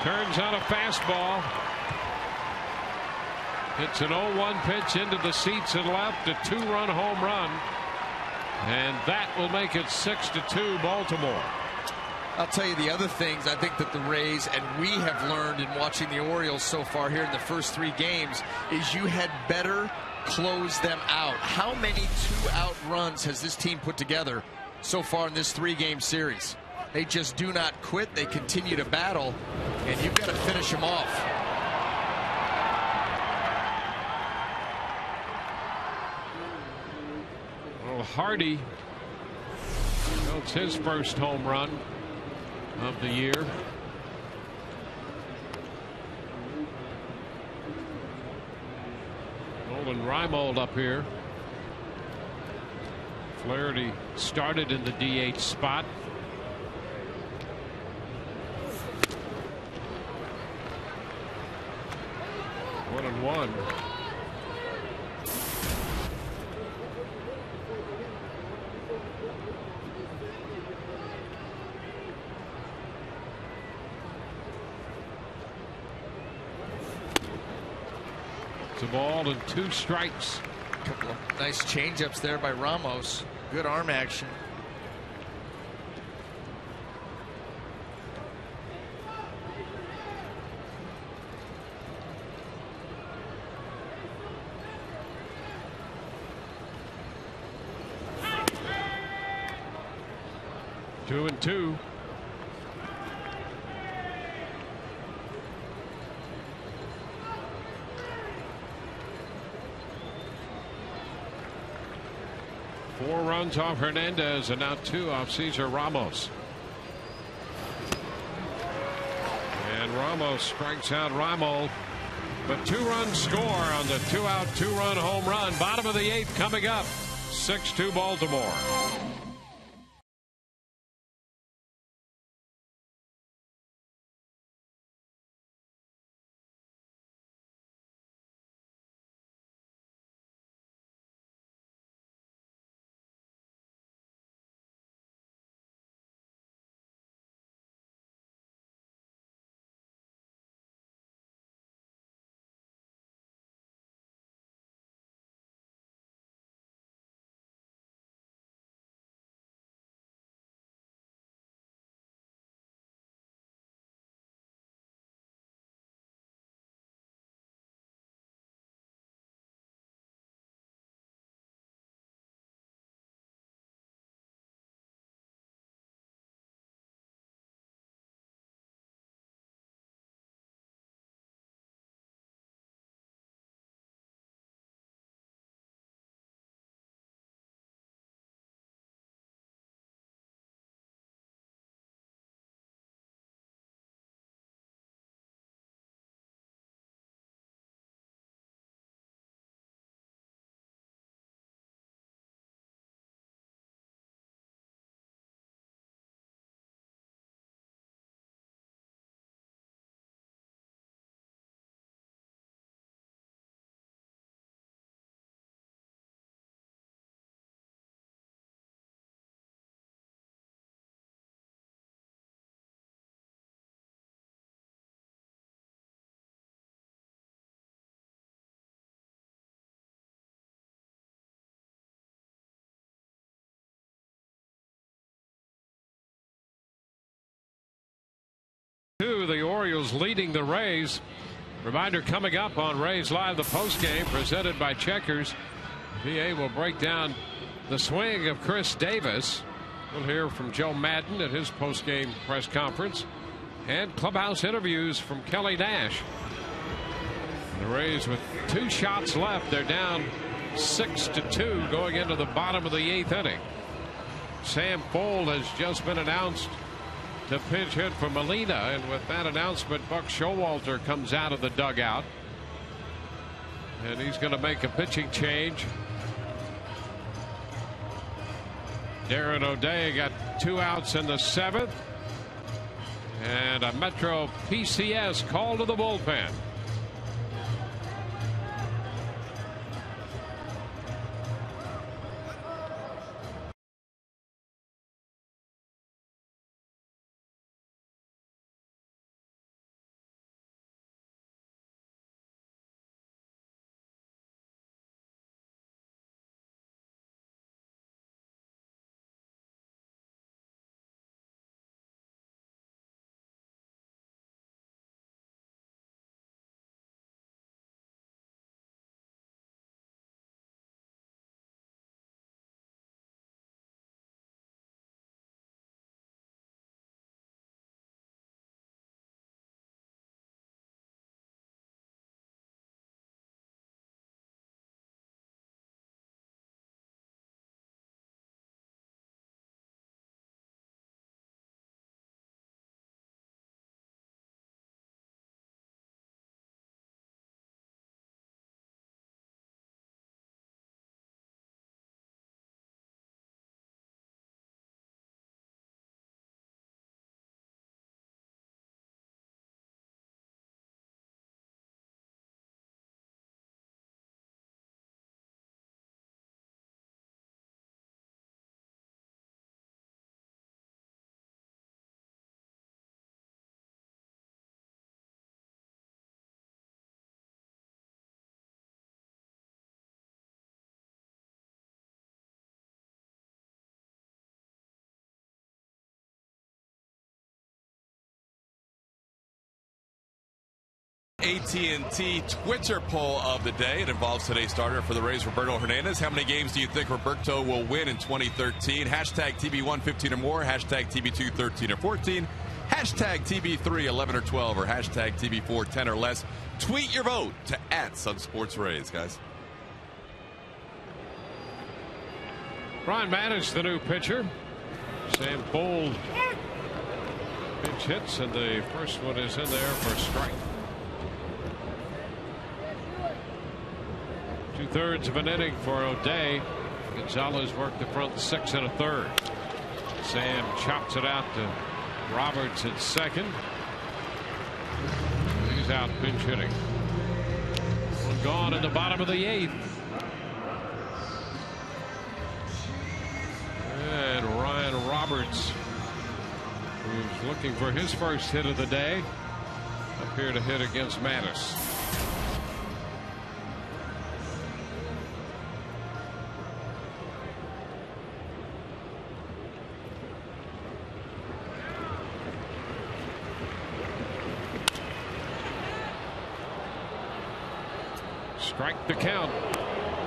turns on a fastball. Hits an 0-1 pitch into the seats and left, a 2-run home run. And that will make it 6-2 Baltimore.
I'll tell you the other things I think that the Rays and we have learned in watching the Orioles so far here in the first 3 games is you had better close them out. How many 2-out runs has this team put together so far in this 3-game series? They just do not quit. They continue to battle, and you've got to finish them off.
Well, Hardy notes his first home run of the year. Nolan Reimold up here. Flaherty started in the DH spot. One and one. It's a ball and 2 strikes.
Couple of nice changeups there by Ramos. Good arm action.
Two and two. Four runs off Hernandez and now 2 off Cesar Ramos. And Ramos strikes out Reimold. But 2-run score on the 2-out 2-run home run. Bottom of the 8th coming up. 6-2 Baltimore. The Orioles leading the Rays. Reminder coming up on Rays Live, the postgame presented by Checkers. VA will break down the swing of Chris Davis. We'll hear from Joe Madden at his post-game press conference and clubhouse interviews from Kelly Nash. The Rays with 2 shots left. They're down 6-2 going into the bottom of the 8th inning. Sam Fold has just been announced to pinch hit for Molina, and with that announcement, Buck Showalter comes out of the dugout, and he's going to make a pitching change. Darren O'Day got 2 outs in the 7th, and a Metro PCS call to the bullpen.
AT&T Twitter poll of the day. It involves today's starter for the Rays, Roberto Hernandez. How many games do you think Roberto will win in 2013? Hashtag TB1 15 or more. Hashtag TB2 13 or 14. Hashtag TB3 11 or 12. Or hashtag TB4 10 or less. Tweet your vote to @SunSportsRays, guys.
Brian Mannix, the new pitcher. Sam Fold pitch hits, and the first one is in there for a strike. 2/3 of an inning for O'Day. Gonzalez worked the front 6 1/3. Sam chops it out to Roberts at second. He's out pinch hitting. One gone in the bottom of the 8th. And Ryan Roberts, who's looking for his first hit of the day, up here to hit against Mattis. Strike the count.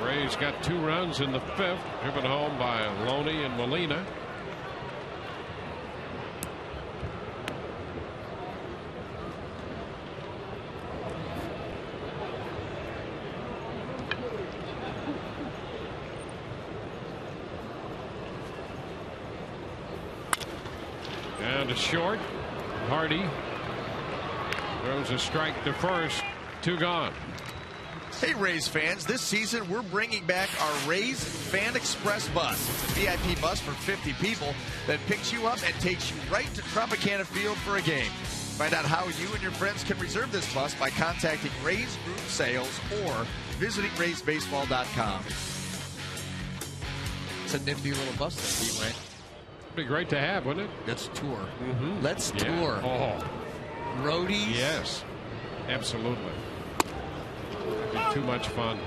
Rays got 2 runs in the 5th, driven home by Loney and Molina. Down to short. Hardy throws a strike to first. 2 gone.
Hey, Rays fans, this season we're bringing back our Rays Fan Express bus. It's a VIP bus for 50 people that picks you up and takes you right to Tropicana Field for a game. Find out how you and your friends can reserve this bus by contacting Rays Group Sales or visiting RaysBaseball.com.
It's a nifty little bus that Pete, right?
It'd be great to have, wouldn't it?
Let's tour.
Mm-hmm.
Let's tour.
Oh.
Roadies.
Yes, absolutely. It'd be too much fun.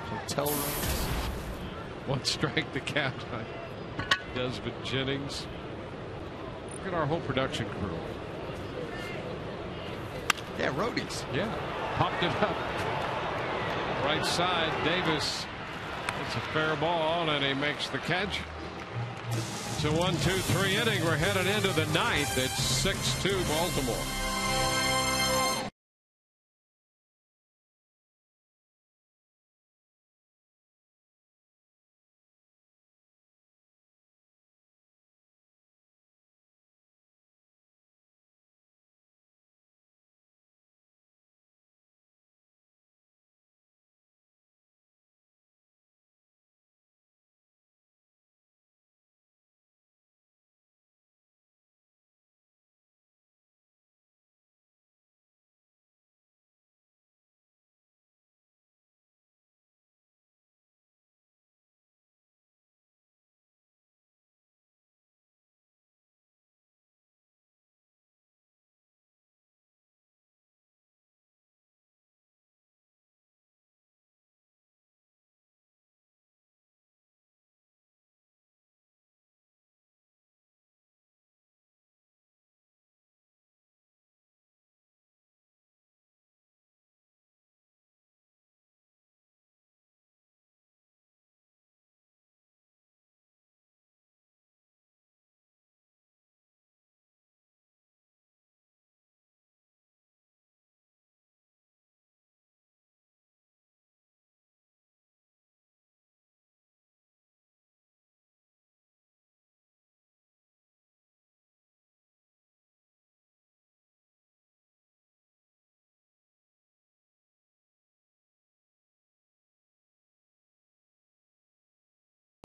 Hotel rooms.
1 strike the count on Desmond Jennings. Look at our whole production crew.
Yeah, roadies.
Yeah, popped it up. Right side, Davis It's a fair ball, and he makes the catch. It's a 1-2-3 inning. We're headed into the ninth. It's 6-2 Baltimore.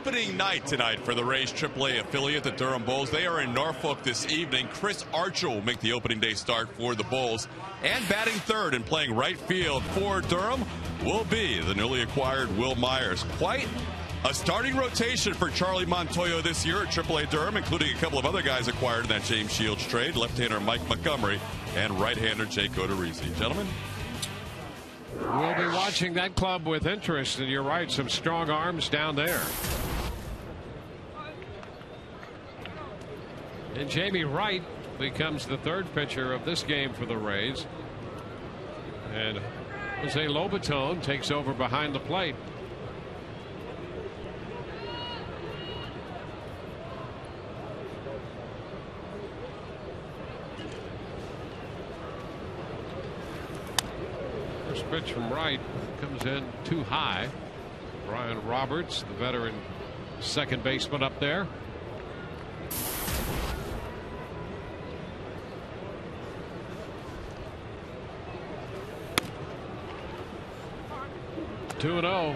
Opening night tonight for the Rays AAA affiliate, the Durham Bulls. They are in Norfolk this evening. Chris Archer will make the opening day start for the Bulls. And batting third and playing right field for Durham will be the newly acquired Will Myers. Quite a starting rotation for Charlie Montoyo this year at AAA Durham, including a couple of other guys acquired in that James Shields trade. Left-hander Mike Montgomery and right-hander Jake Odorizzi. Gentlemen?
We'll be watching that club with interest, and you're right, some strong arms down there. And Jamie Wright becomes the third pitcher of this game for the Rays. And Jose Lobaton takes over behind the plate. First pitch from Wright comes in too high. Brian Roberts, the veteran second baseman, up there. Two and 0.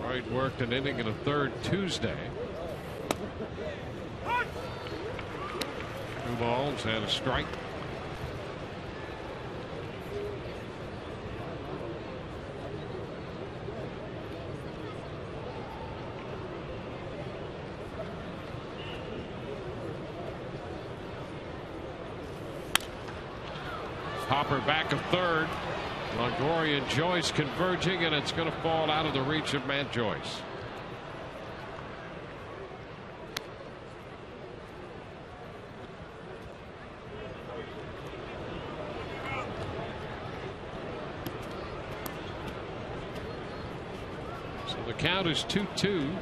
Wright worked an inning and a third Tuesday. Two balls and a strike. Hopper back of third. Longoria and Joyce converging, and it's going to fall out of the reach of Matt Joyce. So the count is 2-2.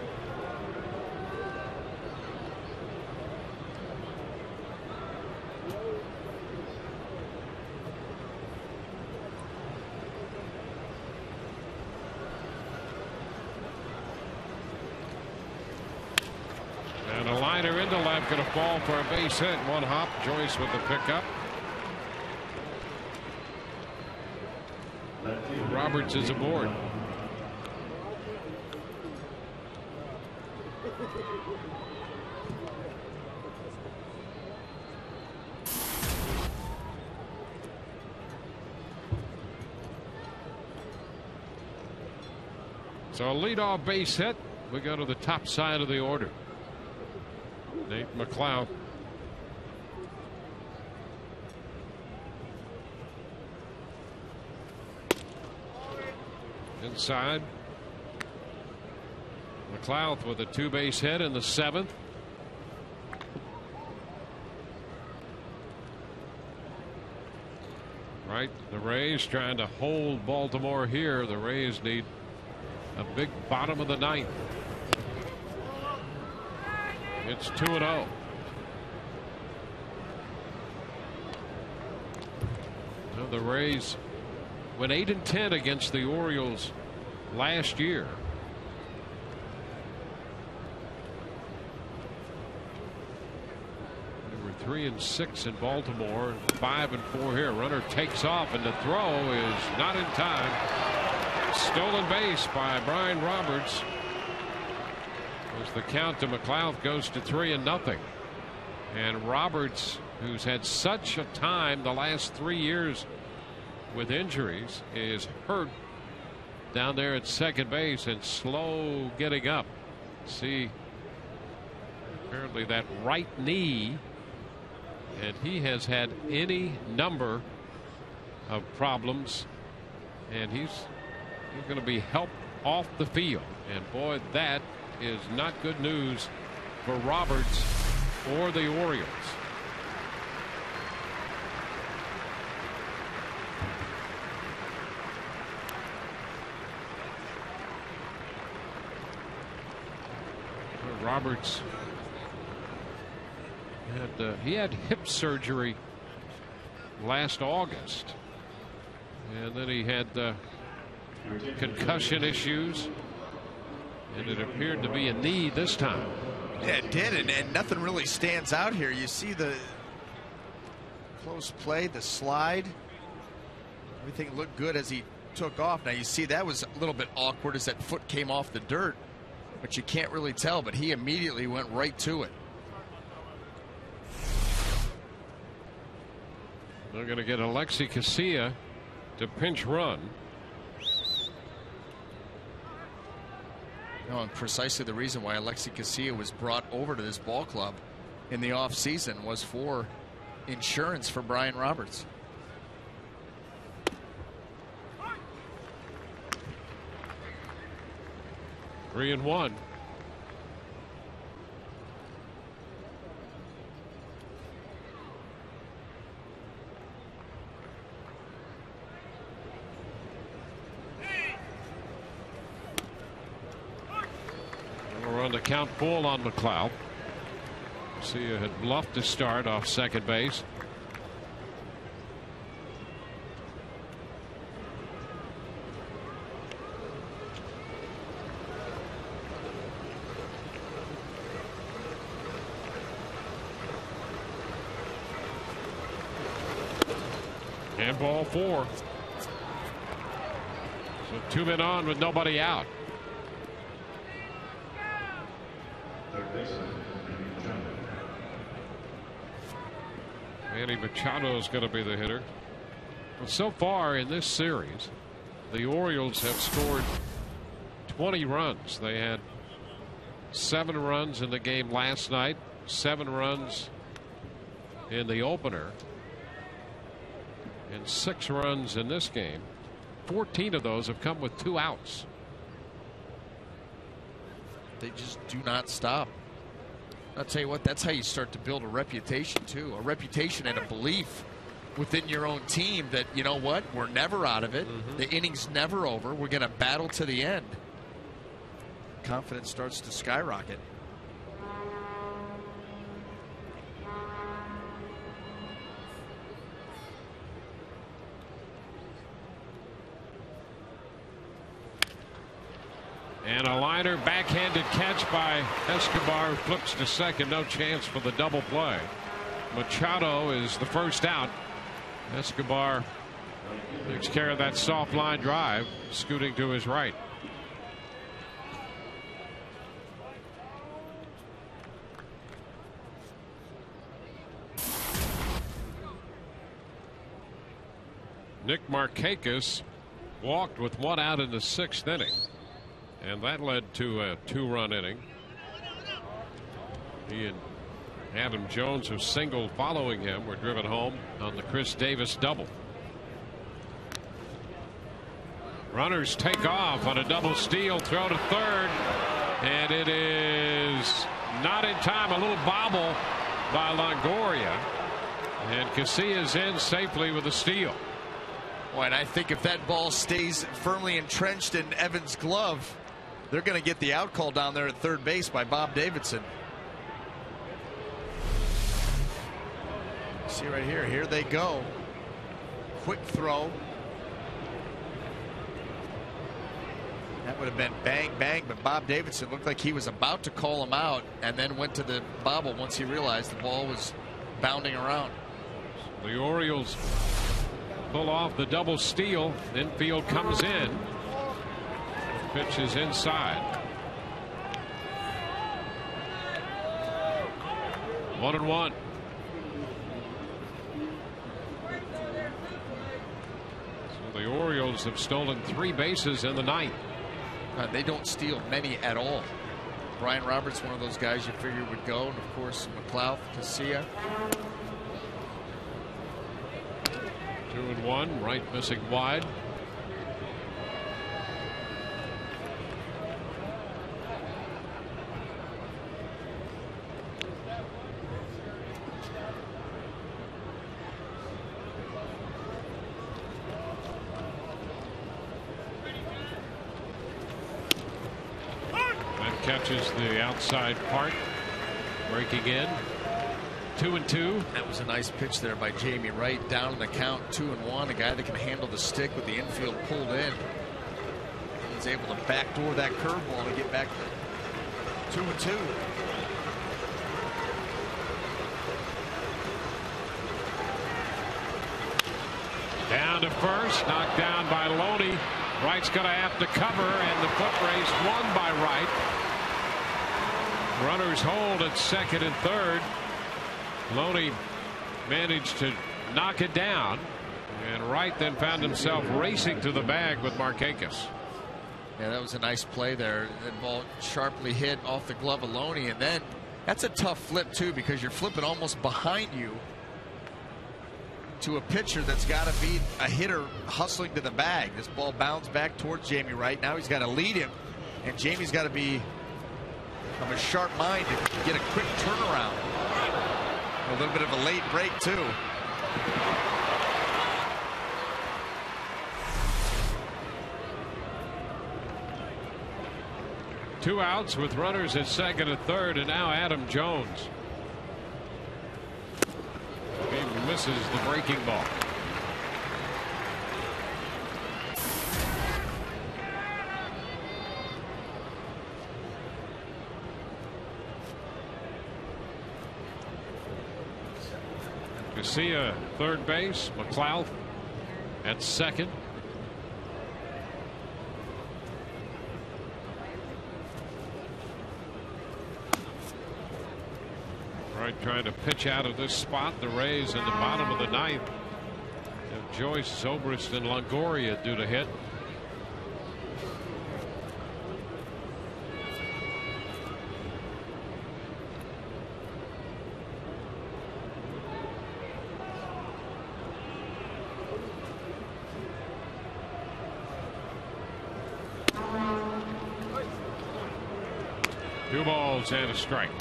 Into left, going to fall for a base hit. One hop. Joyce with the pickup. Roberts is aboard. So a leadoff base hit. We go to the top side of the order. Nate McLeod. Inside. McLeod with a two-base hit in the seventh. Right, the Rays trying to hold Baltimore here. The Rays need a big bottom of the ninth. It's 2-0. The Rays went 8-10 against the Orioles last year. They were 3-6 in Baltimore, 5-4 here. Runner takes off, and the throw is not in time. Stolen base by Brian Roberts. As the count to McLeod goes to 3-0. And Roberts, who's had such a time the last 3 years with injuries, is hurt down there at second base and slow getting up. See, apparently that right knee, and he has had any number of problems, and he's going to be helped off the field. And boy, that is not good news for Roberts or the Orioles. Roberts had hip surgery last August, and then he had concussion issues, and it appeared to be a knee this time.
Yeah, it did, and nothing really stands out here. You see the close play, the slide, everything looked good as he took off. Now you see that was a little bit awkward as that foot came off the dirt, but you can't really tell, but he immediately went right to it.
They're going to get Alexi Casilla to pinch run.
No, and precisely the reason why Alexi Casilla was brought over to this ball club in the offseason was for insurance for Brian Roberts.
Three and one. We're on the count full on McLeod. Garcia had bluffed to start off second base. And ball four. So 2 men on with nobody out. Manny Machado is going to be the hitter. But so far in this series, the Orioles have scored 20 runs. They had 7 runs in the game last night, 7 runs in the opener, and 6 runs in this game. 14 of those have come with 2 outs.
They just do not stop. I'll tell you what, that's how you start to build a reputation too. A reputation and a belief within your own team that, you know what, we're never out of it. The inning's never over. We're going to battle to the end. Confidence starts to skyrocket.
And a liner, backhanded catch by Escobar, flips to second. No chance for the double play. Machado is the first out. Escobar takes care of that soft line drive, scooting to his right. Nick Markakis walked with 1 out in the 6th inning. And that led to a 2-run inning. He and Adam Jones, who singled following him, were driven home on the Chris Davis double. Runners take off on a double steal, throw to third, and it is not in time. A little bobble by Longoria, and Casilla's in safely with a steal.
Boy, and I think if that ball stays firmly entrenched in Evans' glove, they're going to get the out call down there at third base by Bob Davidson. See right here. Here they go. Quick throw. That would have been bang, bang, but Bob Davidson looked like he was about to call him out and then went to the bobble once he realized the ball was bounding around.
The Orioles pull off the double steal. Infield comes in. Pitch is inside. 1-1. So the Orioles have stolen 3 bases in the ninth.
They don't steal many at all. Brian Roberts, one of those guys you figure would go, and of course McLeod, Casilla.
2-1, right missing wide. Catches the outside part, breaking in. 2-2.
That was a nice pitch there by Jamie Wright. Down in the count, 2-1. A guy that can handle the stick with the infield pulled in. He's able to backdoor that curveball to get back to 2-2.
Down to first, knocked down by Loney. Wright's going to have to cover, and the foot race won by Wright. Runners hold at second and third. Loney managed to knock it down, and Wright then found himself racing to the bag with Markakis.
Yeah, that was a nice play there. That ball sharply hit off the glove of Loney, and then that's a tough flip too, because you're flipping almost behind you to a pitcher that's got to beat a hitter hustling to the bag. This ball bounced back towards Jamie Wright. Now he's got to lead him, and Jamie's got to be of a sharp mind to get a quick turnaround. A little bit of a late break too.
Two outs with runners at second and third, and now Adam Jones. He misses the breaking ball. Garcia third base, McLeod at second. Right, trying to pitch out of this spot. The Rays in the bottom of the ninth. And Joyce, Zobrist, and Longoria due to hit. Two balls and a strike.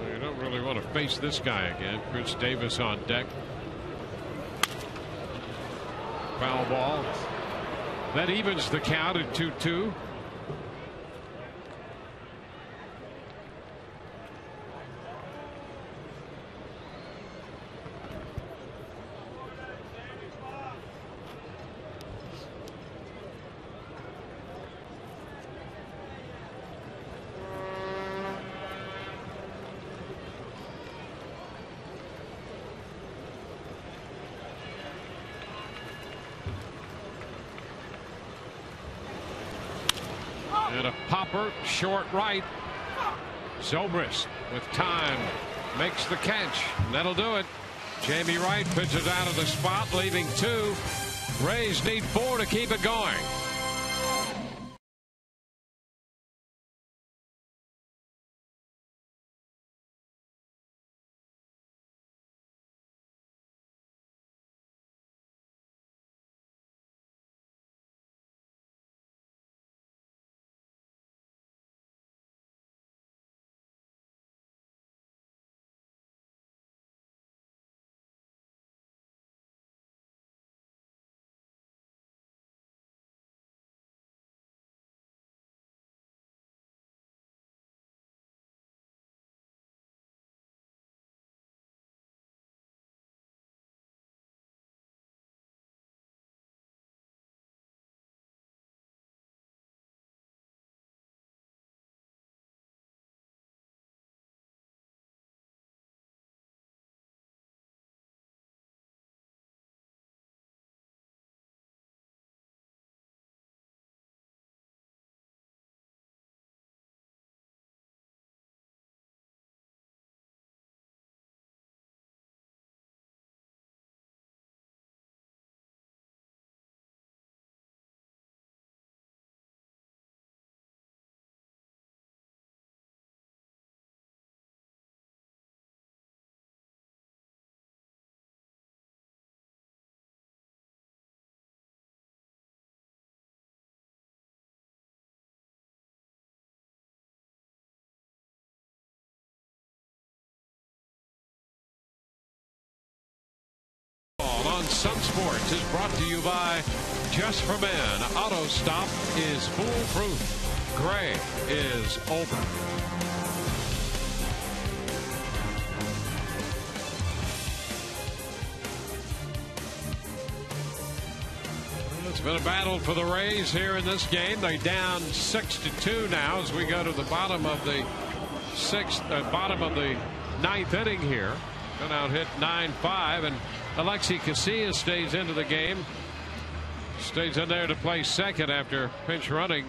You don't really want to face this guy again. Chris Davis on deck. Foul ball. That evens the count at 2-2. And a popper short right. Zobrist with time makes the catch. That'll do it. Jamie Wright pitches out of the spot, leaving 2. Rays need 4 to keep it going. on Sun Sports is brought to you by Just for Men. Auto Stop is foolproof. Gray is over. It's been a battle for the Rays here in this game. They're down 6-2 now as we go to the bottom of the ninth inning here. Been out hit 9-5, and Alexi Casillas stays into the game. Stays in there to play second after pinch running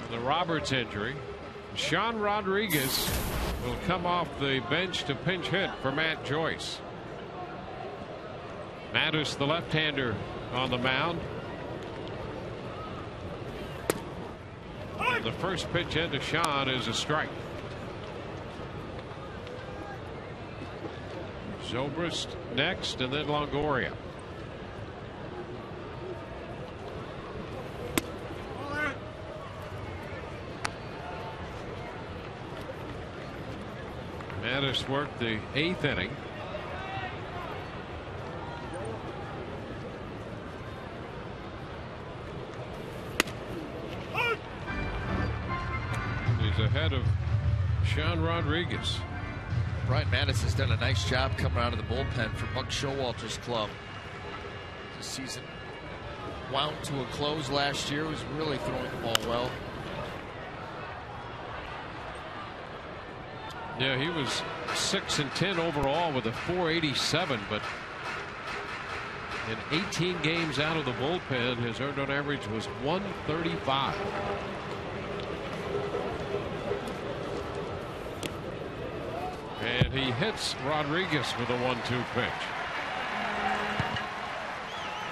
the Roberts injury. Sean Rodriguez will come off the bench to pinch hit for Matt Joyce. Mattis, the left-hander, on the mound. The first pitch into Sean is a strike. Zobrist next, and then Longoria. Mattis worked the 8th inning. He's ahead of Sean Rodriguez.
Brian Mattis has done a nice job coming out of the bullpen for Buck Showalter's club. The season wound to a close last year. He was really throwing the ball well.
Yeah, he was 6-10 overall with a .487, but in 18 games out of the bullpen, his earned run average was .135. And he hits Rodriguez with a 1-2 pitch.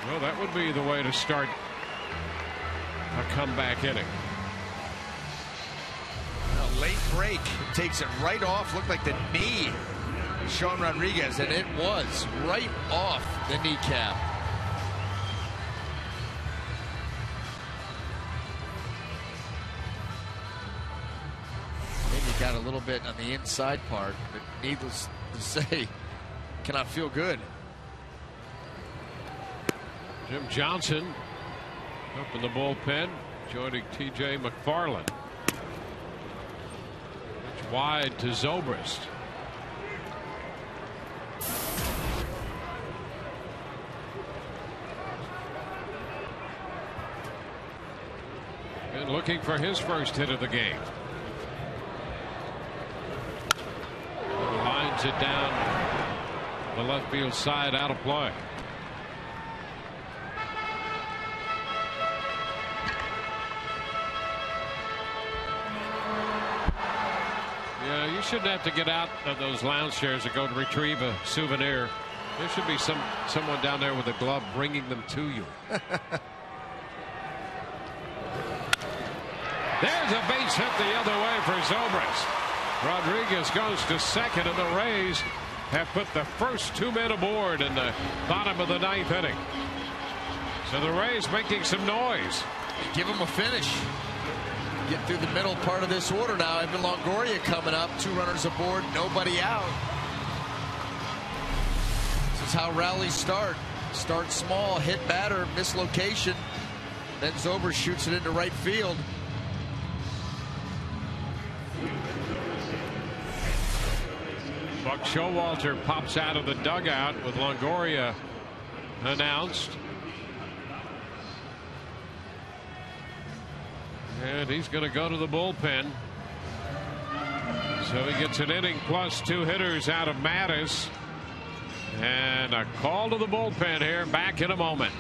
Well, that would be the way to start a comeback inning.
A late break takes it right off. Looked like the knee, Sean Rodriguez, and it was right off the kneecap.
Maybe got a little bit on the inside part, but needless to say, cannot feel good.
Jim Johnson up in the bullpen, joining T.J. McFarland. Pitch wide to Zobrist. And looking for his first hit of the game. Lines it down the left field side, out of play. Yeah, you shouldn't have to get out of those lounge chairs to go to retrieve a souvenir. There should be someone down there with a glove bringing them to you. There's a base hit the other way for Zobrist. Rodriguez goes to second, and the Rays have put the first 2 men aboard in the bottom of the 9th inning. So the Rays making some noise.
Give him a finish. Get through the middle part of this order now. Evan Longoria coming up. 2 runners aboard, nobody out. This is how rallies start. Start small, hit batter, mislocation. Then Zobrist shoots it into right field.
Buck Showalter pops out of the dugout with Longoria announced. And he's going to go to the bullpen. So he gets an inning plus 2 hitters out of Mattis. And a call to the bullpen here. Back in a moment.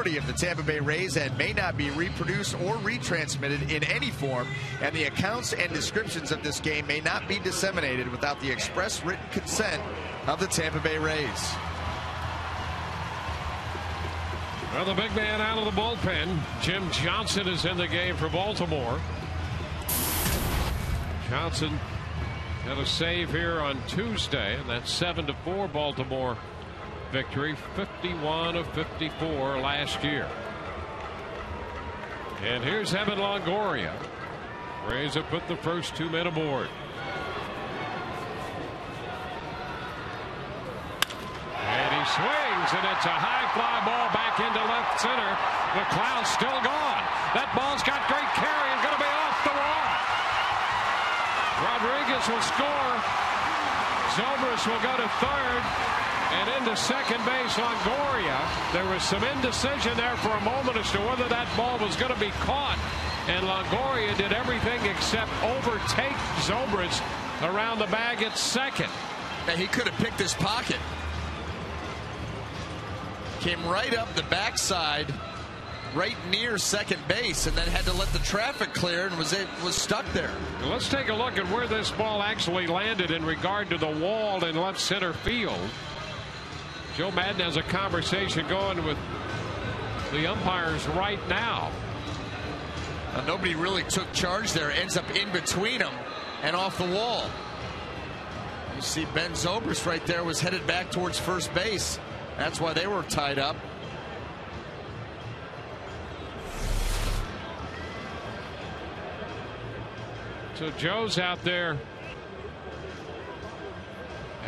authority of the Tampa Bay Rays and may not be reproduced or retransmitted in any form, and the accounts and descriptions of this game may not be disseminated without the express written consent of the Tampa Bay Rays.
Well, the big man out of the bullpen, Jim Johnson, is in the game for Baltimore. Johnson had a save here on Tuesday, and that 7-4 Baltimore victory, 51 of 54 last year. And here's Evan Longoria. Rays have put the first 2 men aboard. And he swings, and it's a high fly ball back into left center. McLeod's still gone. That ball's got great carry and going to be off the wall. Rodriguez will score. Zobrist will go to third. And into second base, Longoria. There was some indecision there for a moment as to whether that ball was going to be caught. And Longoria did everything except overtake Zobrist around the bag at second.
Now, he could have picked his pocket. Came right up the backside, right near second base, and then had to let the traffic clear and was stuck there.
Well, let's take a look at where this ball actually landed in regard to the wall in left center field. Joe Madden has a conversation going with the umpires right now.
Nobody really took charge there. Ends up in between them and off the wall. You see Ben Zobrist right there was headed back towards first base. That's why they were tied up.
So Joe's out there.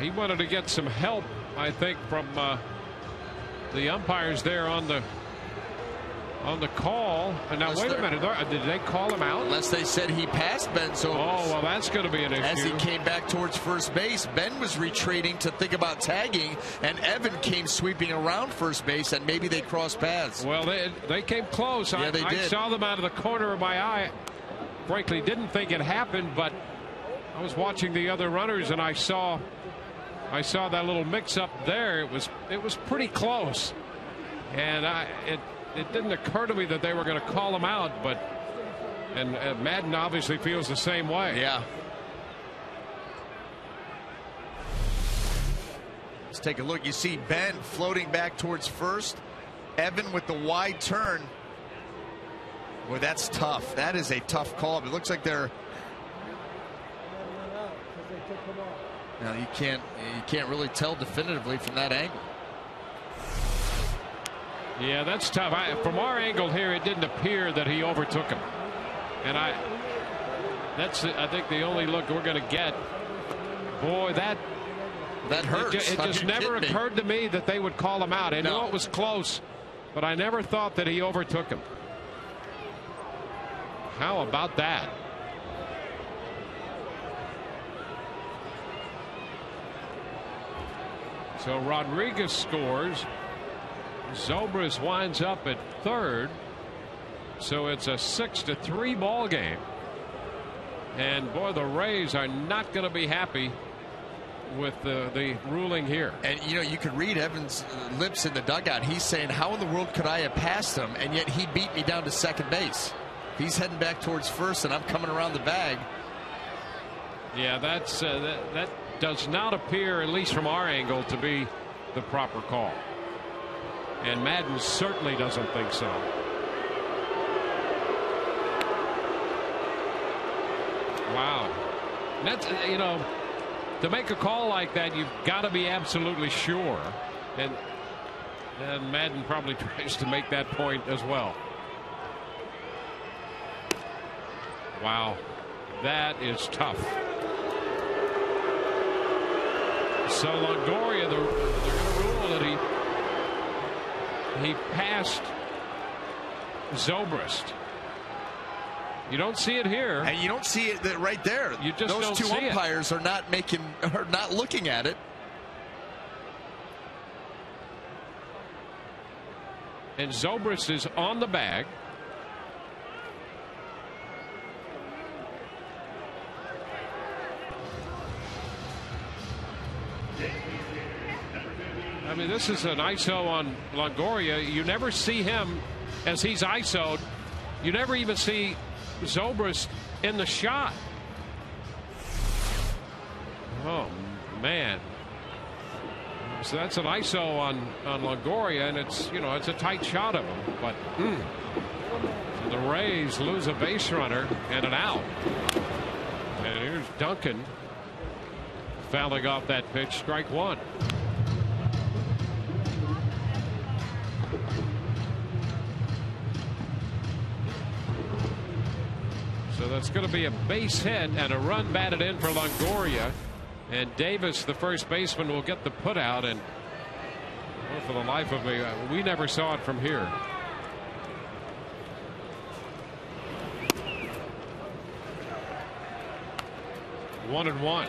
He wanted to get some help, I think, from the umpires there on the call. And now, wait a minute. Did they call him out?
Unless they said he passed Ben Zobrist.
Oh, well, that's going to be an issue.
As he came back towards first base, Ben was retreating to think about tagging, and Evan came sweeping around first base, and maybe they crossed paths.
Well, they came close.
Yeah, they did.
I saw them out of the corner of my eye. Frankly, didn't think it happened, but I was watching the other runners, and I saw that little mix-up there. It was pretty close, and it didn't occur to me that they were going to call him out, but Madden obviously feels the same way.
Yeah. Let's take a look. You see Ben floating back towards first. Evan with the wide turn. Boy, that's tough. That is a tough call. It looks like they're. Now you can't really tell definitively from that angle.
Yeah, that's tough. From our angle here, it didn't appear that he overtook him, and that's I think the only look we're going to get. Boy, that
hurts.
It just never occurred to me that they would call him out. I know it was close, but I never thought that he overtook him. How about that? So Rodriguez scores. Zobrist winds up at third. So it's a 6-3 ball game. And boy, the Rays are not going to be happy with the ruling here.
And you could read Evans' lips in the dugout. He's saying, how in the world could I have passed him, and yet he beat me down to second base. He's heading back towards first, and I'm coming around the bag.
Yeah, that does not appear, at least from our angle, to be the proper call. And Madden certainly doesn't think so. Wow. That's, to make a call like that, you've got to be absolutely sure. And Madden probably tries to make that point as well. Wow. That is tough. So Longoria, they're going to rule that he passed Zobrist. You don't see it here,
and you don't see it right there.
You just
those
don't
two
see
umpires
it.
are not looking at it.
And Zobrist is on the bag. this is an ISO on Longoria. You never see him as he's ISO'd. You never even see Zobrist in the shot. Oh, man. So that's an ISO on Longoria, and it's, you know, it's a tight shot of him. But so the Rays lose a base runner and an out. And here's Duncan fouling off that pitch, strike one. So that's going to be a base hit and a run batted in for Longoria. And Davis, the first baseman, will get the put out. And well, for the life of me, we never saw it from here. One and one.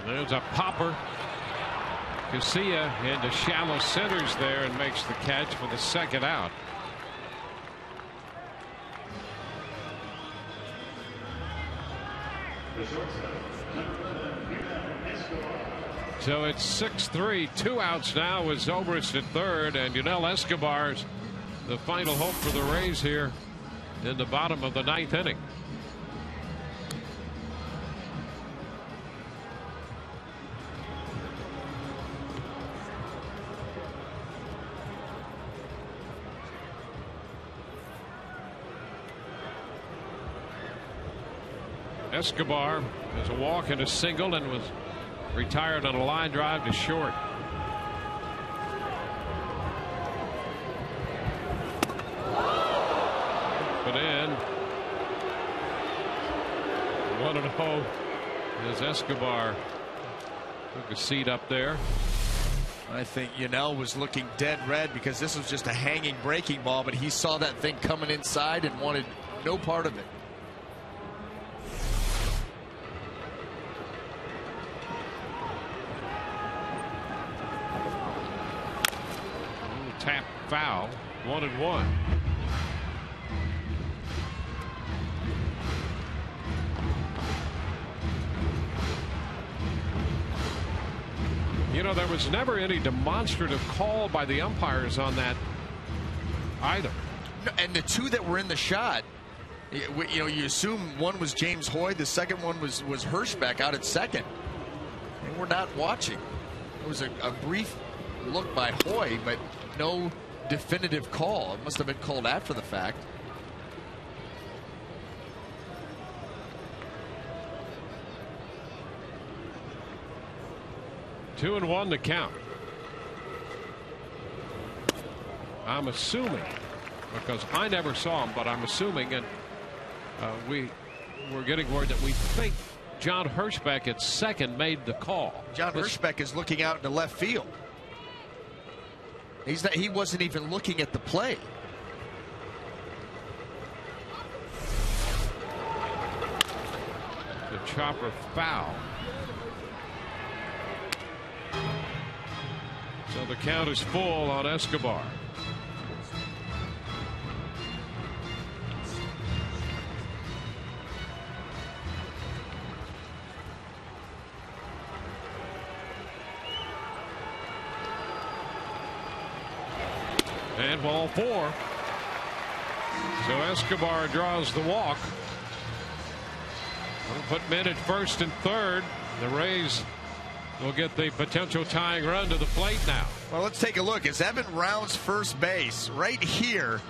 There's a popper. Casilla into shallow centers there and makes the catch for the second out. So it's 6-3, 2 outs now with Zobrist at third, and Yunel Escobar's the final hope for the Rays here in the bottom of the ninth inning. Escobar has a walk and a single and was retired on a line drive to short. But in 1-0 as Escobar took a seat up there.
I think Yunel was looking dead red because this was just a hanging breaking ball, but he saw that thing coming inside and wanted no part of it.
Tap foul, 1-1. You know, there was never any demonstrative call by the umpires on that either.
And the two that were in the shot, you know, you assume one was James Hoy, the second one was Hirschbeck out at second. And we're not watching. It was a brief look by Hoy, but no definitive call. It must have been called after the fact.
Two and one to count. I'm assuming, because I never saw him, but I'm assuming, and we're getting word that we think John Hirschbeck at second made the call.
John Hirschbeck is looking out into left field. He wasn't even looking at the play.
The chopper foul. So the count is full on Escobar. And ball four. So Escobar draws the walk. We'll put men at first and third. The Rays will get the potential tying run to the plate now.
Well, let's take a look. As Evan rounds first base, right here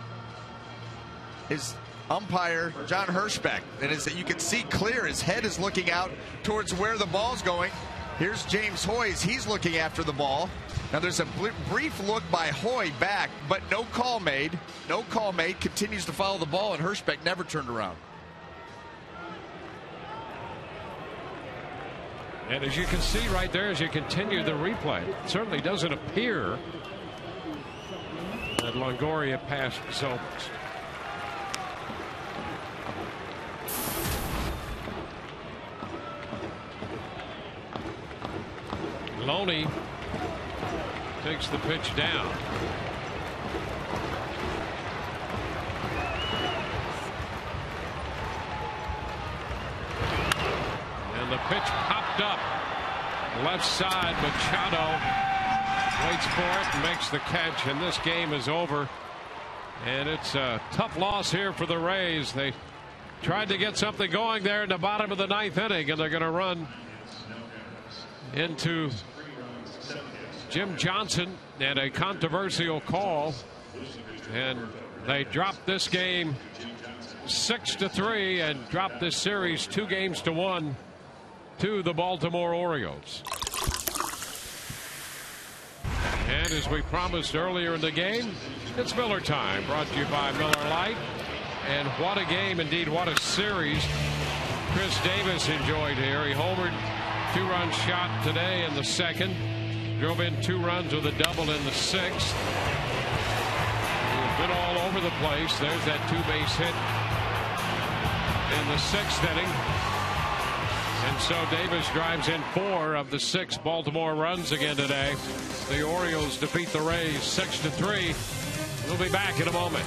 is umpire John Hirschbeck. And as you can see clear, his head is looking out towards where the ball's going. Here's James Hoy as he's looking after the ball. Now there's a brief look by Hoy back, but no call made. No call made. Continues to follow the ball, and Hirschbeck never turned around.
And as you can see right there, as you continue the replay, it certainly doesn't appear that Longoria passed Zobrist. Loney takes the pitch down. And the pitch popped up left side. Machado waits for it and makes the catch, and this game is over. And it's a tough loss here for the Rays. They tried to get something going there in the bottom of the 9th inning, and they're going to run into Jim Johnson and a controversial call, and they dropped this game 6-3 and dropped this series 2-1 to the Baltimore Orioles. And as we promised earlier in the game, it's Miller time, brought to you by Miller Lite. And what a game indeed, what a series Chris Davis enjoyed here. He homered, 2-run shot today in the 2nd, drove in 2 runs with a double in the 6th. He's been all over the place. There's that 2-base hit in the 6th inning. And so Davis drives in 4 of the 6 Baltimore runs again today. The Orioles defeat the Rays 6-3. We'll be back in a moment.